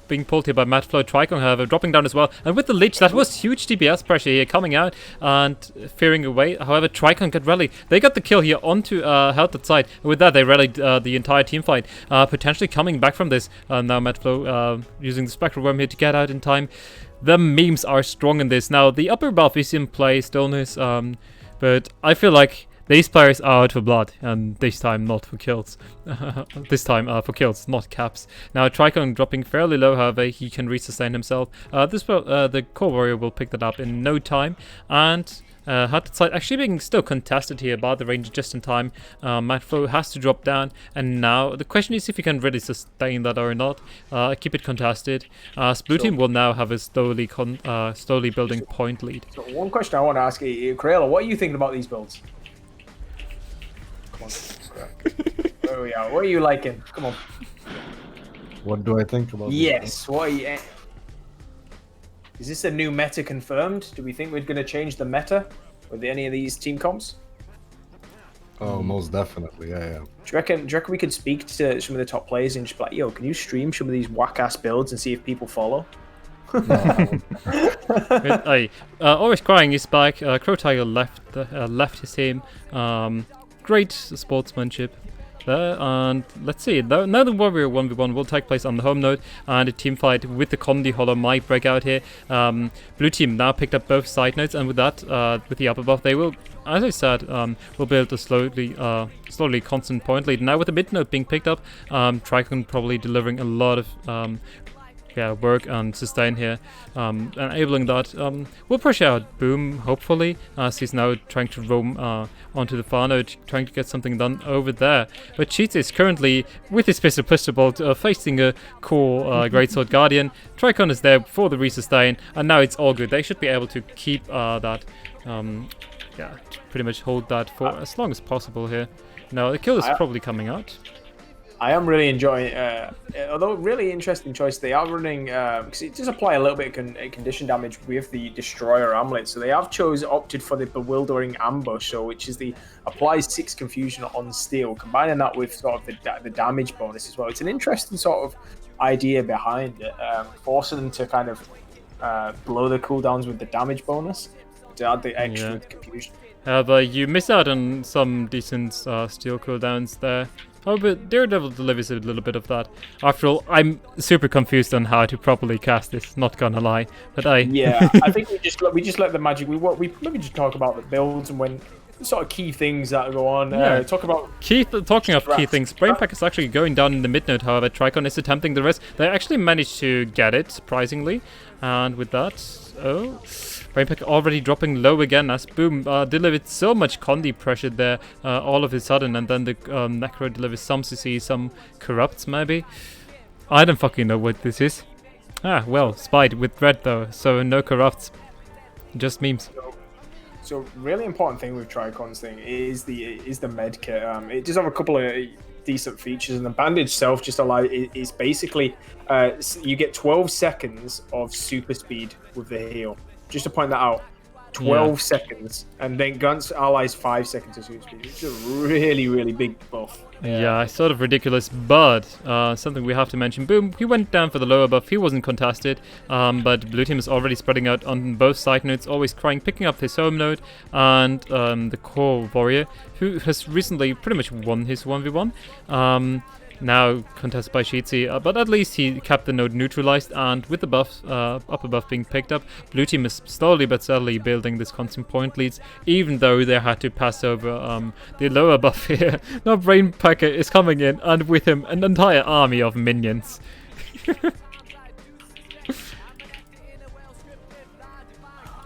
being pulled here by Madflow. Tricon, however, dropping down as well. And with the Lich, that was huge DPS pressure here coming out and fearing away. However, Tricon got rallied. They got the kill here onto Helted side. And with that, they rallied the entire team fight. Potentially coming back from this. Now, Madflow using the Spectral Worm here to get out in time. The memes are strong in this. Now, the upper buff is in play, Stillness. But I feel like these players are out for blood, and this time not for kills. This time for kills, not caps. Now Tricon dropping fairly low, however, he can resustain himself. The core warrior will pick that up in no time, and Hunted side actually being still contested here by the Ranger just in time. Madflow has to drop down, and now the question is if he can really sustain that or not. Keep it contested. Blue team will now have a slowly building point lead. So one question I want to ask you, Crayola, what are you thinking about these builds? Come on. Where we are. What are you liking? Come on. What do I think about Yes, what are you... Is this a new meta confirmed? Do we think we're going to change the meta with any of these team comps? Oh, most definitely, yeah. Do you reckon we could speak to some of the top players and just be like, yo, can you stream some of these whack-ass builds and see if people follow? Always crying is back. Crow Tiger left his team. Great sportsmanship there, and let's see. Now the Warrior 1v1 will take place on the home node, and a team fight with the Condi Hollow might break out here. Blue team now picked up both side nodes, and with that, with the upper buff, they will, as I said, will be able to slowly constant point lead. Now with the mid node being picked up, Tricon probably delivering a lot of work and sustain here, enabling that. We'll push out Boom, hopefully, as he's now trying to roam onto the far node, trying to get something done over there. But Cheats is currently, with his pistol bolt, facing a core Greatsword Guardian. Tricon is there for the resustain, and now it's all good. They should be able to keep that yeah, to pretty much hold that for as long as possible here. Now the kill is probably coming out. I am really enjoying, although really interesting choice. They are running because it does apply a little bit of condition damage with the Destroyer Amulet. So they have opted for the Bewildering Ambush, so which is the applies 6 confusion on steel, combining that with sort of the damage bonus as well. It's an interesting sort of idea behind it, forcing them to kind of blow the cooldowns with the damage bonus to add the extra confusion. But you miss out on some decent steel cooldowns there. Oh, but Daredevil delivers a little bit of that. After all, I'm super confused on how to properly cast this, not gonna lie. But yeah, I think we just let the magic. We maybe just talk about the builds and when sort of key things that go on. Talk about talking of key things. Brainpack is actually going down in the mid node. However, Tricon is attempting the rest. They actually managed to get it surprisingly, and with that, Brainpack already dropping low again as Boom delivered so much Condi pressure there all of a sudden, and then the Necro delivers some CC, some corrupts maybe. I don't fucking know what this is. Ah, well, Spied with red though, so no corrupts, just memes. So really important thing with Tricon's thing is the med kit. It does have a couple of decent features, and the bandage self just is basically you get 12 seconds of super speed with the heal. Just to point that out, 12 seconds, and then Gunt's allies 5 seconds of super speed. It's a really, really big buff. Yeah, sort of ridiculous, but something we have to mention. Boom, he went down for the lower buff. He wasn't contested, but blue team is already spreading out on both side nodes, always crying, picking up his home node, and the core warrior, who has recently pretty much won his 1v1. Now contested by Sheetsy, but at least he kept the node neutralized, and with the buff, upper buff being picked up, blue team is slowly but steadily building this constant point leads, even though they had to pass over the lower buff here. Now Brainpacker is coming in, and with him an entire army of minions.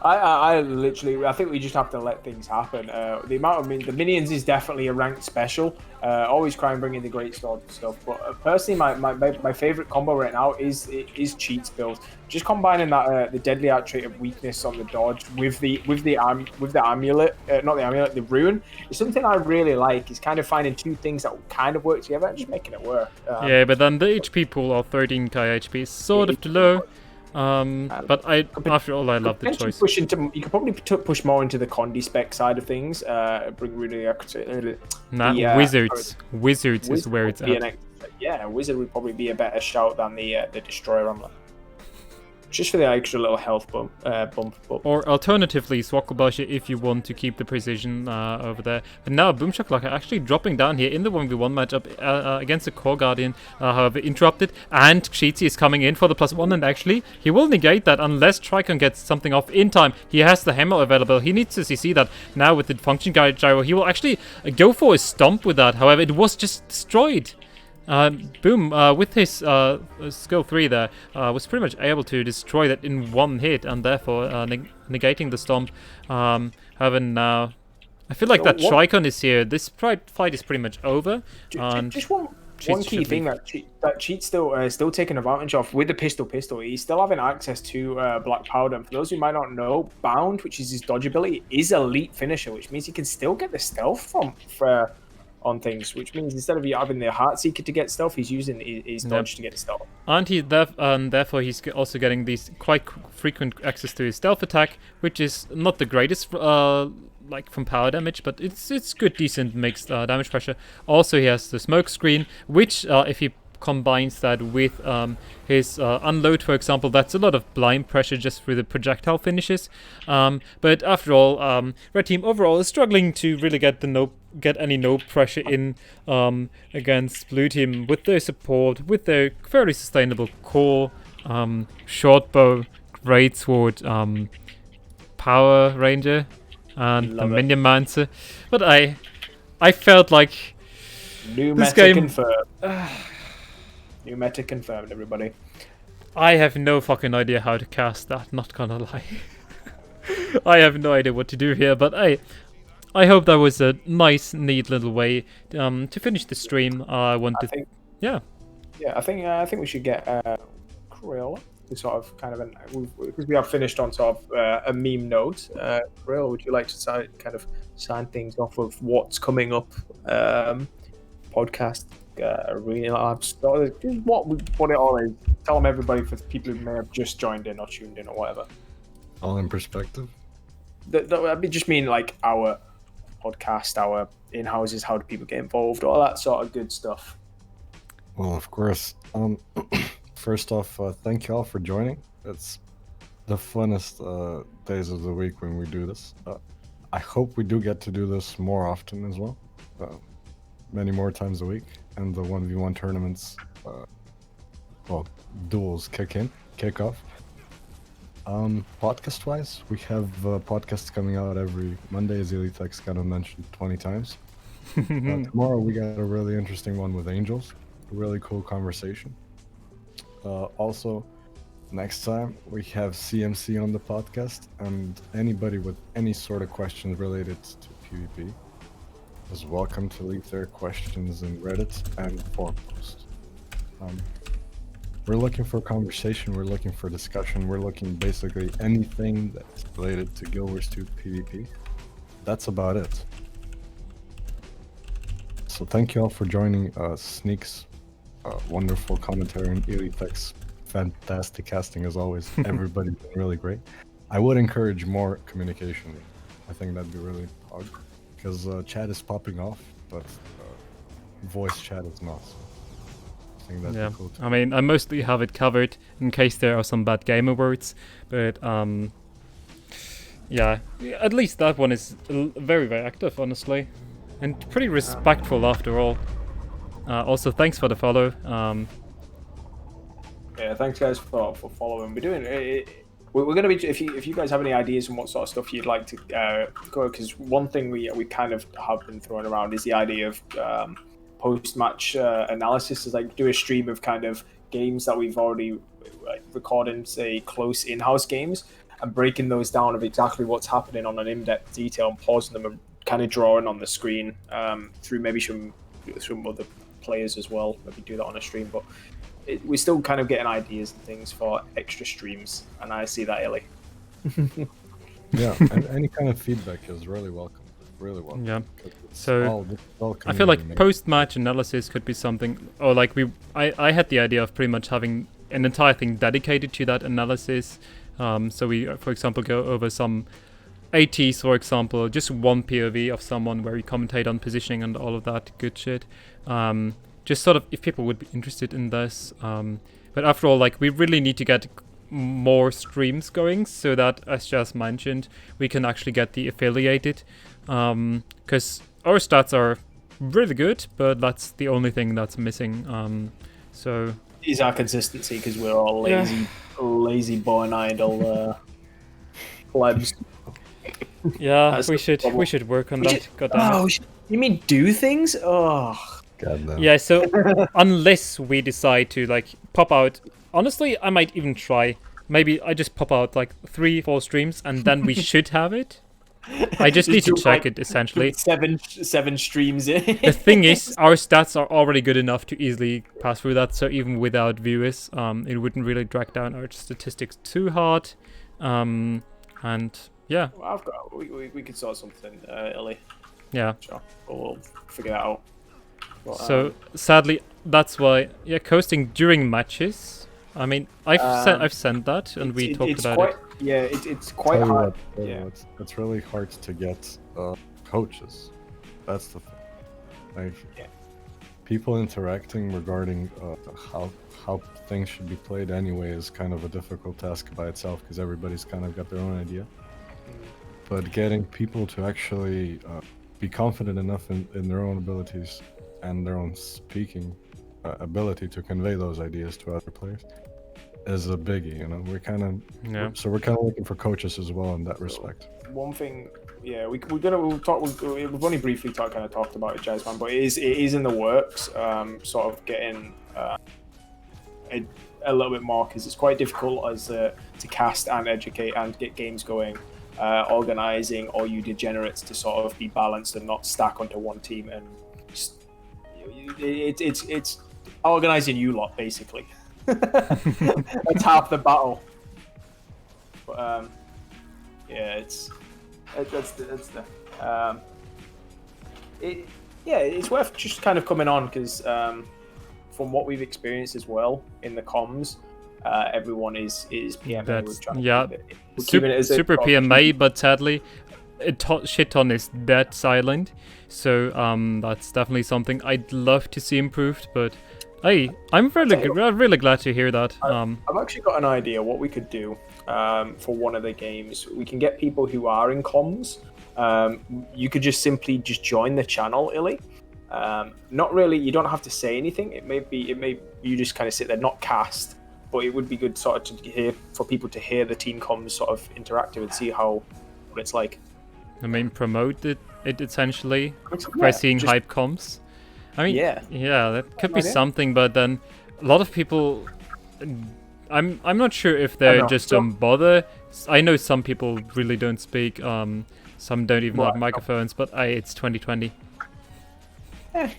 I literally, I think we just have to let things happen. The amount of the minions is definitely a ranked special. Always try and bring in the great sword and stuff. But personally, my favorite combo right now is Cheats build. Just combining that the deadly trait of weakness on the dodge with the amulet, not the amulet, the rune. It's something I really like. It's kind of finding two things that will kind of work together and just making it work. Yeah, but then the HP pool of 13k HP is sort of too low. But after all, I love the choice. You could probably push more into the Condi spec side of things. Bring really Wizards. Wizards is where it's at. Wizard would probably be a better shout than the Destroyer Amulet. Just for the extra little health bump. Or alternatively, Swakobasha if you want to keep the precision over there. But now Boom Shakalaka actually dropping down here in the 1v1 matchup against the Core Guardian, however, interrupted. And Sheetsy is coming in for the +1, and actually, he will negate that unless Tricon gets something off in time. He has the hammer available. He needs to CC that. Now with the function guide gyro, he will actually go for a stomp with that. However, it was just destroyed. Boom, with his skill 3 there, was pretty much able to destroy that in one hit, and therefore negating the stomp. However, now I feel like that Tricon is here. This fight is pretty much over. Just one key thing that Cheat's still taking advantage of with the pistol. He's still having access to Black Powder. And for those who might not know, Bound, which is his dodge ability, is elite finisher, which means he can still get the stealth on things, which means instead of you having the Heartseeker to get stealth, he's using his dodge to get stealth. And therefore he's also getting these quite frequent access to his stealth attack, which is not the greatest like from power damage, but it's good, decent mixed damage pressure. Also, he has the smoke screen, which if he combines that with his unload, for example, that's a lot of blind pressure just through the projectile finishes. But after all, red team overall is struggling to really get any no pressure in against blue team with their support, with their fairly sustainable core, short bow, greatsword, power ranger, and the minion mancer. But I felt like New this meta game confirmed. New meta confirmed, everybody. I have no fucking idea how to cast that, not gonna lie. I have no idea what to do here, but I hope that was a nice, neat little way to finish the stream. I think we should get Cruella. sort of kind of because we have finished on sort of a meme note. Real, would you like to kind of sign things off of what's coming up? Podcast arena labs. Just what it all is. Tell them everybody for people who may have just joined in or tuned in or whatever. All in perspective. I just mean like our podcast, our in-houses, how do people get involved, all that sort of good stuff. Well, of course. First off, thank you all for joining. It's the funnest days of the week when we do this. I hope we do get to do this more often as well. Many more times a week. And the 1v1 tournaments, duels kick off. Podcast-wise, we have podcasts coming out every Monday, as Elitex kind of mentioned 20 times. Tomorrow we got a really interesting one with Angels. A really cool conversation. Also, next time we have CMC on the podcast, and anybody with any sort of questions related to PvP is welcome to leave their questions in Reddit and forum posts. We're looking for conversation, we're looking for discussion, we're looking basically anything that's related to Guild Wars 2 PvP. That's about it. So thank you all for joining Sneak's wonderful commentary and Elitex. Fantastic casting as always. Everybody's been really great. I would encourage more communication. I think that'd be really hard because chat is popping off, but voice chat is not. I think that'd be cool too. I mean, I mostly have it covered in case there are some bad gamer words, but yeah, at least that one is very, very active, honestly, and pretty respectful after all. Also, thanks for the follow. Yeah, thanks guys for following. We're doing it. We're going to be, if you guys have any ideas on what sort of stuff you'd like to go, because one thing we kind of have been throwing around is the idea of post-match analysis, is like do a stream of kind of games that we've already recording, say close in-house games, and breaking those down of exactly what's happening on an in-depth detail and pausing them and kind of drawing on the screen through maybe some other players as well. Maybe do that on a stream, but we're still kind of getting ideas and things for extra streams, and I see that, Ellie. Yeah, and any kind of feedback is really welcome. Really welcome. Yeah. So all I feel like post-match analysis could be something, or like I had the idea of pretty much having an entire thing dedicated to that analysis. So we, for example, go over some ATs, for example, just one POV of someone where we commentate on positioning and all of that good shit. Just sort of if people would be interested in this. But after all, like we really need to get more streams going so that, as just mentioned, we can actually get the affiliated. Because our stats are really good, but that's the only thing that's missing. So is our consistency, because we're all lazy born idle plebs. Yeah, we should work on that. Oh, you mean do things? Oh. God, yeah, so unless we decide to like pop out, honestly, I might even try. Maybe I just pop out like 3-4 streams, and then we should have it. I just need to check it essentially. Seven streams in. The thing is, our stats are already good enough to easily pass through that. So even without viewers, it wouldn't really drag down our statistics too hard. And yeah, well, we could sort something, Ellie. Yeah, sure. We'll figure that out. But, so sadly, that's why coasting during matches. I mean, I've sent that, and we talked about it. Yeah, it's quite hard. It's really hard to get coaches. That's the thing. Like, people interacting regarding how things should be played anyway is kind of a difficult task by itself, because everybody's kind of got their own idea. But getting people to actually be confident enough in their own abilities and their own speaking ability to convey those ideas to other players is a biggie, you know. We're kind of looking for coaches as well in that respect. One thing, we'll talk. We've only briefly talked about it, Jazzman, but it is in the works. Sort of getting a little bit more, because it's quite difficult as to cast and educate and get games going. Organizing all you degenerates to sort of be balanced and not stack onto one team, and it's organizing you lot basically. That's half the battle. But yeah, it's it's worth just kind of coming on because from what we've experienced as well in the comms, everyone is PMA. Super PMA, but sadly, Shiton is dead silent. So that's definitely something I'd love to see improved. But hey, I'm really glad to hear that. I've actually got an idea what we could do for one of the games. We can get people who are in comms. You could just simply join the channel, Illy. Not really. You don't have to say anything. It may you just kind of sit there, not cast. But it would be good sort of to hear for people to hear the team comms sort of interactive and see what it's like. I mean, promote it essentially by seeing hype comms. I mean, yeah, that could be something. But then a lot of people, I'm not sure if they just don't bother. I know some people really don't speak. Some don't even have microphones. But it's 2020.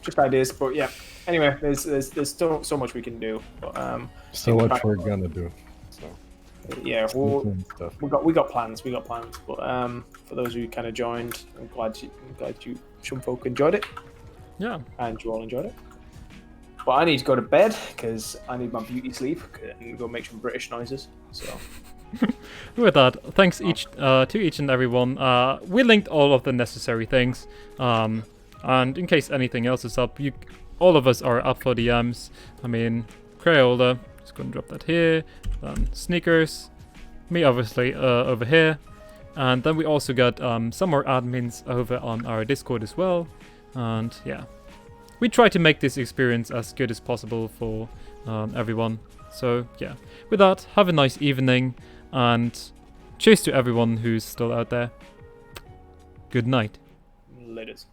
Just ideas, but yeah. Anyway, there's still so much we can do. But, so much we're gonna do. So yeah, we got plans. But for those who kind of joined, I'm glad you some folk enjoyed it. Yeah, and you all enjoyed it. But I need to go to bed because I need my beauty sleep and go make some British noises. So. With that, thanks to each and every one. We linked all of the necessary things. And in case anything else is up, all of us are up for DMs. I mean, Crayola, just gonna drop that here. Then Sneakers, me obviously over here. And then we also got some more admins over on our Discord as well. And yeah, we try to make this experience as good as possible for everyone. So yeah, with that, have a nice evening. And cheers to everyone who's still out there. Good night. Laters.